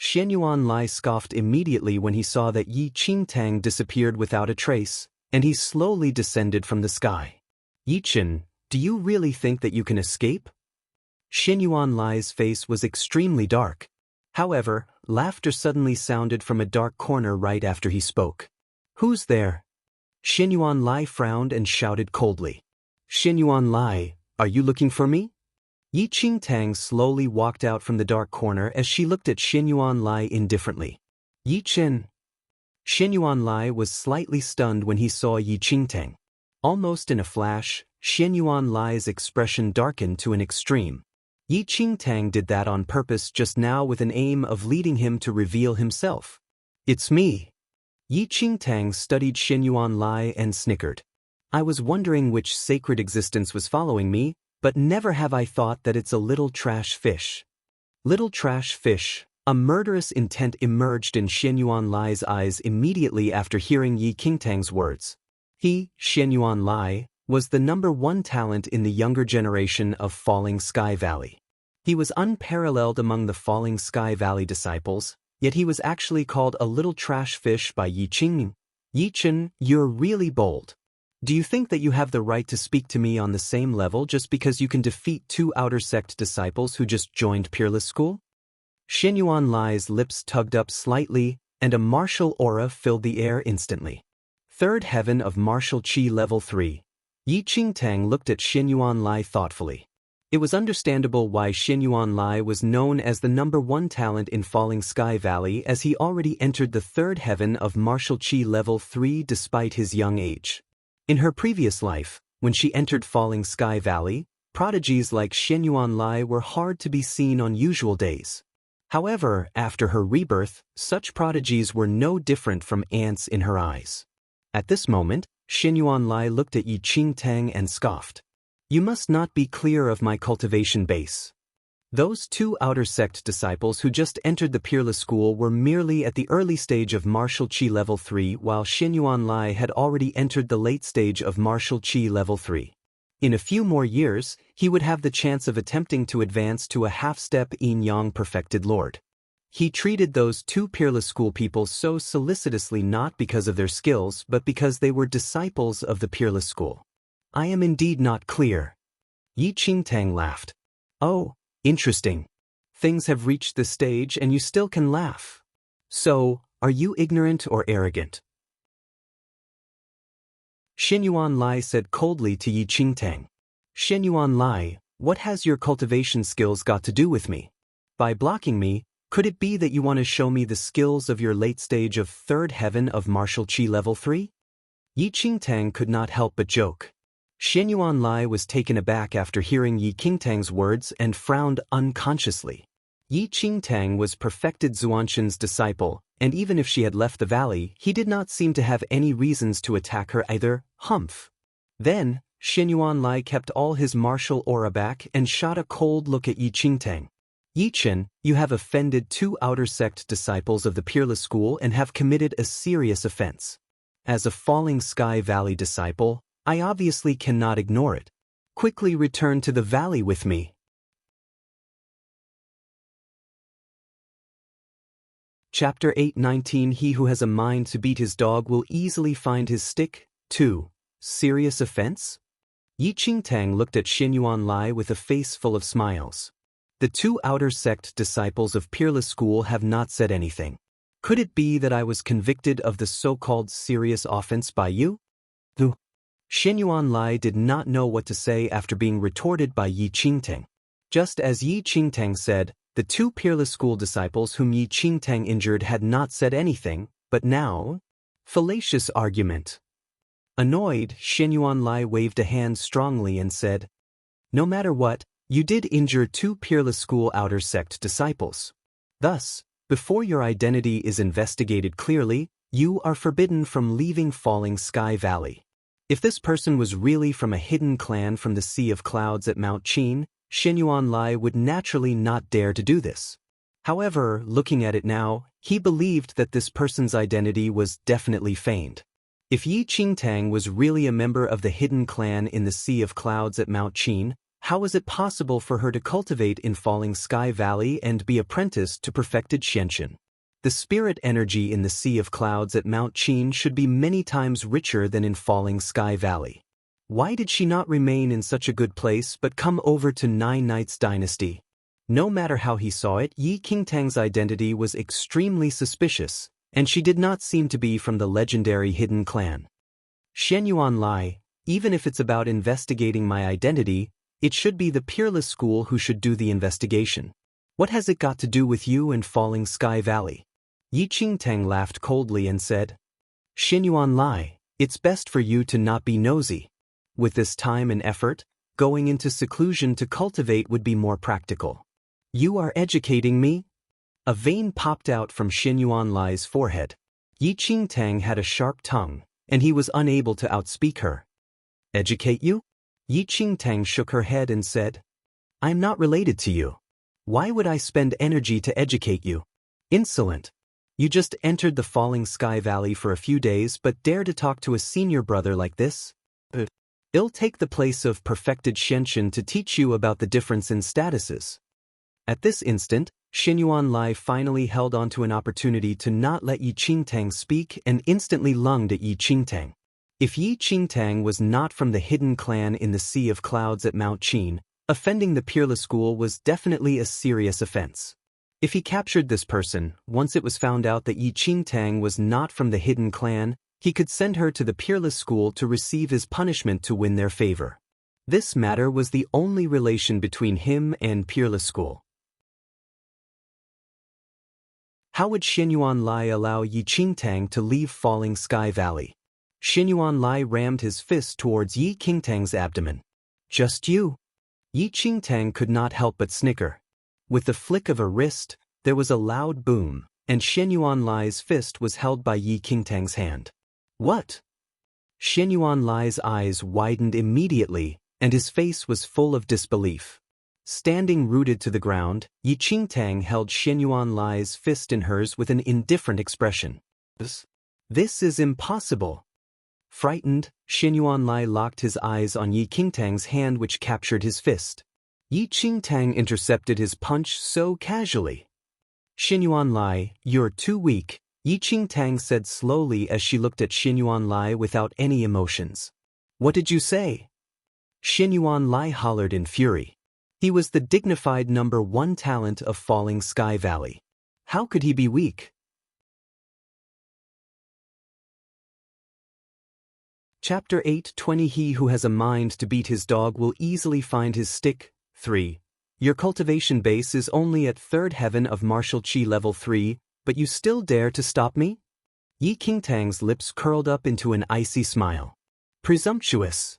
Xianyuan Lai scoffed immediately when he saw that Yi Qingtang disappeared without a trace, and he slowly descended from the sky. "Yi Chen, do you really think that you can escape?" Xin Yuanlai's face was extremely dark. However, laughter suddenly sounded from a dark corner right after he spoke. Who's there? Xin Yuanlai frowned and shouted coldly. Xin Yuanlai, are you looking for me? Yi Qingtang slowly walked out from the dark corner as she looked at Xin Yuanlai indifferently. Yi Qin. Xin Yuanlai was slightly stunned when he saw Yi Qingtang. Almost in a flash, Xin Yuanlai's expression darkened to an extreme. Yi Qingtang did that on purpose just now with an aim of leading him to reveal himself. It's me. Yi Qingtang studied Xin Yuanlai and snickered. I was wondering which sacred existence was following me, but never have I thought that it's a little trash fish. Little trash fish. A murderous intent emerged in Xin Yuanlai's eyes immediately after hearing Yi Qingtang's words. He, Xin Yuanlai, was the #1 talent in the younger generation of Falling Sky Valley. He was unparalleled among the Falling Sky Valley disciples, yet he was actually called a little trash fish by Yi Qing. Yi Qin, you're really bold. Do you think that you have the right to speak to me on the same level just because you can defeat 2 outer sect disciples who just joined Peerless School? Xin Yuanlai's lips tugged up slightly, and a martial aura filled the air instantly. Third heaven of martial chi level 3. Yi Qingtang looked at Xin Yuanlai thoughtfully. It was understandable why Xin Yuanlai was known as the #1 talent in Falling Sky Valley, as he already entered the third heaven of martial chi level 3 despite his young age. In her previous life, when she entered Falling Sky Valley, prodigies like Xin Yuanlai were hard to be seen on usual days. However, after her rebirth, such prodigies were no different from ants in her eyes. At this moment, Xin Yuanlai looked at Yi Qingtang and scoffed. You must not be clear of my cultivation base. Those 2 outer sect disciples who just entered the Peerless School were merely at the early stage of martial chi level 3, while Xin Yuanlai had already entered the late stage of martial chi level 3. In a few more years, he would have the chance of attempting to advance to a half-step yin-yang perfected lord. He treated those 2 Peerless School people so solicitously not because of their skills but because they were disciples of the Peerless School. I am indeed not clear. Yi Qingtang laughed. Oh, interesting. Things have reached this stage and you still can laugh. So, are you ignorant or arrogant? Xin Yuanlai said coldly to Yi Qingtang. Xin Yuanlai, what has your cultivation skills got to do with me? By blocking me, could it be that you want to show me the skills of your late stage of third heaven of martial chi level 3? Yi Qingtang could not help but joke. Xin Yuanlai was taken aback after hearing Yi Qingtang's words and frowned unconsciously. Yi Qingtang was perfected Zuanshan's disciple, and even if she had left the valley, he did not seem to have any reasons to attack her either. Humph. Then, Xin Yuanlai kept all his martial aura back and shot a cold look at Yi Qingtang. Yi Qin, you have offended 2 outer sect disciples of the Peerless School and have committed a serious offense. As a Falling Sky Valley disciple, I obviously cannot ignore it. Quickly return to the valley with me. Chapter 8:19 He who has a mind to beat his dog will easily find his stick. 2. Serious offense? Yi Qingtang looked at Xin Yuanlai with a face full of smiles. The 2 outer sect disciples of Peerless School have not said anything. Could it be that I was convicted of the so-called serious offense by you? Xin Yuanlai did not know what to say after being retorted by Yi Qingtang. Just as Yi Qingtang said, the 2 Peerless School disciples whom Yi Qingtang injured had not said anything, but now? Fallacious argument. Annoyed, Xin Yuanlai waved a hand strongly and said, No matter what, you did injure 2 Peerless School outer sect disciples. Thus, before your identity is investigated clearly, you are forbidden from leaving Falling Sky Valley. If this person was really from a hidden clan from the Sea of Clouds at Mount Qin, Xin Yuanlai would naturally not dare to do this. However, looking at it now, he believed that this person's identity was definitely feigned. If Yi Qingtang was really a member of the hidden clan in the Sea of Clouds at Mount Qin, how was it possible for her to cultivate in Falling Sky Valley and be apprenticed to perfected Xianxun? The spirit energy in the Sea of Clouds at Mount Qin should be many times richer than in Falling Sky Valley. Why did she not remain in such a good place but come over to Nine Knights Dynasty? No matter how he saw it, Yi Qingtang's identity was extremely suspicious, and she did not seem to be from the legendary hidden clan. Shenyuan Lai, even if it's about investigating my identity, it should be the Peerless School who should do the investigation. What has it got to do with you and Falling Sky Valley? Yi Qingtang laughed coldly and said, Shenyuan Lai, it's best for you to not be nosy. With this time and effort, going into seclusion to cultivate would be more practical. You are educating me? A vein popped out from Shenyuan Lai's forehead. Yi Qingtang had a sharp tongue, and he was unable to outspeak her. Educate you? Yi Qingtang shook her head and said, I'm not related to you. Why would I spend energy to educate you? Insolent. You just entered the Falling Sky Valley for a few days but dare to talk to a senior brother like this? I'll take the place of perfected Shenshin to teach you about the difference in statuses. At this instant, Shenyuan Lai finally held on to an opportunity to not let Yi Qingtang speak and instantly lunged at Yi Qingtang. If Yi Qingtang was not from the hidden clan in the Sea of Clouds at Mount Qin, offending the Peerless School was definitely a serious offense. If he captured this person, once it was found out that Yi Qingtang was not from the hidden clan, he could send her to the Peerless School to receive his punishment to win their favor. This matter was the only relation between him and Peerless School. How would Shenyuan Lai allow Yi Qingtang to leave Falling Sky Valley? Shenyuan Lai rammed his fist towards Yi Qingtang's abdomen. Just you? Yi Qingtang could not help but snicker. With the flick of a wrist, there was a loud boom, and Shenyuan Lai's fist was held by Yi Qingtang's hand. What? Shenyuan Lai's eyes widened immediately, and his face was full of disbelief. Standing rooted to the ground, Yi Qingtang held Shenyuan Lai's fist in hers with an indifferent expression. This is impossible. Frightened, Shenyuan Lai locked his eyes on Yi Qingtang's hand which captured his fist. Yi Qingtang intercepted his punch so casually. Shenyuan Lai, you're too weak, Yi Qingtang said slowly as she looked at Shenyuan Lai without any emotions. What did you say? Shenyuan Lai hollered in fury. He was the dignified #1 talent of Falling Sky Valley. How could he be weak? Chapter 8:20 He who has a mind to beat his dog will easily find his stick. 3. Your cultivation base is only at 3rd heaven of martial chi level 3, but you still dare to stop me? Yi Qingtang's lips curled up into an icy smile. Presumptuous.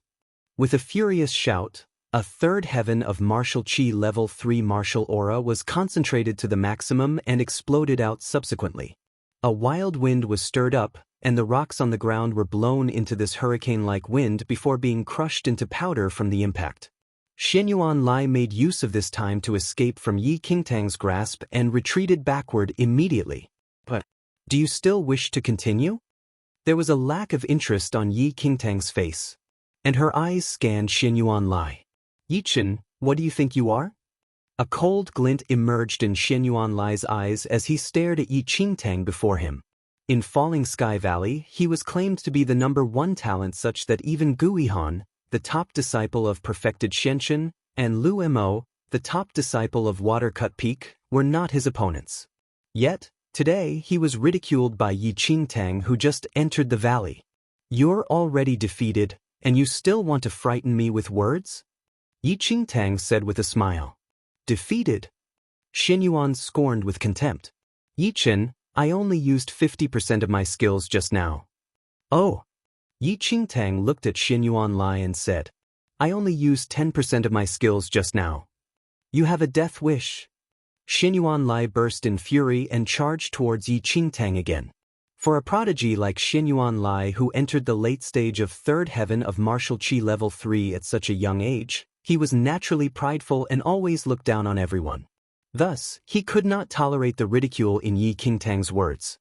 With a furious shout, a 3rd heaven of martial chi level 3 martial aura was concentrated to the maximum and exploded out subsequently. A wild wind was stirred up, and the rocks on the ground were blown into this hurricane-like wind before being crushed into powder from the impact. Shenyuan Lai made use of this time to escape from Yi Qingtang's grasp and retreated backward immediately. But, do you still wish to continue? There was a lack of interest on Yi Qingtang's face, and her eyes scanned Shenyuan Lai. Yichen, what do you think you are? A cold glint emerged in Shenyuan Lai's eyes as he stared at Yi Qingtang before him. In Falling Sky Valley, he was claimed to be the #1 talent such that even Guihan, the top disciple of perfected Shenshin, and Lu Mo, the top disciple of Watercut Peak, were not his opponents. Yet, today he was ridiculed by Yi Qingtang who just entered the valley. You're already defeated, and you still want to frighten me with words? Yi Qingtang said with a smile. Defeated? Shenyuan scorned with contempt. Yichen, I only used 50% of my skills just now. Oh. Yi Qingtang looked at Shenyuan Lai and said, I only used 10% of my skills just now. You have a death wish. Shenyuan Lai burst in fury and charged towards Yi Qingtang again. For a prodigy like Shenyuan Lai who entered the late stage of 3rd heaven of martial chi level 3 at such a young age, he was naturally prideful and always looked down on everyone. Thus, he could not tolerate the ridicule in Yi Qingtang's words.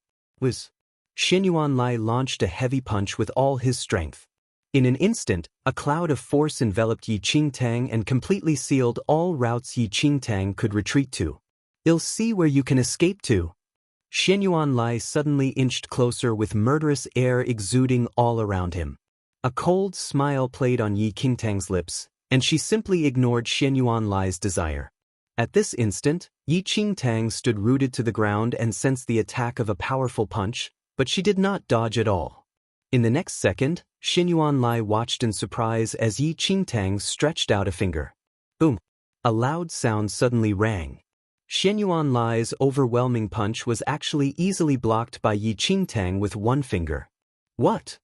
Shenyuan Lai launched a heavy punch with all his strength. In an instant, a cloud of force enveloped Yi Qingtang and completely sealed all routes Yi Qingtang could retreat to. I'll see where you can escape to. Shenyuan Lai suddenly inched closer with murderous air exuding all around him. A cold smile played on Yi Qingtang's lips, and she simply ignored Xian Yuanlai's desire. At this instant, Yi Qingtang stood rooted to the ground and sensed the attack of a powerful punch, but she did not dodge at all. In the next second, Xian Yuanlai watched in surprise as Yi Qingtang stretched out a finger. Boom! A loud sound suddenly rang. Xian Yuanlai's overwhelming punch was actually easily blocked by Yi Qingtang with one finger. What?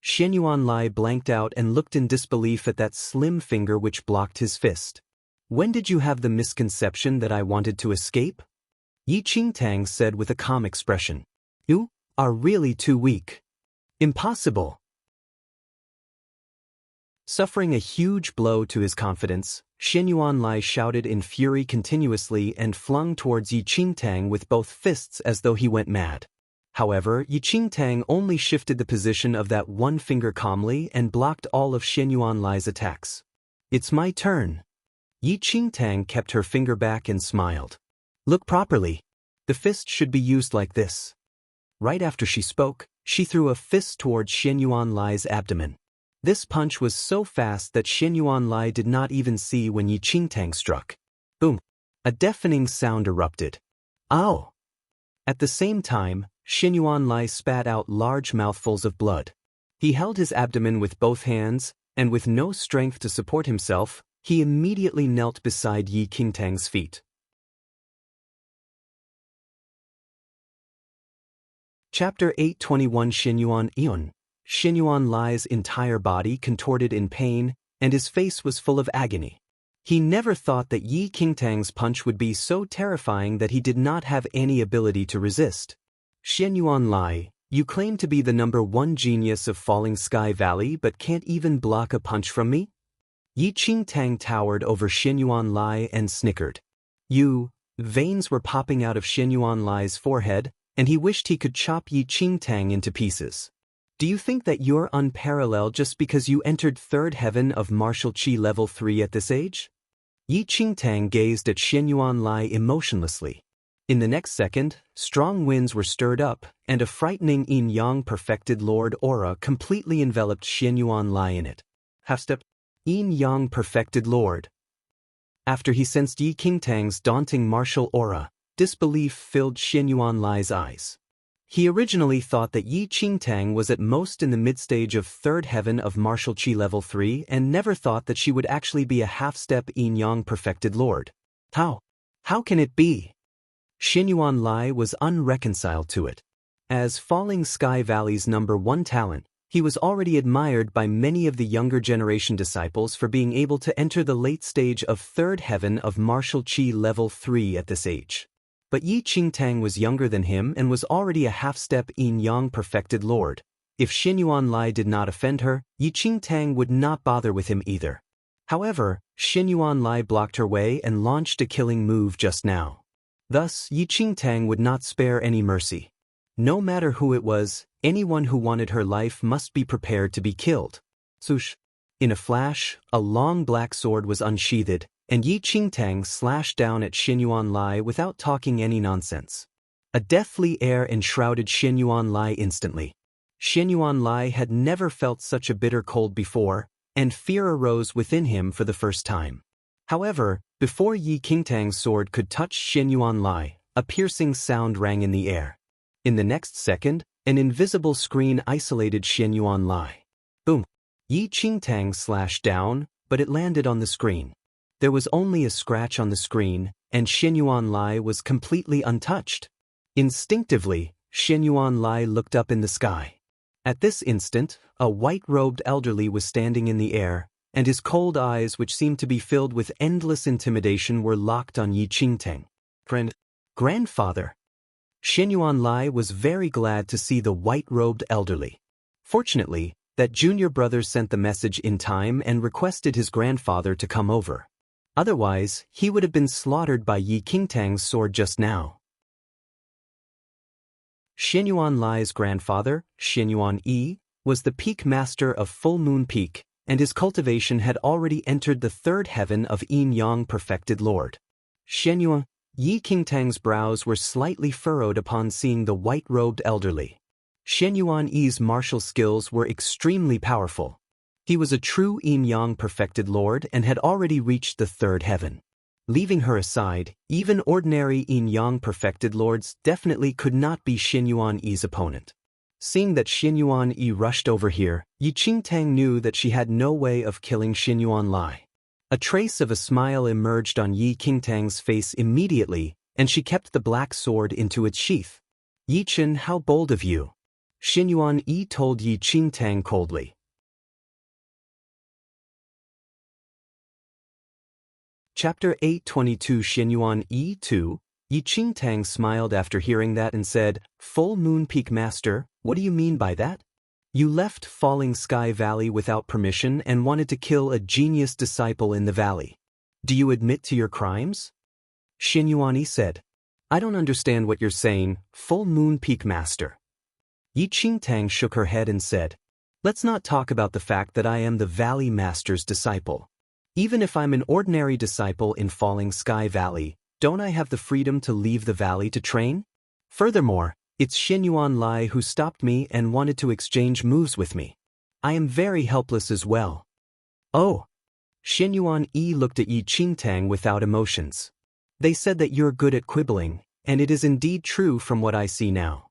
Xian Yuanlai blanked out and looked in disbelief at that slim finger which blocked his fist. When did you have the misconception that I wanted to escape? Yi Qingtang said with a calm expression. You are really too weak. Impossible. Suffering a huge blow to his confidence, Xian Yuanlai shouted in fury continuously and flung towards Yi Qingtang with both fists as though he went mad. However, Yi Qingtang only shifted the position of that one finger calmly and blocked all of Xian Yuanlai's attacks. It's my turn. Yi Qingtang kept her finger back and smiled. Look properly. The fist should be used like this. Right after she spoke, she threw a fist towards Xian Yuanlai's abdomen. This punch was so fast that Xian Yuanlai did not even see when Yi Qingtang struck. Boom! A deafening sound erupted. Ow! At the same time, Xian Yuanlai spat out large mouthfuls of blood. He held his abdomen with both hands, and with no strength to support himself, he immediately knelt beside Yi Qingtang's feet. Chapter 821 Xian Yuan. Xian Yuanlai's entire body contorted in pain, and his face was full of agony. He never thought that Yi Qingtang's punch would be so terrifying that he did not have any ability to resist. Xian Yuanlai, you claim to be the #1 genius of Falling Sky Valley but can't even block a punch from me? Yi Qingtang towered over Xian Yuanlai and snickered. Veins were popping out of Xian Yuanlai's forehead, and he wished he could chop Yi Qingtang into pieces. Do you think that you're unparalleled just because you entered 3rd heaven of martial chi level 3 at this age? Yi Qingtang gazed at Xian Yuanlai emotionlessly. In the next second, strong winds were stirred up, and a frightening yin-yang perfected Lord aura completely enveloped Xian Yuanlai in it. Half-step, yin-yang perfected Lord. After he sensed Yi Qingtang's daunting martial aura, disbelief filled Xian Yuanlai's eyes. He originally thought that Yi Qingtang was at most in the mid-stage of 3rd heaven of martial chi level 3 and never thought that she would actually be a half-step yin-yang perfected lord. How can it be? Xian Yuanlai was unreconciled to it. As Falling Sky Valley's #1 talent, he was already admired by many of the younger generation disciples for being able to enter the late stage of 3rd heaven of martial chi level 3 at this age. But Yi Qingtang was younger than him and was already a half-step yin-yang perfected lord. If Xian Yuanlai did not offend her, Yi Qingtang would not bother with him either. However, Xian Yuanlai blocked her way and launched a killing move just now. Thus, Yi Qingtang would not spare any mercy. No matter who it was, anyone who wanted her life must be prepared to be killed. Swoosh! In a flash, a long black sword was unsheathed, and Yi Qingtang slashed down at Xian Yuanlai without talking any nonsense. A deathly air enshrouded Xian Yuanlai instantly. Xian Yuanlai had never felt such a bitter cold before, and fear arose within him for the first time. However, before Yi Qingtang's sword could touch Xian Yuanlai, a piercing sound rang in the air. In the next second, an invisible screen isolated Xian Yuanlai. Boom! Yi Qingtang slashed down, but it landed on the screen. There was only a scratch on the screen, and Xian Yuanlai was completely untouched. Instinctively, Xian Yuanlai looked up in the sky. At this instant, a white-robed elderly was standing in the air, and his cold eyes, which seemed to be filled with endless intimidation, were locked on Yi Qingtang. Grandfather! Xian Yuanlai was very glad to see the white-robed elderly. Fortunately, that junior brother sent the message in time and requested his grandfather to come over. Otherwise, he would have been slaughtered by Yi Qingtang's sword just now. Xian Yuanlai's grandfather, Xian Yuan-yi, was the peak master of Full Moon Peak, and his cultivation had already entered the 3rd heaven of yin-yang perfected lord. Yi Qingtang's brows were slightly furrowed upon seeing the white-robed elderly. Shen Yuan-Yi's martial skills were extremely powerful. He was a true yin-yang perfected lord and had already reached the third heaven. Leaving her aside, even ordinary yin-yang perfected lords definitely could not be Shen Yuan-Yi's opponent. Seeing that Shen Yuan-Yi rushed over here, Yi Qingtang knew that she had no way of killing Shen Yuan-Lai. A trace of a smile emerged on Yi Qingtang's face immediately, and she kept the black sword into its sheath. "Yi Chen, how bold of you!" Shen Yuan-Yi told Yi Qingtang coldly. Chapter 822 Shen Yuan-Yi 2. Yi Qingtang smiled after hearing that and said, "Full Moon Peak Master, what do you mean by that? You left Falling Sky Valley without permission and wanted to kill a genius disciple in the valley. Do you admit to your crimes?" Shen Yuan-Yi said, "I don't understand what you're saying, Full Moon Peak Master." Yi Qingtang shook her head and said, "Let's not talk about the fact that I am the Valley Master's disciple. Even if I'm an ordinary disciple in Falling Sky Valley, don't I have the freedom to leave the valley to train? Furthermore, it's Shen Yuan-Lai who stopped me and wanted to exchange moves with me. I am very helpless as well." "Oh." Shen Yuan-Yi looked at Yi Qingtang without emotions. "They said that you're good at quibbling, and it is indeed true from what I see now.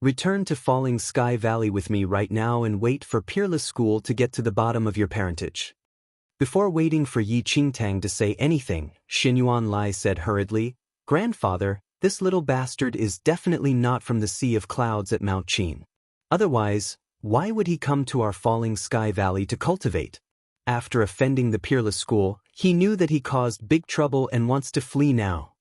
Return to Falling Sky Valley with me right now and wait for Peerless School to get to the bottom of your parentage." Before waiting for Yi Qingtang to say anything, Shen Yuan-Lai said hurriedly, "Grandfather, this little bastard is definitely not from the Sea of Clouds at Mount Qin. Otherwise, why would he come to our Falling Sky Valley to cultivate? After offending the Peerless School, he knew that he caused big trouble and wants to flee now."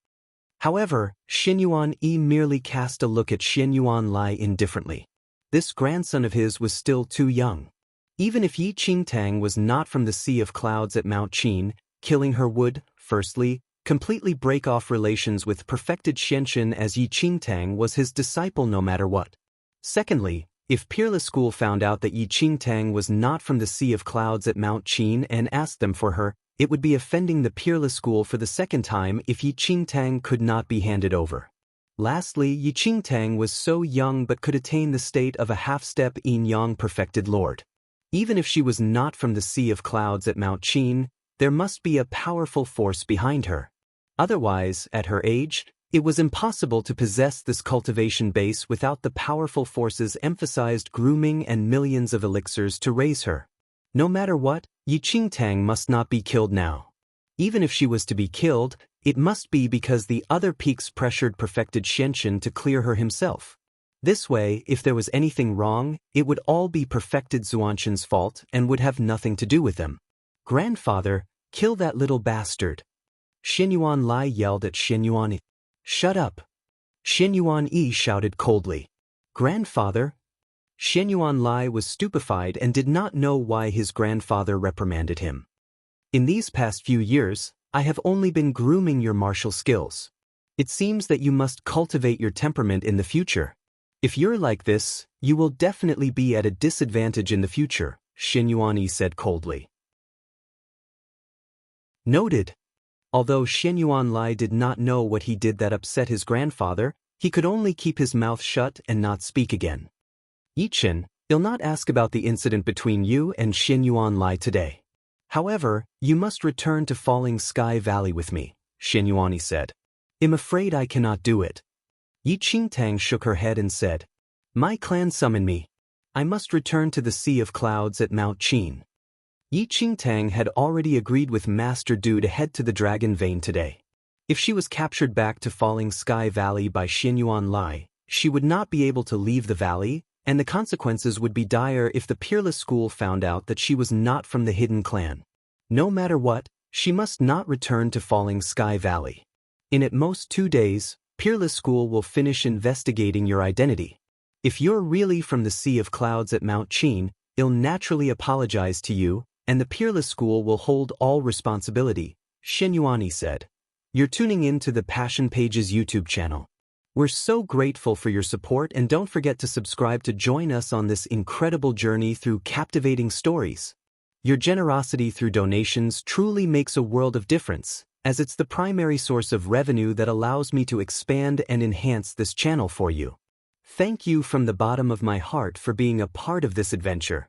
However, Shen Yuan-Yi merely cast a look at Shen Yuan-Lai indifferently. This grandson of his was still too young. Even if Yi Qingtang was not from the Sea of Clouds at Mount Qin, killing her would, firstly, completely break off relations with perfected Shenshin, as Yi Qingtang was his disciple no matter what. Secondly, if Peerless School found out that Yi Qingtang was not from the Sea of Clouds at Mount Qin and asked them for her, it would be offending the Peerless School for the second time if Yi Qingtang could not be handed over. Lastly, Yi Qingtang was so young but could attain the state of a half-step yin-yang perfected lord. Even if she was not from the Sea of Clouds at Mount Qin, there must be a powerful force behind her. Otherwise, at her age, it was impossible to possess this cultivation base without the powerful forces emphasized grooming and millions of elixirs to raise her. No matter what, Yi Qingtang must not be killed now. Even if she was to be killed, it must be because the other peaks pressured perfected Shenshin to clear her himself. This way, if there was anything wrong, it would all be perfected Xuanshin's fault and would have nothing to do with them. "Grandfather, kill that little bastard." Shen Yuan-Lai yelled at Shen Yuan-Yi. "Shut up." Shen Yuan-Yi shouted coldly. "Grandfather?" Shen Yuan-Lai was stupefied and did not know why his grandfather reprimanded him. "In these past few years, I have only been grooming your martial skills. It seems that you must cultivate your temperament in the future. If you're like this, you will definitely be at a disadvantage in the future," Shen Yuan-Yi said coldly. Noted. Although Shen Yuan-Lai did not know what he did that upset his grandfather, he could only keep his mouth shut and not speak again. "Yi Chen, I'll not ask about the incident between you and Shen Yuan-Lai today. However, you must return to Falling Sky Valley with me," Shen Yuan-Yi said. "I'm afraid I cannot do it." Yi Qingtang shook her head and said, "My clan summoned me. I must return to the Sea of Clouds at Mount Qin." Yi Qingtang had already agreed with Master Du to head to the Dragon Vein today. If she was captured back to Falling Sky Valley by Shen Yuan-Lai, she would not be able to leave the valley, and the consequences would be dire if the Peerless School found out that she was not from the hidden clan. No matter what, she must not return to Falling Sky Valley. In at most 2 days, Peerless School will finish investigating your identity. If you're really from the Sea of Clouds at Mount Qin, it'll naturally apologize to you, and the Peerless School will hold all responsibility," Shen Yuan-Yi said. "You're tuning in to the Passion Pages YouTube channel. We're so grateful for your support, and don't forget to subscribe to join us on this incredible journey through captivating stories. Your generosity through donations truly makes a world of difference, as it's the primary source of revenue that allows me to expand and enhance this channel for you. Thank you from the bottom of my heart for being a part of this adventure.